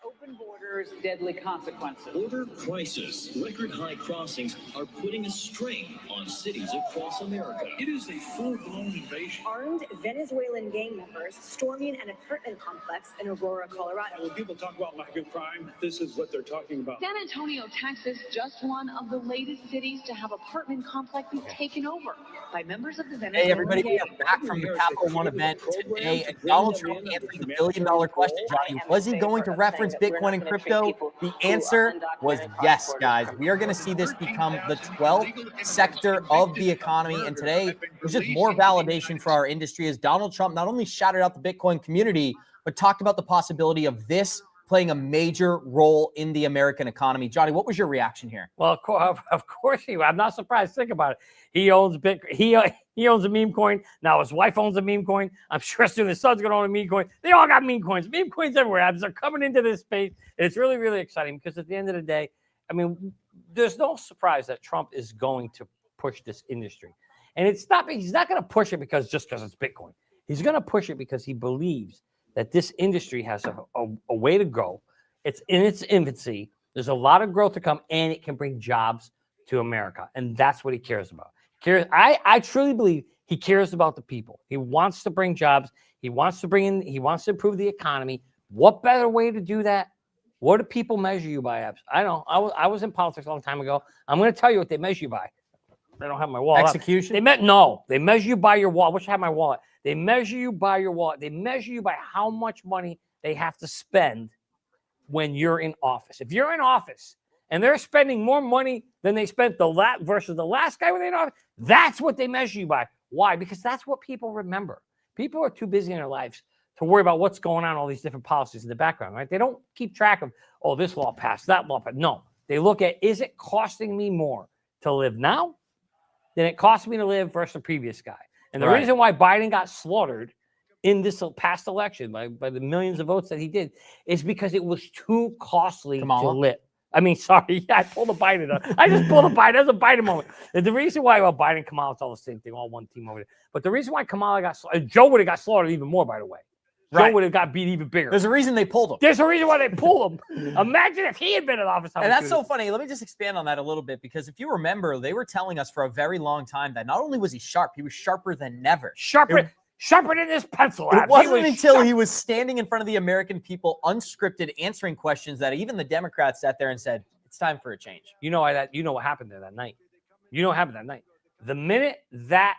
Open borders, deadly consequences. Border crisis. Record high crossings are putting a strain on cities across America. It is a full-blown invasion. Armed Venezuelan gang members storming an apartment complex in Aurora, Colorado. When people talk about lack of crime, this is what they're talking about. San Antonio, Texas, just one of the latest cities to have apartment complexes taken over by members of the Venezuelan Hey, everybody, we gang. are back from the Capital One event today. And Donald Trump answered the billion-dollar question, Johnny. Was he going to reference Bitcoin and crypto? The answer was yes, guys. We are going to see this become the 12th sector of the economy. And today was just more validation for our industry as Donald Trump not only shouted out the Bitcoin community, but talked about the possibility of this playing a major role in the American economy. Johnny, what was your reaction here? Well, of course he. I'm not surprised. Think about it. He owns Bitcoin. He owns a meme coin. Now his wife owns a meme coin. I'm sure soon his son's going to own a meme coin. They all got meme coins. Meme coins everywhere. They're coming into this space. And it's really, really exciting because at the end of the day, I mean, there's no surprise that Trump is going to push this industry. And he's not going to push it because it's Bitcoin. He's going to push it because he believes that this industry has a way to go. It's in its infancy. There's a lot of growth to come, and it can bring jobs to America. And that's what he cares about. I truly believe he cares about the people. He wants to bring jobs. He wants to improve the economy. What better way to do that? What do people measure you by, Abs? I know. I was in politics a long time ago. I'm going to tell you what they measure you by. I don't have my wallet. Execution? They measure you by your wallet. I wish I had my wallet. They measure you by your wallet. They measure you by how much money they have to spend when you're in office. If you're in office and they're spending more money than they spent versus the last guy when they were in office, that's what they measure you by. Why? Because that's what people remember. People are too busy in their lives to worry about what's going on, all these different policies in the background, right? They don't keep track of, oh, this law passed, that law passed. No, they look at, is it costing me more to live now than it cost me to live versus the previous guy? And the reason why Biden got slaughtered in this past election by the millions of votes that he did is because it was too costly to live. I mean, sorry, I pulled a Biden up. I just pulled a Biden. That's a Biden moment. And the reason why Biden and Kamala, it's all the same thing, all one team over there. But the reason why Kamala got slaughtered, Joe would have got slaughtered even more, by the way. Joe would have got beat even bigger. There's a reason they pulled him. There's a reason why they pulled him. Imagine if he had been in office. And that's so funny. Let me just expand on that a little bit, because if you remember, they were telling us for a very long time that not only was he sharp, he was sharper than never. Sharper than this pencil. It wasn't until he was standing in front of the American people, unscripted, answering questions, that even the Democrats sat there and said, it's time for a change. You know what happened there that night. You know what happened that night. The minute that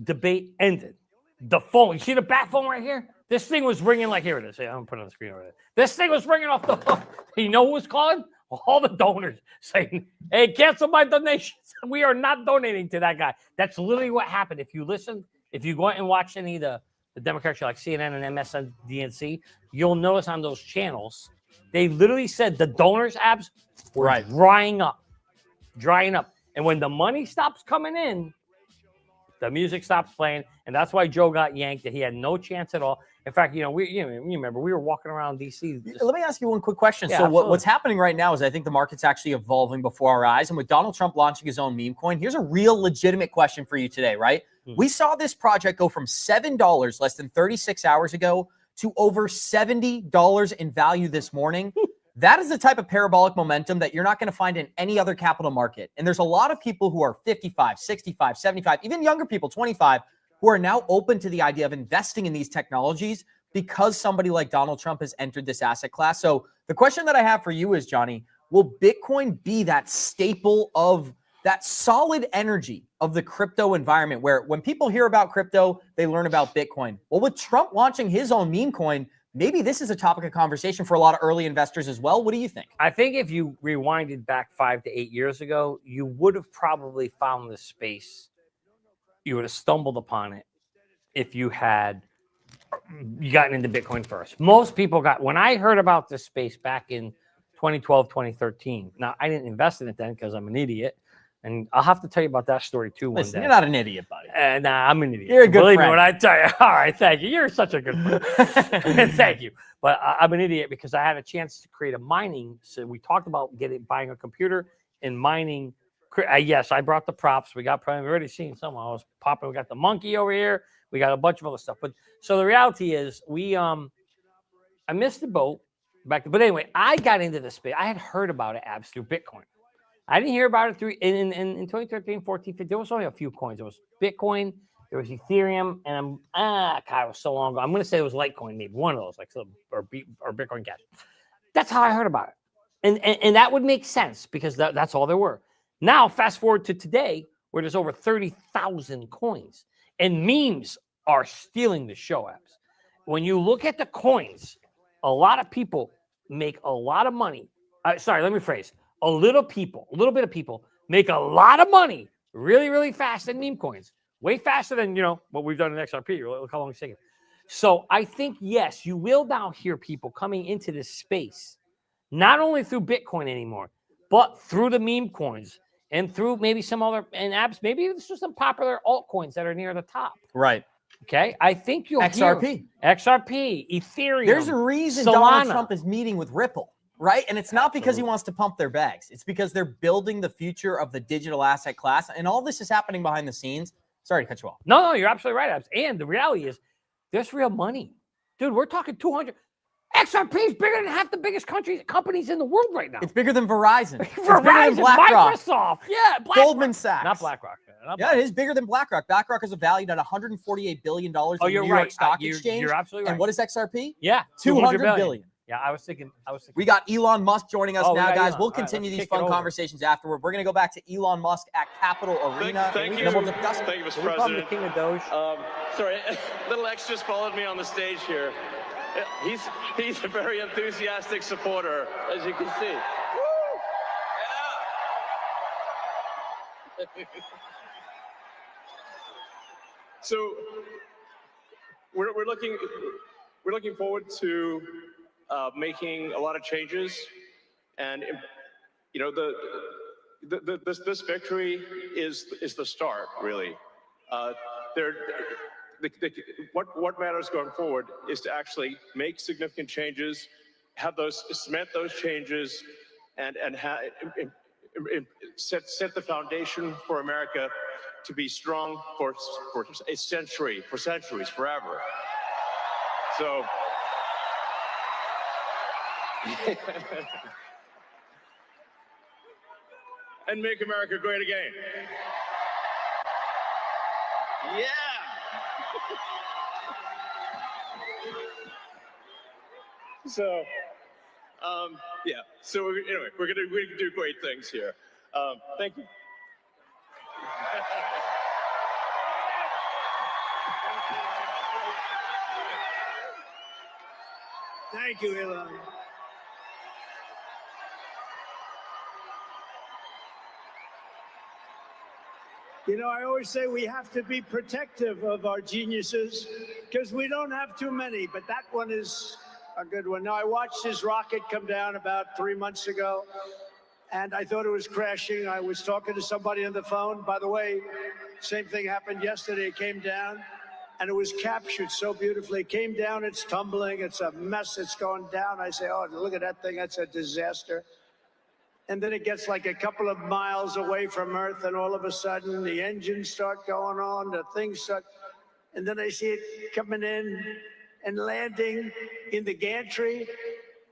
debate ended, the phone, you see the bat phone right here? This thing was ringing like, here it is. I'm going to put it on the screen over there. This thing was ringing off the hook. You know who was calling? All the donors saying, hey, cancel my donations. We are not donating to that guy. That's literally what happened. If you listen, if you go out and watch any of the Democrats, like CNN and MSNBC, you'll notice on those channels, they literally said the donors' abs were drying up. And when the money stops coming in, the music stops playing, and that's why Joe got yanked. That he had no chance at all. In fact, you remember we were walking around D.C. Let me ask you one quick question. Yeah, so what's happening right now is I think the market's actually evolving before our eyes. And with Donald Trump launching his own meme coin, here's a real legitimate question for you today, right? We saw this project go from $7 less than 36 hours ago to over $70 in value this morning. That is the type of parabolic momentum that you're not going to find in any other capital market. And there's a lot of people who are 55, 65, 75, even younger people, 25, who are now open to the idea of investing in these technologies because somebody like Donald Trump has entered this asset class. So the question that I have for you is, Johnny, will Bitcoin be that staple of that solid energy of the crypto environment where when people hear about crypto, they learn about Bitcoin? Well, with Trump launching his own meme coin, maybe this is a topic of conversation for a lot of early investors as well. What do you think? I think if you rewinded back 5 to 8 years ago, you would have probably found this space. You would have stumbled upon it if you had gotten into Bitcoin first. Most people when I heard about this space back in 2012, 2013. Now, I didn't invest in it then because I'm an idiot. And I'll have to tell you about that story too one day. You're not an idiot, buddy. Nah, I'm an idiot. You're a good Believe friend. me when I tell you. All right, thank you. You're such a good friend. Thank you. But I'm an idiot because I had a chance to create a mining. So we talked about buying a computer and mining. Yes, I brought the props. We got probably already seen some. I was popping. We got the monkey over here. We got a bunch of other stuff. But so the reality is, I missed the boat back. But anyway, I got into the space. I had heard about it, Abs, through Bitcoin. I didn't hear about it through in 2013, 14, 15. There was only a few coins. There was Bitcoin, there was Ethereum, and God, it was so long ago. I'm going to say it was Litecoin, maybe one of those, like or Bitcoin Cash. That's how I heard about it, and that would make sense because that's all there were. Now, fast forward to today, where there's over 30,000 coins, and memes are stealing the show. Apps. When you look at the coins, a lot of people make a lot of money. Sorry, let me rephrase. A little bit of people make a lot of money really, really fast in meme coins. Way faster than, what we've done in XRP. Look how long it's taken. So I think, yes, you will now hear people coming into this space, not only through Bitcoin anymore, but through the meme coins and through maybe some other apps. Maybe it's just some popular altcoins that are near the top. Right. Okay. I think you'll XRP, Ethereum. There's a reason Solana. Donald Trump is meeting with Ripple. Right. And it's not because he wants to pump their bags. It's because they're building the future of the digital asset class. And all this is happening behind the scenes. Sorry to cut you off. No, you're absolutely right, Abs. And the reality is there's real money. Dude, we're talking 200. XRP is bigger than half the biggest companies in the world right now. It's bigger than Verizon. Verizon, it's bigger than BlackRock. Microsoft. Yeah. Goldman Sachs. Not BlackRock. It is bigger than BlackRock. BlackRock is valued at $148 billion in the New York Stock Exchange. You're absolutely right. And what is XRP? Yeah. 200 billion. Yeah, I was thinking. We got Elon Musk joining us now, guys. Elon. We'll continue these fun conversations afterward. We're going to go back to Elon Musk at Capitol Arena. Thank you. We'll discuss. Thank you, Mr. President. The King of Doge. Sorry, Little X just followed me on the stage here. He's a very enthusiastic supporter, as you can see. Yeah. So we're looking forward to making a lot of changes, and this victory is the start, really. What matters going forward is to actually make significant changes, cement those changes, and set the foundation for America to be strong for a century, for centuries, forever. So. And make America great again. Yeah. So, yeah. So anyway, we're gonna do great things here. Thank you. Thank you, Elon. I always say we have to be protective of our geniuses because we don't have too many, but that one is a good one. Now, I watched his rocket come down about 3 months ago, and I thought it was crashing. I was talking to somebody on the phone. By the way, same thing happened yesterday. It came down, and it was captured so beautifully. It came down, it's tumbling, it's a mess, it's going down. I say, oh, look at that thing, that's a disaster. And then it gets like a couple of miles away from Earth, and all of a sudden the engines start going on, the things start, and then I see it coming in and landing in the gantry,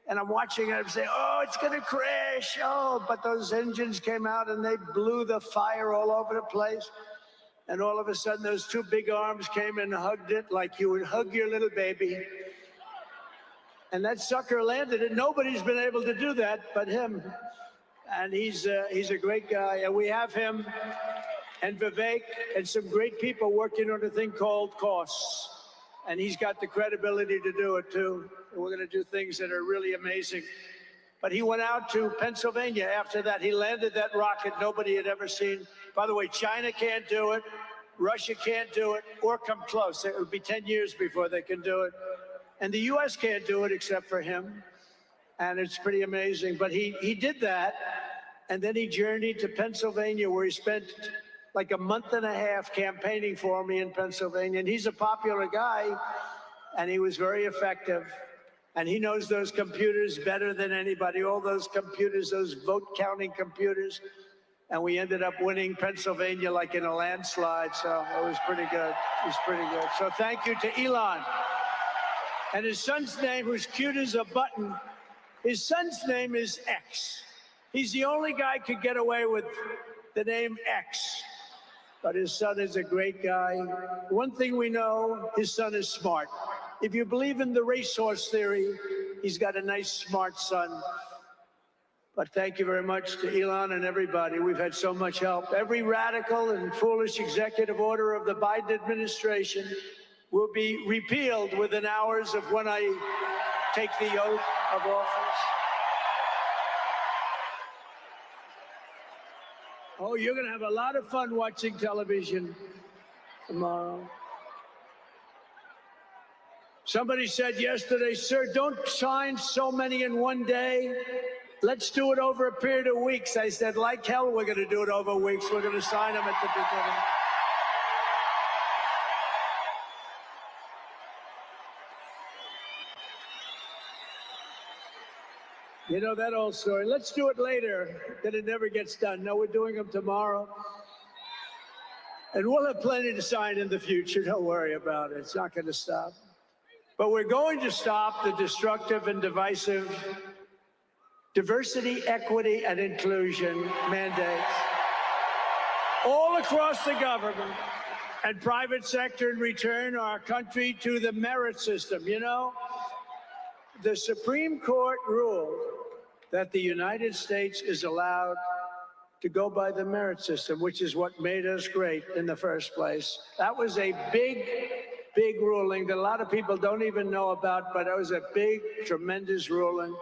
and I'm watching it, I'm saying, oh, it's gonna crash, oh, but those engines came out and they blew the fire all over the place. And all of a sudden those two big arms came and hugged it like you would hug your little baby. And that sucker landed, and nobody's been able to do that but him. And he's a great guy, and we have him and Vivek and some great people working on a thing called costs. And he's got the credibility to do it too. And we're going to do things that are really amazing. But he went out to Pennsylvania after that. He landed that rocket nobody had ever seen. By the way, China can't do it. Russia can't do it or come close. It will be 10 years before they can do it. And the U.S. can't do it except for him. And it's pretty amazing. But he did that. And then he journeyed to Pennsylvania, where he spent like a month and a half campaigning for me in Pennsylvania. And he's a popular guy, and he was very effective. And he knows those computers better than anybody, all those computers, those vote counting computers. And we ended up winning Pennsylvania like in a landslide. So it was pretty good. It was pretty good. So thank you to Elon. And his son's name, who's cute as a button, his son's name is X. He's the only guy who could get away with the name X. But his son is a great guy. One thing we know, his son is smart. If you believe in the racehorse theory, he's got a nice, smart son. But thank you very much to Elon and everybody. We've had so much help. Every radical and foolish executive order of the Biden administration will be repealed within hours of when I take the oath of office. Oh, you're going to have a lot of fun watching television tomorrow. Somebody said yesterday, sir, don't sign so many in one day. Let's do it over a period of weeks. I said, like hell, we're going to do it over weeks. We're going to sign them at the beginning. You know that old story. Let's do it later. Then it never gets done. No, we're doing them tomorrow. And we'll have plenty to sign in the future. Don't worry about it. It's not going to stop. But we're going to stop the destructive and divisive diversity, equity, and inclusion mandates all across the government and private sector and return our country to the merit system. You know, the Supreme Court ruled that the United States is allowed to go by the merit system, which is what made us great in the first place. That was a big ruling that a lot of people don't even know about, but it was a big, tremendous ruling.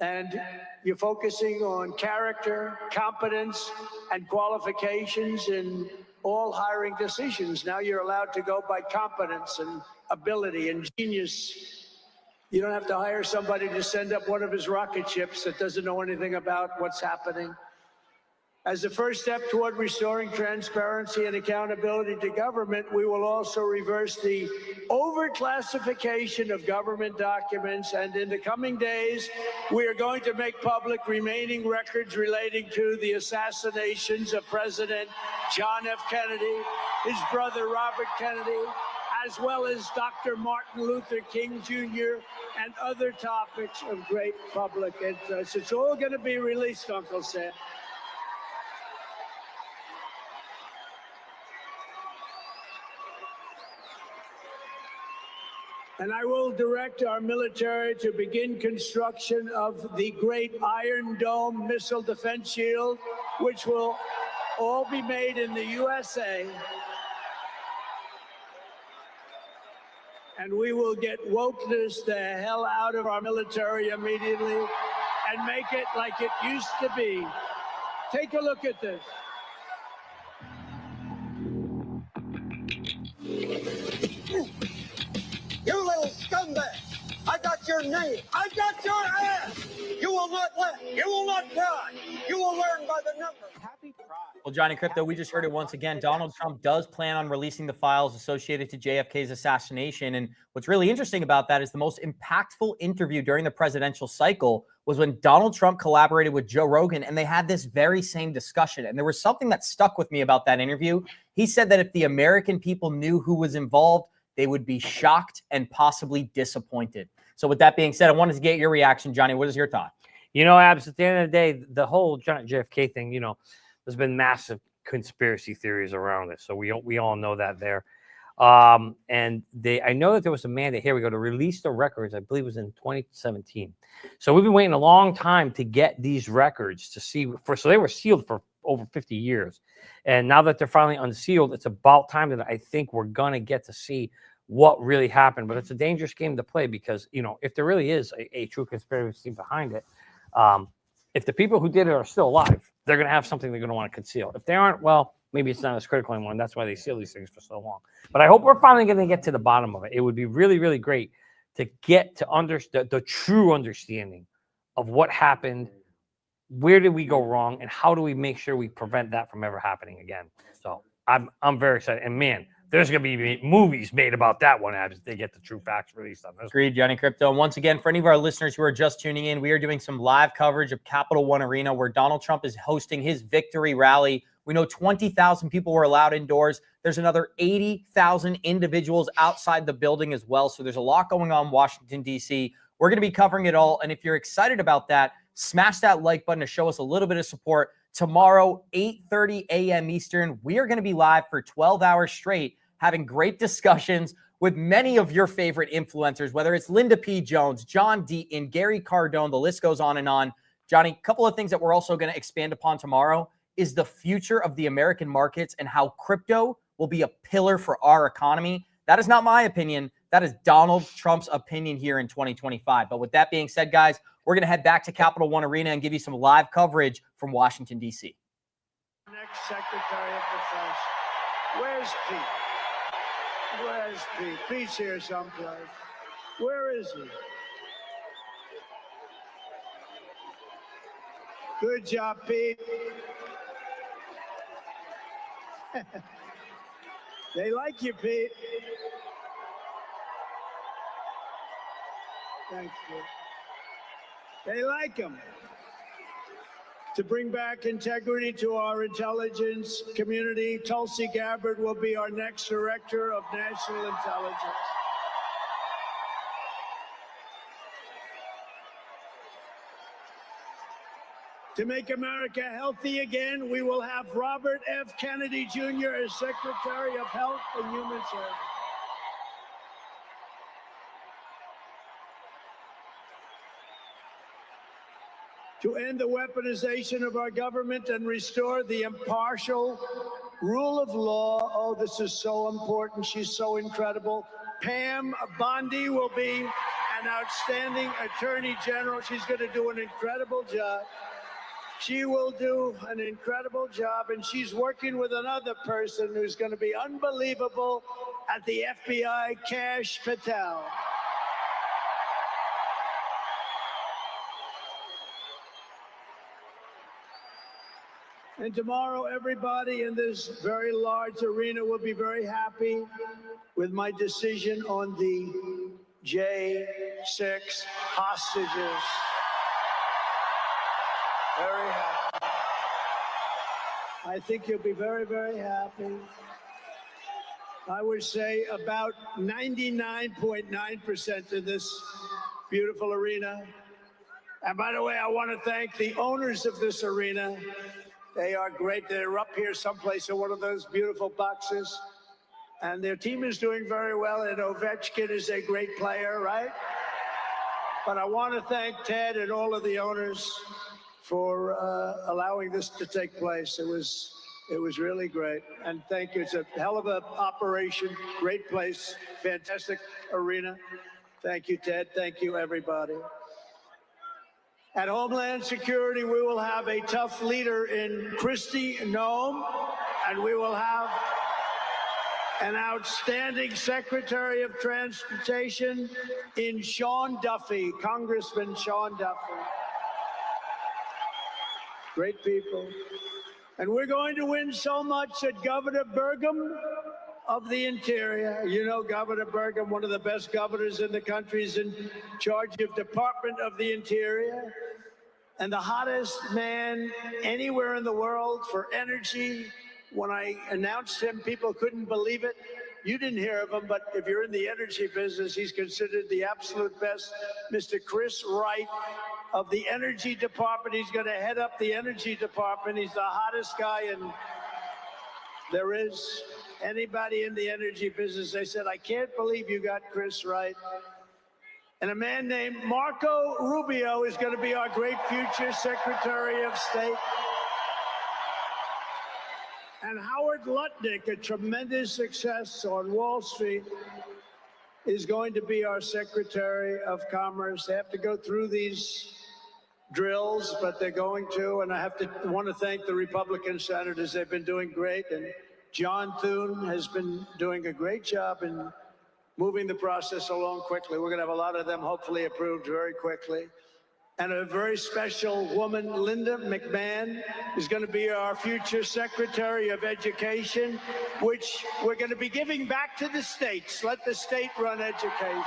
And you're focusing on character, competence, and qualifications in all hiring decisions. Now you're allowed to go by competence and ability and genius. You don't have to hire somebody to send up one of his rocket ships that doesn't know anything about what's happening. As a first step toward restoring transparency and accountability to government, we will also reverse the overclassification of government documents. And in the coming days, we are going to make public remaining records relating to the assassinations of President John F. Kennedy, his brother Robert Kennedy, as well as Dr. Martin Luther King Jr. and other topics of great public interest. It's all going to be released, Uncle Sam. And I will direct our military to begin construction of the great Iron Dome missile defense shield, which will all be made in the USA. And we will get wokeness the hell out of our military immediately and make it like it used to be. Take a look at this. You little scumbag! I got your name. I got your ass! You will not laugh. You will not cry. You will learn by the numbers. Happy Pride. Well, Johnny Krypto, we just heard it once again. Donald Trump does plan on releasing the files associated to JFK's assassination. And what's really interesting about that is the most impactful interview during the presidential cycle was when Donald Trump collaborated with Joe Rogan, and they had this very same discussion. And there was something that stuck with me about that interview. He said that if the American people knew who was involved, they would be shocked and possibly disappointed. So with that being said, I wanted to get your reaction, Johnny. What is your thought? You know, Abs, at the end of the day, the whole JFK thing, you know, there's been massive conspiracy theories around it. So we all know that there. And I know that there was a mandate, here we go, to release the records. I believe it was in 2017. So we've been waiting a long time to get these records to see, so they were sealed for over 50 years. And now that they're finally unsealed, it's about time that I think we're going to get to see what really happened. But it's a dangerous game to play because, you know, if there really is a true conspiracy behind it, if the people who did it are still alive, they're going to have something they're going to want to conceal. If they aren't, well, maybe it's not as critical anymore. And that's why they seal these things for so long. But I hope we're finally going to get to the bottom of it. It would be really, really great to get to understand the true understanding of what happened where did we go wrong, and how do we make sure we prevent that from ever happening again? So I'm very excited. And man, there's going to be movies made about that one as they get the true facts released on this. Agreed, Johnny Krypto. And once again, for any of our listeners who are just tuning in, we are doing some live coverage of Capital One Arena where Donald Trump is hosting his victory rally. We know 20,000 people were allowed indoors. There's another 80,000 individuals outside the building as well. So there's a lot going on in Washington, D.C. We're going to be covering it all. And if you're excited about that, smash that like button to show us a little bit of support. Tomorrow, 8:30 a.m. Eastern, we are going to be live for 12 hours straight, having great discussions with many of your favorite influencers, whether it's Linda P. Jones, John Deaton, Gary Cardone, the list goes on and on. Johnny, a couple of things that we're also going to expand upon tomorrow is the future of the American markets and how crypto will be a pillar for our economy. That is not my opinion. That is Donald Trump's opinion here in 2025. But with that being said, guys, we're going to head back to Capital One Arena and give you some live coverage from Washington, D.C. Next Secretary of Defense. Where's Pete? Where's Pete? Pete's here someplace. Where is he? Good job, Pete. They like you, Pete. Thanks, Pete. They like him. To bring back integrity to our intelligence community, Tulsi Gabbard will be our next Director of National Intelligence. To make America healthy again, we will have Robert F. Kennedy Jr. as Secretary of Health and Human Services. To end the weaponization of our government and restore the impartial rule of law. Oh, this is so important. She's so incredible. Pam Bondi will be an outstanding Attorney General. She's going to do an incredible job. She will do an incredible job, and she's working with another person who's going to be unbelievable at the FBI, Kash Patel. And tomorrow, everybody in this very large arena will be very happy with my decision on the J6 hostages. Very happy. I think you'll be very, very happy. I would say about 99.9% in this beautiful arena. And by the way, I want to thank the owners of this arena. They are great. They're up here someplace in one of those beautiful boxes. And their team is doing very well. And Ovechkin is a great player, right? But I want to thank Ted and all of the owners for allowing this to take place. It was really great. And thank you. It's a hell of an operation. Great place. Fantastic arena. Thank you, Ted. Thank you, everybody. At Homeland Security, we will have a tough leader in Kristi Noem, and we will have an outstanding Secretary of Transportation in Sean Duffy, Congressman Sean Duffy. Great people. And we're going to win so much that Governor Burgum of the Interior, you know Governor Burgum, one of the best governors in the country, is in charge of Department of the Interior. And the hottest man anywhere in the world for energy. When I announced him, people couldn't believe it. You didn't hear of him, but if you're in the energy business, he's considered the absolute best. Mr. Chris Wright of the Energy Department. He's going to head up the Energy Department. He's the hottest guy there is. Anybody in the energy business, they said, I can't believe you got Chris Wright. And a man named Marco Rubio is going to be our great future Secretary of State. And Howard Lutnick, a tremendous success on Wall Street, is going to be our Secretary of Commerce. They have to go through these drills, but they're going to. And I want to thank the Republican senators. They've been doing great. And John Thune has been doing a great job in moving the process along quickly. We're going to have a lot of them hopefully approved very quickly. and a very special woman, Linda McMahon, is going to be our future Secretary of Education, which we're going to be giving back to the states. Let the state run education.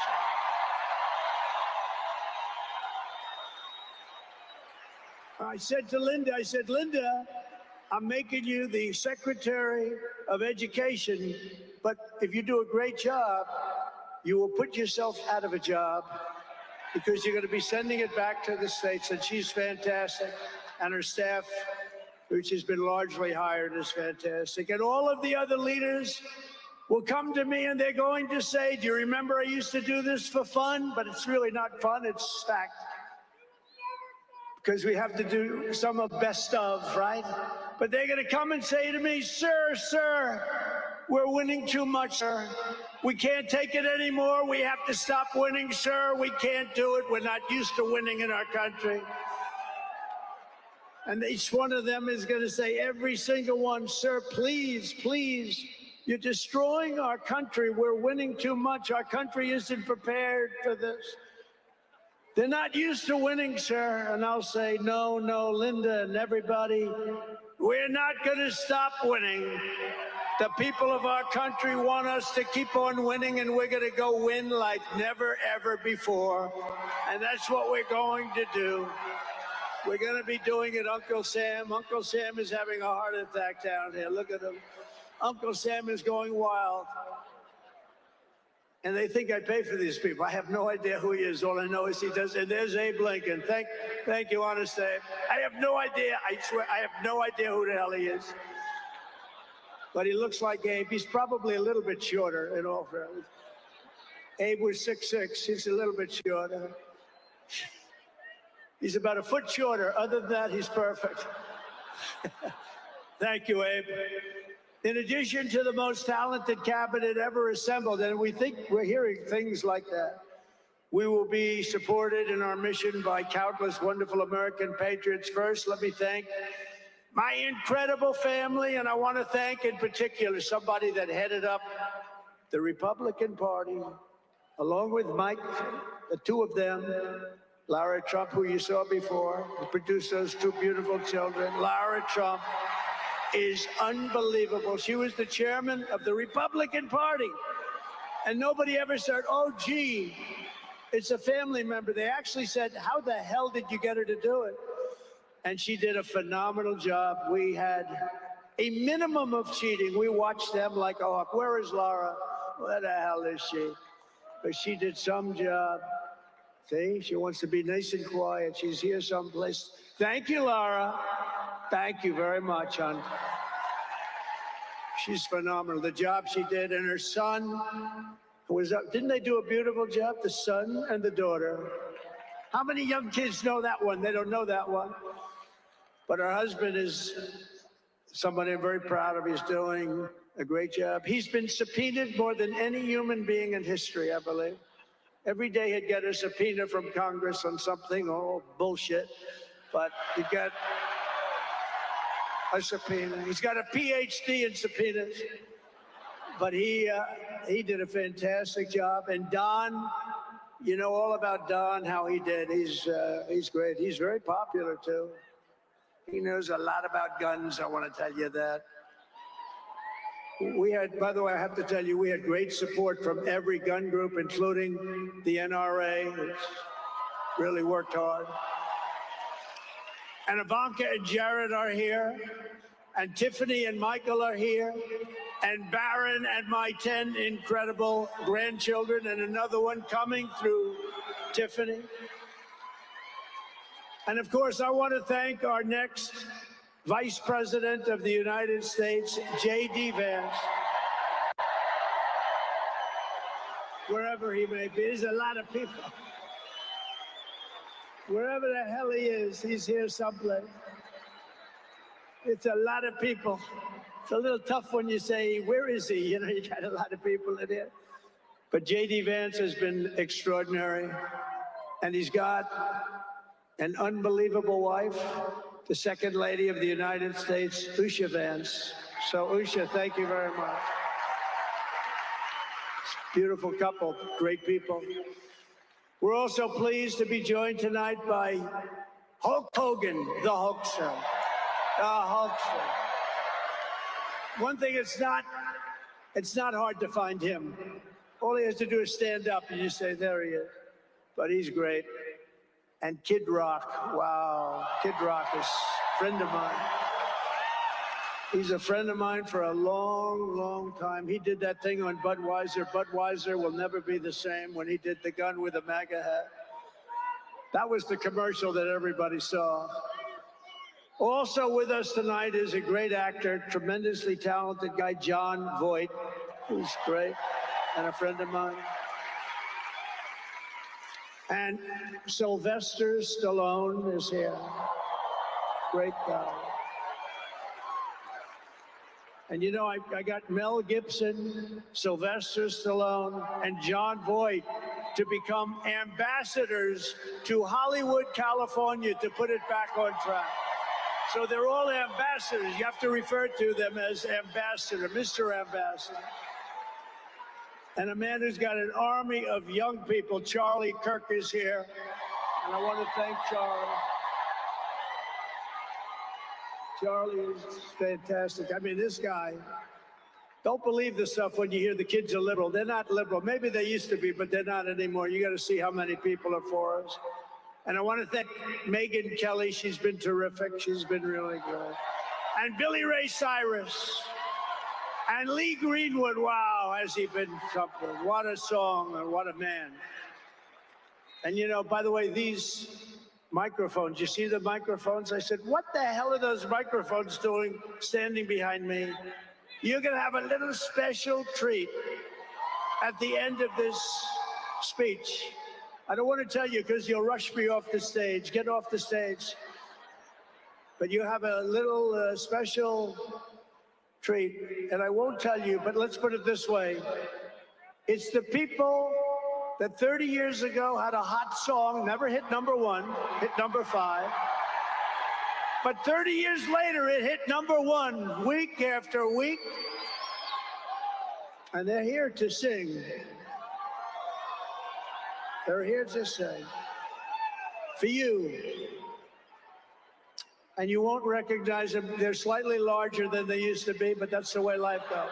I said to Linda, Linda, I'm making you the Secretary of Education, but if you do a great job, you will put yourself out of a job because you're going to be sending it back to the states. And she's fantastic. And her staff, which has been largely hired, is fantastic. And all of the other leaders will come to me and they're going to say, do you remember I used to do this for fun? But it's really not fun, it's fact. Because we have to do some of best of, right? But they're going to come and say to me, sir, we're winning too much, sir. We can't take it anymore. We have to stop winning, sir. We can't do it. We're not used to winning in our country. And each one of them is going to say, every single one, sir, please, you're destroying our country. We're winning too much. Our country isn't prepared for this. They're not used to winning, sir. And I'll say, no, Linda and everybody, we're not going to stop winning. The people of our country want us to keep on winning, and we're going to go win like never, ever before. And that's what we're going to do. We're going to be doing it, Uncle Sam. Uncle Sam is having a heart attack down here. Look at him. Uncle Sam is going wild. And they think I pay for these people. I have no idea who he is. All I know is he does. And there's Abe Lincoln. Thank you, honest Abe. I have no idea. I swear, I have no idea who the hell he is. But he looks like Abe. He's probably a little bit shorter, in all fairness. Abe was 6'6". He's a little bit shorter. He's about a foot shorter. Other than that, he's perfect. Thank you, Abe. In addition to the most talented cabinet ever assembled, and we think we're hearing things like that, we will be supported in our mission by countless wonderful American patriots. First, let me thank my incredible family, and I want to thank in particular somebody that headed up the Republican Party, along with Mike, the two of them, Lara Trump, who you saw before, who produced those two beautiful children. Lara Trump is unbelievable. She was the chairman of the Republican Party. And nobody ever said, oh, gee, it's a family member. They actually said, how the hell did you get her to do it? And she did a phenomenal job. We had a minimum of cheating. We watched them like a hawk. Where is Laura? Where the hell is she? But she did some job. See, she wants to be nice and quiet. She's here someplace. Thank you, Laura. Thank you very much, hon. She's phenomenal. The job she did, and her son was up. Didn't they do a beautiful job? The son and the daughter. How many young kids know that one? They don't know that one. But her husband is somebody I'm very proud of. He's doing a great job. He's been subpoenaed more than any human being in history, I believe. Every day he'd get a subpoena from Congress on something, oh, bullshit. But he got a subpoena. He's got a PhD in subpoenas. But he did a fantastic job. And Don, you know all about Don, how he did. He's great. He's very popular, too. He knows a lot about guns, I want to tell you that. We had, by the way, I have to tell you, we had great support from every gun group, including the NRA, which really worked hard. And Ivanka and Jared are here, and Tiffany and Michael are here, and Barron and my 10 incredible grandchildren, and another one coming through Tiffany. And of course, I want to thank our next Vice President of the United States, J.D. Vance. Wherever he may be, there's a lot of people. Wherever the hell he is, he's here someplace. It's a lot of people. It's a little tough when you say, where is he? You know, you got a lot of people in here. But J.D. Vance has been extraordinary. And he's got an unbelievable wife, the Second Lady of the United States, Usha Vance. So, Usha, thank you very much. Beautiful couple, great people. We're also pleased to be joined tonight by Hulk Hogan, the Hulkster. The Hulkster. One thing, it's not hard to find him. All he has to do is stand up and you say, there he is. But he's great. And Kid Rock, wow. Kid Rock is a friend of mine. He's a friend of mine for a long, long time. He did that thing on Budweiser. Budweiser will never be the same when he did the gun with a MAGA hat. That was the commercial that everybody saw. Also with us tonight is a great actor, tremendously talented guy, Jon Voight, who's great and a friend of mine. And Sylvester Stallone is here. Great guy. And you know, I got Mel Gibson, Sylvester Stallone, and Jon Voight to become ambassadors to Hollywood, California, to put it back on track. So they're all ambassadors. You have to refer to them as ambassador, Mr. Ambassador. And a man who's got an army of young people, Charlie Kirk, is here. And I want to thank Charlie. Charlie is fantastic. I mean, this guy, don't believe the stuff when you hear the kids are liberal. They're not liberal. Maybe they used to be, but they're not anymore. You got to see how many people are for us. And I want to thank Megyn Kelly. She's been terrific. She's been really good. And Billy Ray Cyrus. And Lee Greenwood. Wow, has he been something. What a song and what a man. And you know, by the way, these microphones, you see the microphones? I said, what the hell are those microphones doing standing behind me? You're going to have a little special treat at the end of this speech. I don't want to tell you because you'll rush me off the stage. Get off the stage. But you have a little special treat, and I won't tell you, but let's put it this way. It's the people that 30 years ago had a hot song, never hit #1, hit #5. But 30 years later, it hit #1 week after week. And they're here to sing. They're here to sing for you. And you won't recognize them. They're slightly larger than they used to be, but that's the way life goes.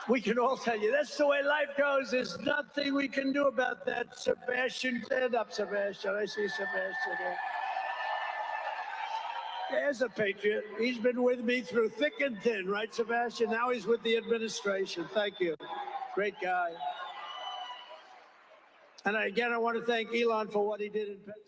We can all tell you, that's the way life goes. There's nothing we can do about that. Sebastian, stand up, Sebastian. I see Sebastian here. There's a patriot. He's been with me through thick and thin, right, Sebastian? Now he's with the administration. Thank you. Great guy. And again, I want to thank Elon for what he did in Pennsylvania.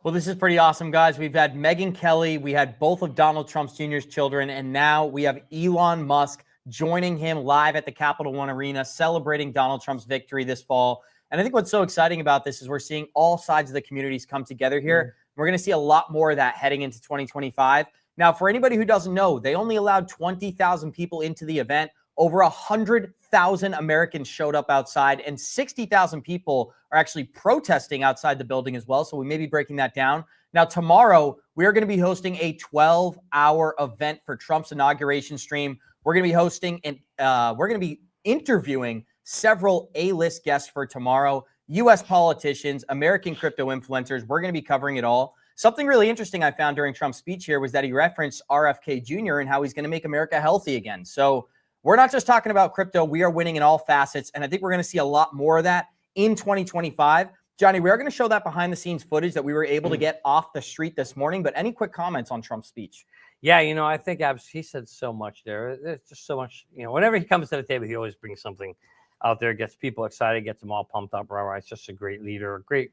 Well, this is pretty awesome, guys. We've had Megyn Kelly. We had both of Donald Trump Jr.'s children. And now we have Elon Musk joining him live at the Capital One Arena, celebrating Donald Trump's victory this fall. And I think what's so exciting about this is we're seeing all sides of the communities come together here. We're going to see a lot more of that heading into 2025. Now, for anybody who doesn't know, they only allowed 20,000 people into the event. Over 100,000 Americans showed up outside, and 60,000 people are actually protesting outside the building as well. So we may be breaking that down. Now, tomorrow, we are going to be hosting a 12-hour event for Trump's inauguration stream. We're going to be hosting and we're going to be interviewing several A-list guests for tomorrow, U.S. politicians, American crypto influencers. We're going to be covering it all. Something really interesting I found during Trump's speech here was that he referenced RFK Jr. and how he's going to make America healthy again. So we're not just talking about crypto. We are winning in all facets, and I think we're going to see a lot more of that in 2025. Johnny, we are going to show that behind-the-scenes footage that we were able to get off the street this morning, but any quick comments on Trump's speech? Yeah, you know, I think he said so much there. There's just so much, you know, whenever he comes to the table, he always brings something out there, gets people excited, gets them all pumped up. Right? It's just a great leader, a great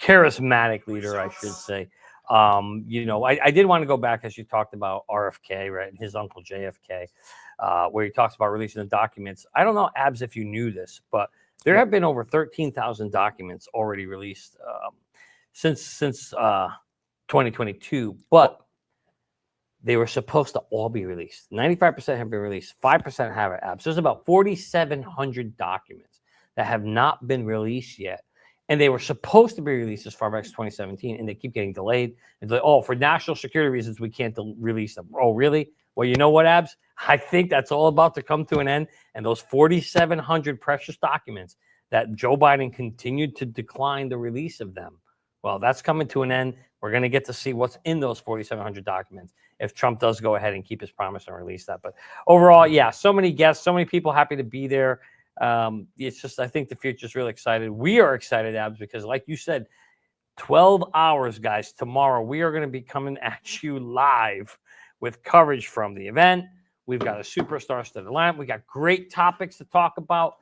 charismatic leader, I should say. You know, I did want to go back as you talked about RFK, right, and his uncle JFK, where he talks about releasing the documents. I don't know, Abs, if you knew this, but there have been over 13,000 documents already released since 2022, but they were supposed to all be released. 95% have been released. 5% haven't. Abs. There's about 4,700 documents that have not been released yet. And they were supposed to be released as far back as 2017, and they keep getting delayed. And like, oh, for national security reasons, we can't release them. Oh, really? Well, you know what, Abs? I think that's all about to come to an end. And those 4,700 precious documents that Joe Biden continued to decline the release of them. Well, that's coming to an end. We're going to get to see what's in those 4,700 documents if Trump does go ahead and keep his promise and release that. But overall, yeah, so many guests, so many people happy to be there. It's just, I think the future is really excited. We are excited, Abs, because like you said, 12 hours, guys, tomorrow, we are going to be coming at you live with coverage from the event. We've got a superstar studded lineup. We got great topics to talk about,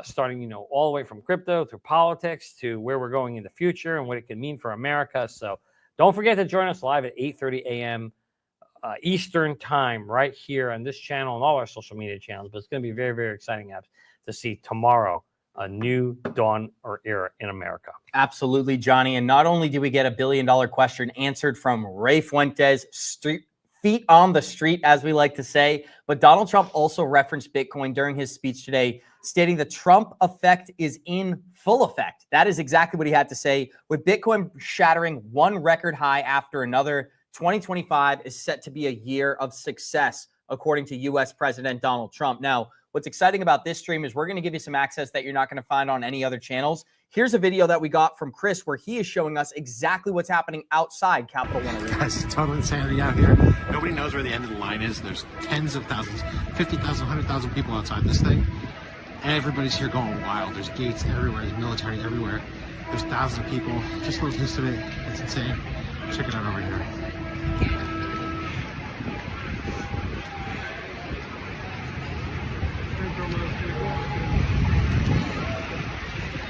starting, all the way from crypto to politics to where we're going in the future and what it can mean for America. So don't forget to join us live at 8:30 a.m. Eastern time right here on this channel and all our social media channels. But it's going to be very, very exciting, Abs, to see tomorrow a new dawn or era in America. Absolutely, Johnny. And not only do we get a $1 billion question answered from Ray Fuentes, feet on the street, as we like to say, but Donald Trump also referenced Bitcoin during his speech today, stating the Trump effect is in full effect. That is exactly what he had to say. With Bitcoin shattering one record high after another, 2025 is set to be a year of success, according to U.S. President Donald Trump. Now, what's exciting about this stream is we're going to give you some access that you're not going to find on any other channels. Here's a video that we got from Chris where he is showing us exactly what's happening outside Capital One Arena. It's total insanity out here. Nobody knows where the end of the line is. There's tens of thousands, 50,000, 100,000 people outside this thing. Everybody's here going wild. There's gates everywhere. There's military everywhere. There's thousands of people. Just looked yesterday. It's insane. Check it out over here.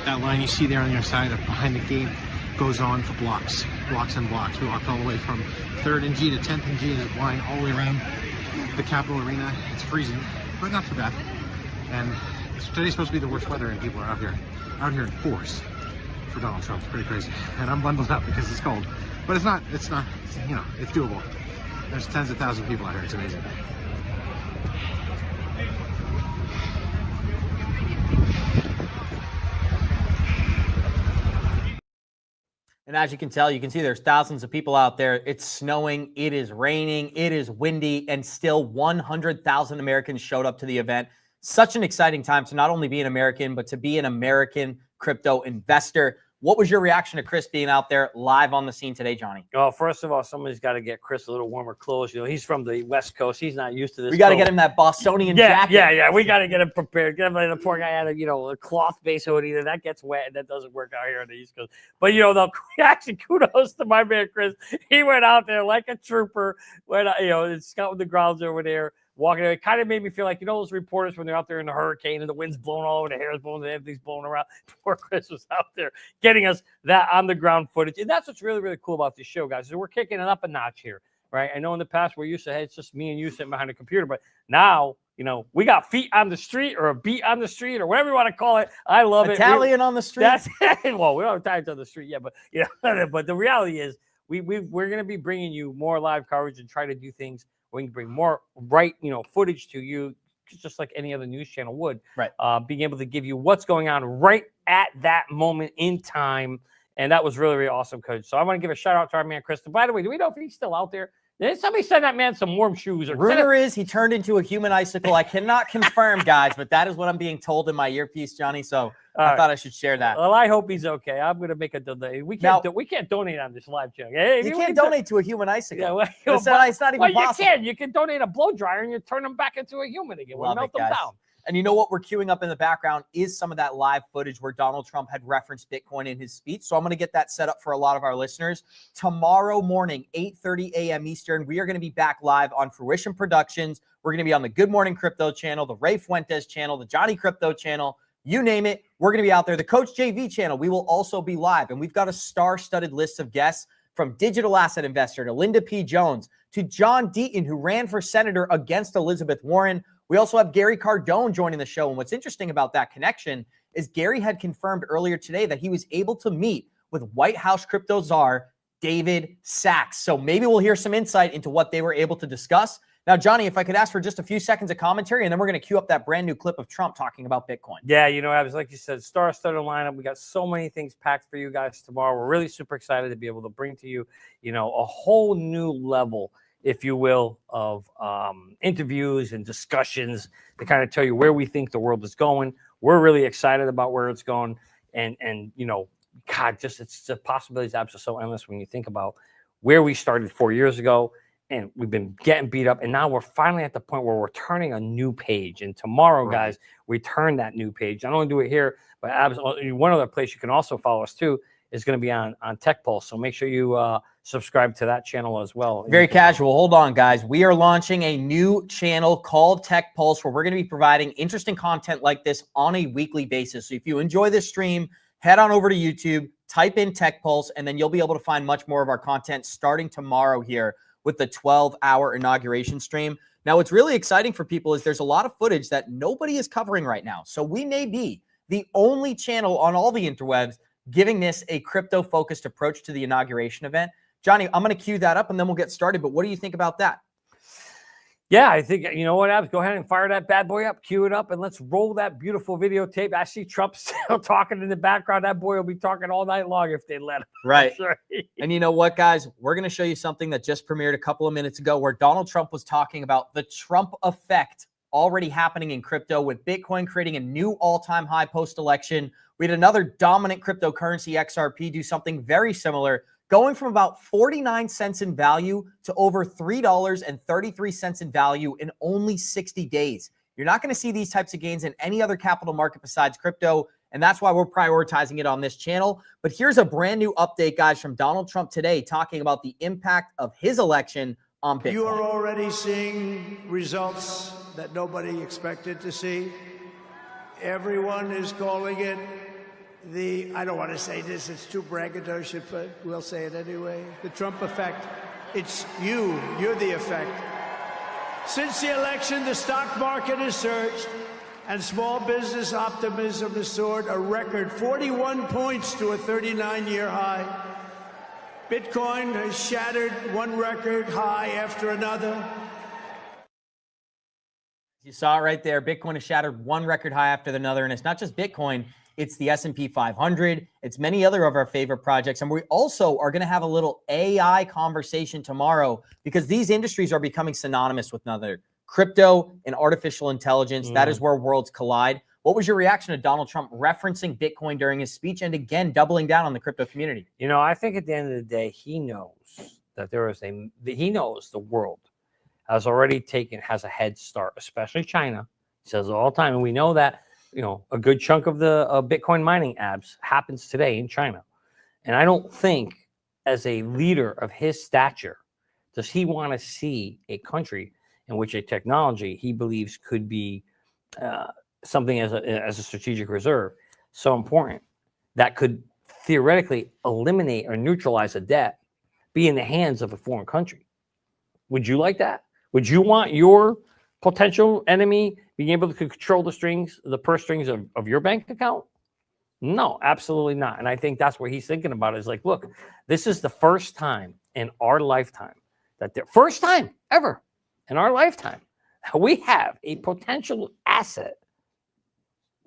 That line you see there on your side, behind the gate, goes on for blocks and blocks. We walked all the way from 3rd and G to 10th and G, and line all the way around the Capitol Arena. It's freezing, but not too bad. And today's supposed to be the worst weather, and people are out here in force for Donald Trump. It's pretty crazy. And I'm bundled up because it's cold, but it's not, it's doable. There's tens of thousands of people out here. It's amazing. And as you can tell, you can see there's thousands of people out there. It's snowing, it is raining, it is windy, and still 100,000 Americans showed up to the event. Such an exciting time to not only be an American, but to be an American crypto investor. What was your reaction to Chris being out there live on the scene today, Johnny? Oh, first of all, somebody's got to get Chris a little warmer clothes. He's from the West Coast. He's not used to this. We got to get him that Bostonian jacket. Yeah. We got to get him prepared. Get him the poor guy had a cloth-based hoodie that gets wet and that doesn't work out here on the East Coast. But actually, kudos to my man Chris. He went out there like a trooper. Scouting the grounds over there. Walking, it kind of made me feel like, those reporters when they're out there in the hurricane and the wind's blowing all over, the hair's blowing, everything's blowing around. Poor Chris was out there getting us that on the ground footage. And that's what's really, really cool about this show, guys. Is we're kicking it up a notch here, right? I know in the past we're used to, hey, it's just me and you sitting behind a computer, but now, we got feet on the street or a beat on the street or whatever you want to call it. I love Italian on the street. Well, we don't have Italians on the street yet, but but the reality is we're going to be bringing you more live coverage and try to do things. We can bring more footage to you, just like any other news channel would. Right. Being able to give you what's going on right at that moment in time. And that was really, really awesome, Coach. So I want to give a shout out to our man, Chris. By the way, do we know if he's still out there? Did somebody send that man some warm shoes? Rumor is he turned into a human icicle. I cannot confirm, guys, but that is what I'm being told in my earpiece, Johnny. So I thought I should share that. Well, I hope he's okay. I'm going to make a donation. We can't donate on this live channel. Hey, you can't donate to a human icicle. Yeah, it's not even possible. You can donate a blow dryer and you turn them back into a human again. We'll melt them down. And you know what we're queuing up in the background is some of that live footage where Donald Trump had referenced Bitcoin in his speech. So I'm going to get that set up for a lot of our listeners. Tomorrow morning, 8:30 a.m. Eastern, we are going to be back live on Fruition Productions. We're going to be on the Good Morning Crypto channel, the Ray Fuentes channel, the Johnny Krypto channel, you name it. We're going to be out there. The Coach JV channel, we will also be live. And we've got a star-studded list of guests from digital asset investor to Linda P. Jones to John Deaton, who ran for senator against Elizabeth Warren. We also have Gary Cardone joining the show. And what's interesting about that connection is Gary had confirmed earlier today that he was able to meet with White House crypto czar David Sachs. So maybe we'll hear some insight into what they were able to discuss. Now, Johnny, if I could ask for just a few seconds of commentary, and then we're going to cue up that brand new clip of Trump talking about Bitcoin. Yeah, I was like you said, star-studded lineup. We got so many things packed for you guys tomorrow. We're really super excited to be able to bring to you, a whole new level, if you will, of interviews and discussions to kind of tell you where we think the world is going, we're really excited about where it's going. And you know, God, it's the possibilities are so endless when you think about where we started 4 years ago, and we've been getting beat up, and now we're finally at the point where we're turning a new page. And tomorrow, guys, we turn that new page. Not only do it here, but one other place you can also follow us too is going to be on Tech Pulse. So make sure you subscribe to that channel as well. Very casual. Hold on, guys. We are launching a new channel called Tech Pulse, where we're going to be providing interesting content like this on a weekly basis. So if you enjoy this stream, head on over to YouTube, type in Tech Pulse, and then you'll be able to find much more of our content starting tomorrow here with the 12-hour inauguration stream. Now, what's really exciting for people is there's a lot of footage that nobody is covering right now. So we may be the only channel on all the interwebs giving this a crypto-focused approach to the inauguration event. Johnny, I'm going to cue that up and then we'll get started. But what do you think about that? Yeah, I think, you know what, Abs? Go ahead and fire that bad boy up, cue it up, and let's roll that beautiful videotape. I see Trump still talking in the background. That boy will be talking all night long if they let him. Right. And you know what, guys? We're going to show you something that just premiered a couple of minutes ago where Donald Trump was talking about the Trump effect already happening in crypto, with Bitcoin creating a new all-time high post-election. We had another dominant cryptocurrency, XRP, do something very similar, going from about 49 cents in value to over $3.33 in value in only 60 days. You're not going to see these types of gains in any other capital market besides crypto, and that's why we're prioritizing it on this channel. But here's a brand new update, guys, from Donald Trump today, talking about the impact of his election on Bitcoin. You are already seeing results that nobody expected to see. Everyone is calling it I don't want to say this, it's too braggadocious, but we'll say it anyway. The Trump effect. It's you're the effect. Since the election, the stock market has surged and small business optimism has soared a record 41 points to a 39-year high. Bitcoin has shattered one record high after another. You saw it right there. Bitcoin has shattered one record high after another, and it's not just Bitcoin. It's the S&P 500. It's many other of our favorite projects. And we also are going to have a little AI conversation tomorrow because these industries are becoming synonymous with another. Crypto and artificial intelligence, that is where worlds collide. What was your reaction to Donald Trump referencing Bitcoin during his speech and again doubling down on the crypto community? You know, I think at the end of the day, he knows that he knows the world has a head start, especially China. He says it all the time. And we know that, you know, a good chunk of the Bitcoin mining apps happens today in China. And I don't think as a leader of his stature, does he want to see a country in which a technology he believes could be something as a strategic reserve so important that could theoretically eliminate or neutralize a debt be in the hands of a foreign country. Would you like that? Would you want your potential enemy being able to control the purse strings of your bank account? No, absolutely not. And I think that's what he's thinking about is like, look, this is the first time in our lifetime first time ever in our lifetime, we have a potential asset,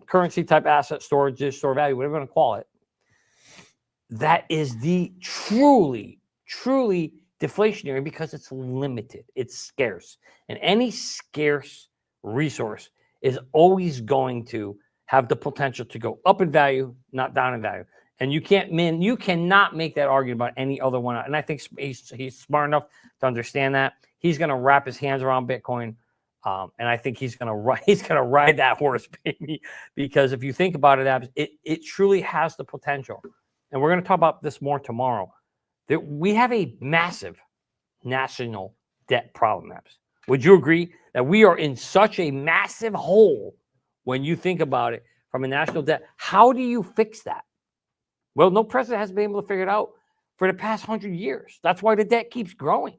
currency type asset, storage, store value, whatever you want to call it, that is the truly deflationary because it's limited, it's scarce. And any scarce resource is always going to have the potential to go up in value, not down in value. And you cannot make that argument about any other one. And I think he's smart enough to understand that. He's going to wrap his hands around Bitcoin. And I think he's going to ride that horse, baby, because if you think about it, it truly has the potential. And we're going to talk about this more tomorrow. That we have a massive national debt problem, Abs. Would you agree that we are in such a massive hole when you think about it from a national debt? How do you fix that? Well, no president has been able to figure it out for the past 100 years. That's why the debt keeps growing.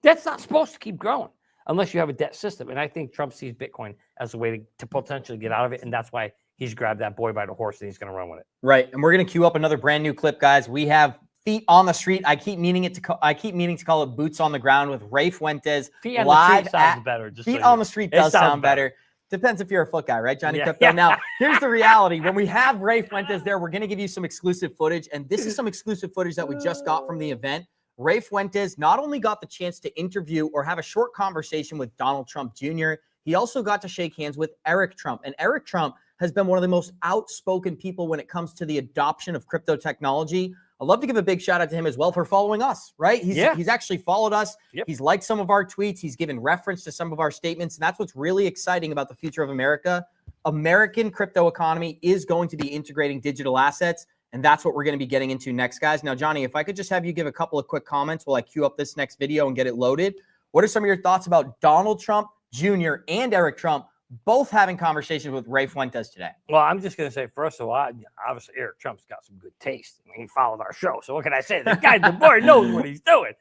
Debt's not supposed to keep growing unless you have a debt system. And I think Trump sees Bitcoin as a way to potentially get out of it. And that's why he's grabbed that boy by the horse and he's going to run with it. Right. And we're going to queue up another brand new clip, guys. We have feet on the street. I keep meaning to call it boots on the ground with Ray Fuentes. Feet on the street sounds better. Feet on the street does sound better. Depends if you're a foot guy, right, Johnny Krypto? Yeah. Now, here's the reality. When we have Ray Fuentes there, we're going to give you some exclusive footage. And this is some exclusive footage that we just got from the event. Ray Fuentes not only got the chance to interview or have a short conversation with Donald Trump Jr., he also got to shake hands with Eric Trump. And Eric Trump has been one of the most outspoken people when it comes to the adoption of crypto technology. I'd love to give a big shout out to him as well for following us, right? He's actually followed us. Yep. He's liked some of our tweets. He's given reference to some of our statements. And that's what's really exciting about the future of America. American crypto economy is going to be integrating digital assets. And that's what we're going to be getting into next, guys. Now, Johnny, if I could just have you give a couple of quick comments while I queue up this next video and get it loaded. What are some of your thoughts about Donald Trump Jr. and Eric Trump both having conversations with Ray Fuentes today? Well, I'm just going to say, first of all, obviously Eric Trump's got some good taste. I mean, he followed our show. So what can I say? The guy, the boy knows what he's doing.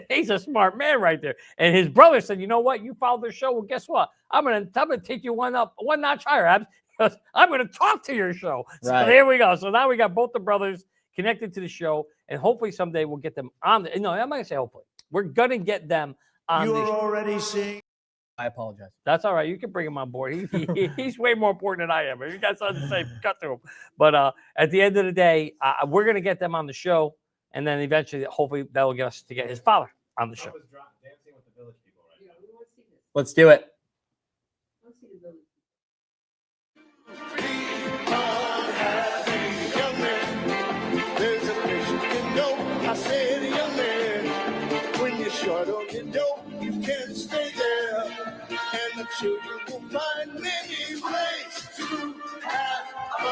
He's a smart man right there. And his brother said, you know what? You followed the show. Well, guess what? I'm going to take you one notch higher, Abs, because I'm going to talk to your show. So there we go. So now we got both the brothers connected to the show. And hopefully someday we'll get them on. No, I'm not going to say hopefully. We're going to get them on You're the show. already seeing. I apologize. That's all right. You can bring him on board. He's way more important than I am. You guys have to say cut to him. But at the end of the day, we're going to get them on the show. And then eventually, hopefully, that will get us to get his father on the show. Let's do it. There's a place you can go. I said, young man, when you're short on your dough, you can stay there. And I'm sure you will find many ways to have a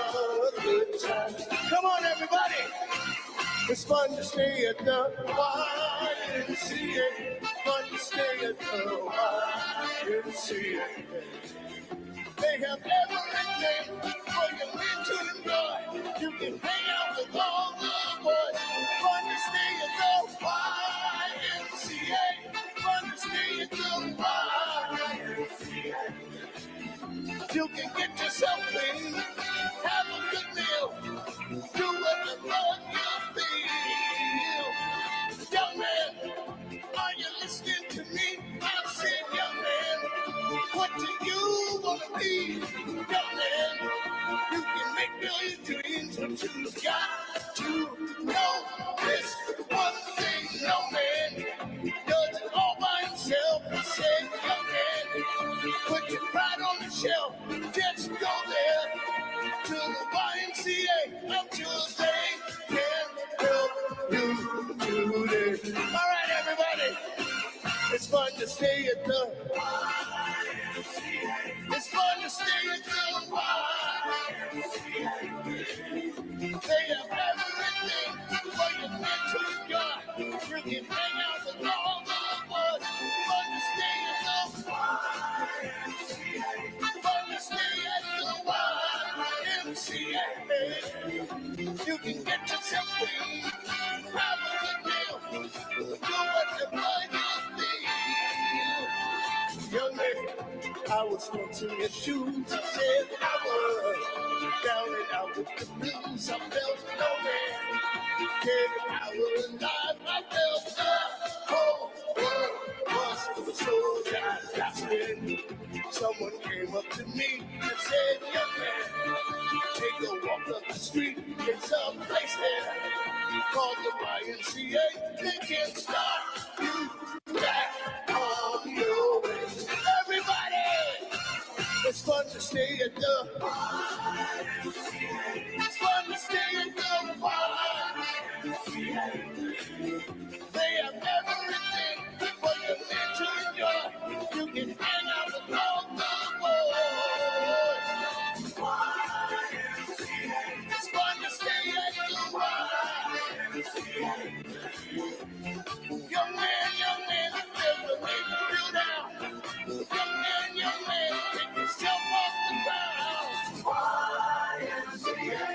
good time. Come on, everybody. It's fun to stay at the YMCA. Fun to stay at the YMCA. They have everything for your men to enjoy. You can hang out with all the boys. Fun to stay at the YMCA. Fun to stay at the YMCA. You can get yourself clean, have a good meal, do whatever you feel. Young man, are you listening to me? I said, young man, what do you want to be? Young man, you can make million dreams, but you got to know this one thing. No man does it all by himself. I said, young man, put your pride on the shelf. Just go there to the YMCA until they can help you do this. All right, everybody. It's fun to stay at the YMCA. It's fun to stay at the YMCA. They have everything for your mental God. You can hang out with all the boys. Fun to stay at the YMCA. Fun to stay at the YMCA. You can get yourself clean, have a good meal, do whatever you feel. Young man, I was once in your shoes. I said I was down and out with the blues. I felt no man. If I were alive, I felt the whole world was so dry. That's when someone came up to me and said, young man, take a walk up the street. It's a place there called the YMCA. They can start you back on your way. Everybody, it's fun to stay at the YMCA. It's fun to stay at the YMCA. They have everything for your men to enjoy. You can hang out with all the boys. YMCA. It's fun to stay at the YMCA. Young man, never make you feel down. Young man, pick yourself off the ground. YMCA.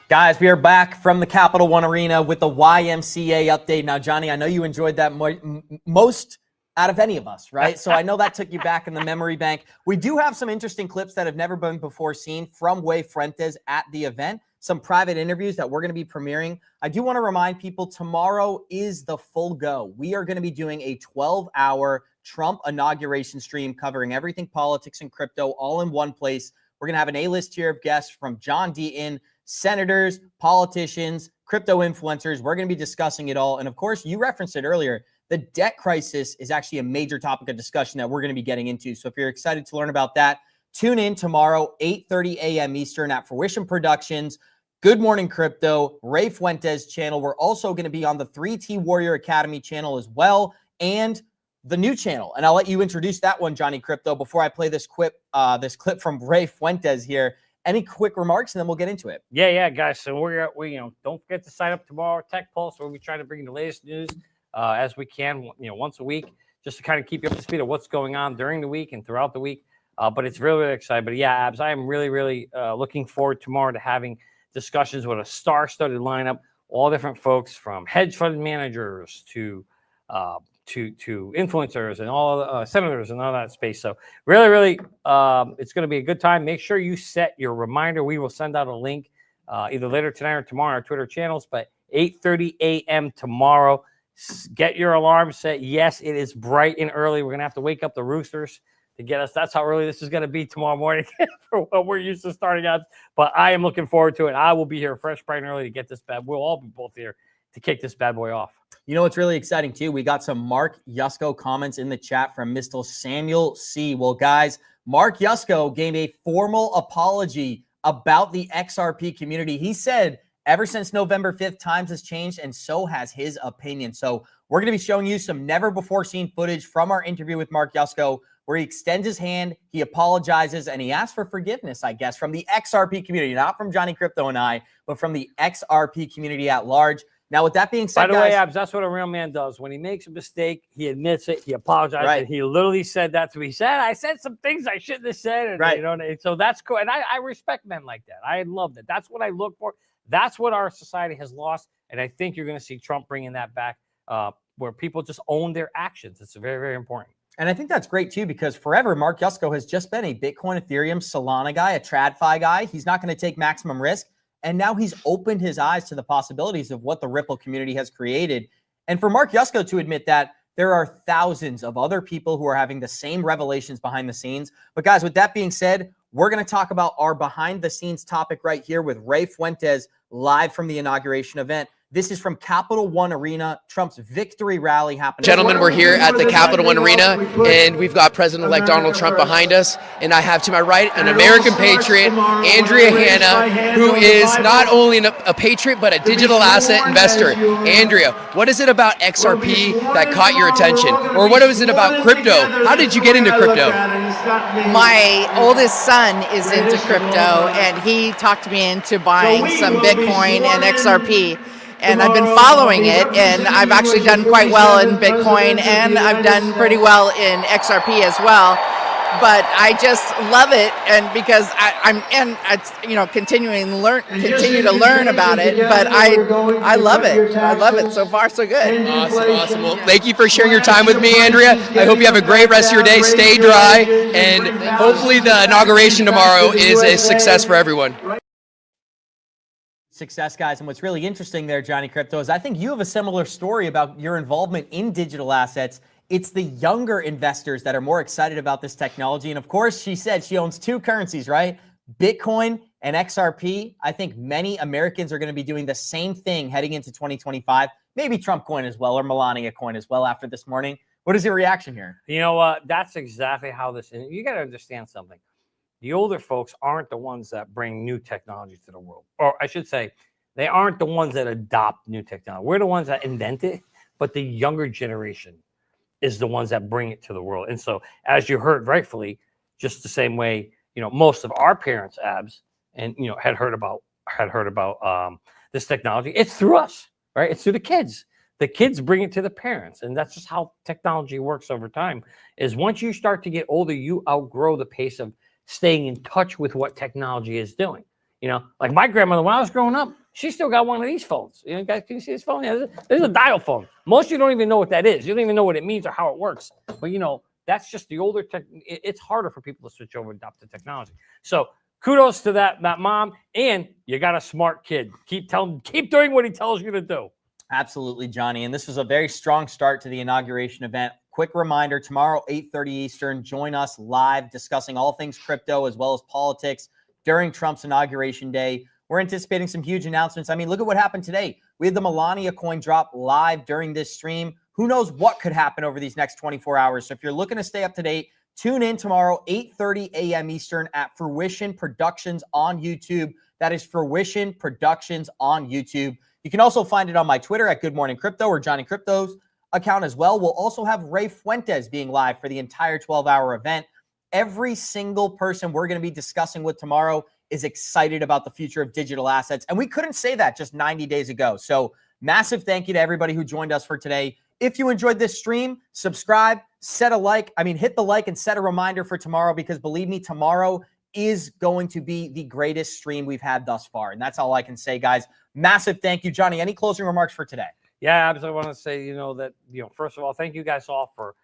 Guys, we are back from the Capital One Arena with the YMCA update. Now, Johnny, I know you enjoyed that most out of any of us, right? So I know that took you back in the memory bank. We do have some interesting clips that have never been before seen from Ray Fuentes at the event. some private interviews that we're going to be premiering. I do want to remind people tomorrow is the full go. We are going to be doing a 12-hour Trump inauguration stream covering everything politics and crypto all in one place. We're going to have an A-list tier of guests from John Deaton, senators, politicians, crypto influencers. We're going to be discussing it all. And of course, you referenced it earlier. The debt crisis is actually a major topic of discussion that we're going to be getting into. So if you're excited to learn about that, tune in tomorrow, 8:30 a.m. Eastern at Fruition Productions. Good Morning Crypto, Ray Fuentes channel. We're also going to be on the 3T Warrior Academy channel as well, and the new channel. And I'll let you introduce that one, Johnny Crypto, before I play this clip from Ray Fuentes here. Any quick remarks, and then we'll get into it. Yeah, guys. So we don't forget to sign up tomorrow. Tech Pulse, where we try to bring you the latest news as we can, once a week, just to kind of keep you up to speed of what's going on during the week and throughout the week. But it's really, really exciting. But yeah, Abs, I am really, really looking forward tomorrow to having discussions with a star-studded lineup, all different folks from hedge fund managers to influencers and all senators and all that space. So really, really, it's going to be a good time. Make sure you set your reminder. We will send out a link either later tonight or tomorrow on our Twitter channels, but 8:30 a.m. tomorrow. Get your alarm set. Yes, it is bright and early. We're going to have to wake up the roosters to get us. That's how early this is going to be tomorrow morning for what we're used to starting out. But I am looking forward to it. I will be here fresh, bright and early to get this bad. We'll all be both here to kick this bad boy off. You know what's really exciting too? We got some Mark Yusko comments in the chat from Mr. Samuel C. Well, guys, Mark Yusko gave a formal apology about the XRP community. He said, ever since November 5th, times has changed, and so has his opinion. So we're going to be showing you some never-before-seen footage from our interview with Mark Yusko, where he extends his hand, he apologizes, and he asks for forgiveness, I guess, from the XRP community, not from Johnny Crypto and I, but from the XRP community at large. Now, with that being said, by the guys, way, Abs, that's what a real man does. When he makes a mistake, he admits it, he apologizes, and he literally said that to me. He said, I said some things I shouldn't have said. And, so that's cool. And I respect men like that. I love that. That's what I look for. That's what our society has lost. And I think you're going to see Trump bringing that back, where people just own their actions. It's very, very important. And I think that's great, too, because forever, Mark Yusko has just been a Bitcoin, Ethereum, Solana guy, a TradFi guy. He's not going to take maximum risk. And now he's opened his eyes to the possibilities of what the Ripple community has created. And for Mark Yusko to admit that, there are thousands of other people who are having the same revelations behind the scenes. But guys, with that being said, we're going to talk about our behind the scenes topic right here with Ray Fuentes live from the inauguration event. This is from Capital One Arena, Trump's victory rally happening. Gentlemen, we're here at the Capital One Arena, and we've got President-elect Donald Trump behind us. And I have to my right an American patriot, Andrea Hanna, who is not only a patriot, but a digital asset investor. Andrea, what is it about XRP that caught your attention? Or what was it about crypto? How did you get into crypto? My oldest son is into crypto, and he talked me into buying some Bitcoin and XRP. And I've been following it, and I've actually done quite well in Bitcoin, and I've done pretty well in XRP as well. But I just love it, and because I'm continue to learn about it. But I love it. I love it. So far, so good. Awesome. Well, thank you for sharing your time with me, Andrea. I hope you have a great rest of your day. Stay dry, and hopefully the inauguration tomorrow is a success for everyone. Success, guys. And what's really interesting there, Johnny Crypto, is I think you have a similar story about your involvement in digital assets. It's the younger investors that are more excited about this technology. And of course, she said she owns two currencies, right? Bitcoin and XRP. I think many Americans are going to be doing the same thing heading into 2025. Maybe Trump coin as well, or Melania coin as well after this morning. What is your reaction here? You know what? That's exactly how this is. You got to understand something. The older folks aren't the ones that bring new technology to the world. Or I should say, they aren't the ones that adopt new technology. We're the ones that invent it, but the younger generation is the ones that bring it to the world. And so, as you heard rightfully, just the same way, most of our parents, Abs, and had heard about this technology. It's through us, right? It's through the kids. The kids bring it to the parents, and that's just how technology works over time. Is once you start to get older, you outgrow the pace of staying in touch with what technology is doing. Like my grandmother, when I was growing up, she still got one of these phones. Guys, can you see this phone? Yeah, there's a dial phone. Most of you don't even know what that is. You don't even know what it means or how it works. But that's just the older tech. It's harder for people to switch over and adopt the technology. So kudos to that mom, and you got a smart kid. Keep doing what he tells you to do. Absolutely, Johnny. And this was a very strong start to the inauguration event. Quick reminder, tomorrow, 8:30 Eastern, join us live discussing all things crypto as well as politics during Trump's inauguration day. We're anticipating some huge announcements. I mean, look at what happened today. We had the Melania coin drop live during this stream. Who knows what could happen over these next 24 hours? So if you're looking to stay up to date, tune in tomorrow, 8:30 a.m. Eastern at Fruition Productions on YouTube. That is Fruition Productions on YouTube. You can also find it on my Twitter at Good Morning Crypto or Johnny Crypto's account as well. We'll also have Ray Fuentes being live for the entire 12-hour event. Every single person we're going to be discussing with tomorrow is excited about the future of digital assets. And we couldn't say that just 90 days ago. So massive thank you to everybody who joined us for today. If you enjoyed this stream, subscribe, hit the like and set a reminder for tomorrow, because believe me, tomorrow is going to be the greatest stream we've had thus far. And that's all I can say, guys. Massive thank you. Johnny, any closing remarks for today? Yeah, I want to say, first of all, thank you guys all for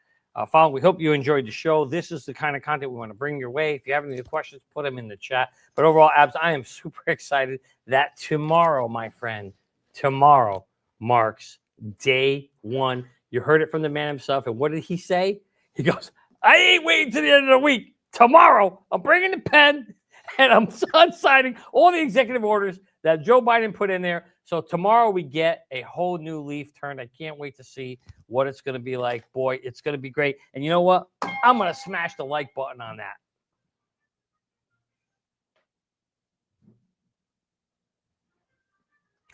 following. We hope you enjoyed the show. This is the kind of content we want to bring your way. If you have any questions, put them in the chat. But overall, Abs, I am super excited that tomorrow, my friend, tomorrow marks day one. You heard it from the man himself. And what did he say? He goes, I ain't waiting to the end of the week. Tomorrow, I'm bringing the pen and I'm signing all the executive orders that Joe Biden put in there. So tomorrow we get a whole new leaf turned. I can't wait to see what it's going to be like. Boy, it's going to be great. And you know what? I'm going to smash the like button on that.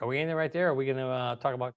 Are we in there right there? Or are we going to talk about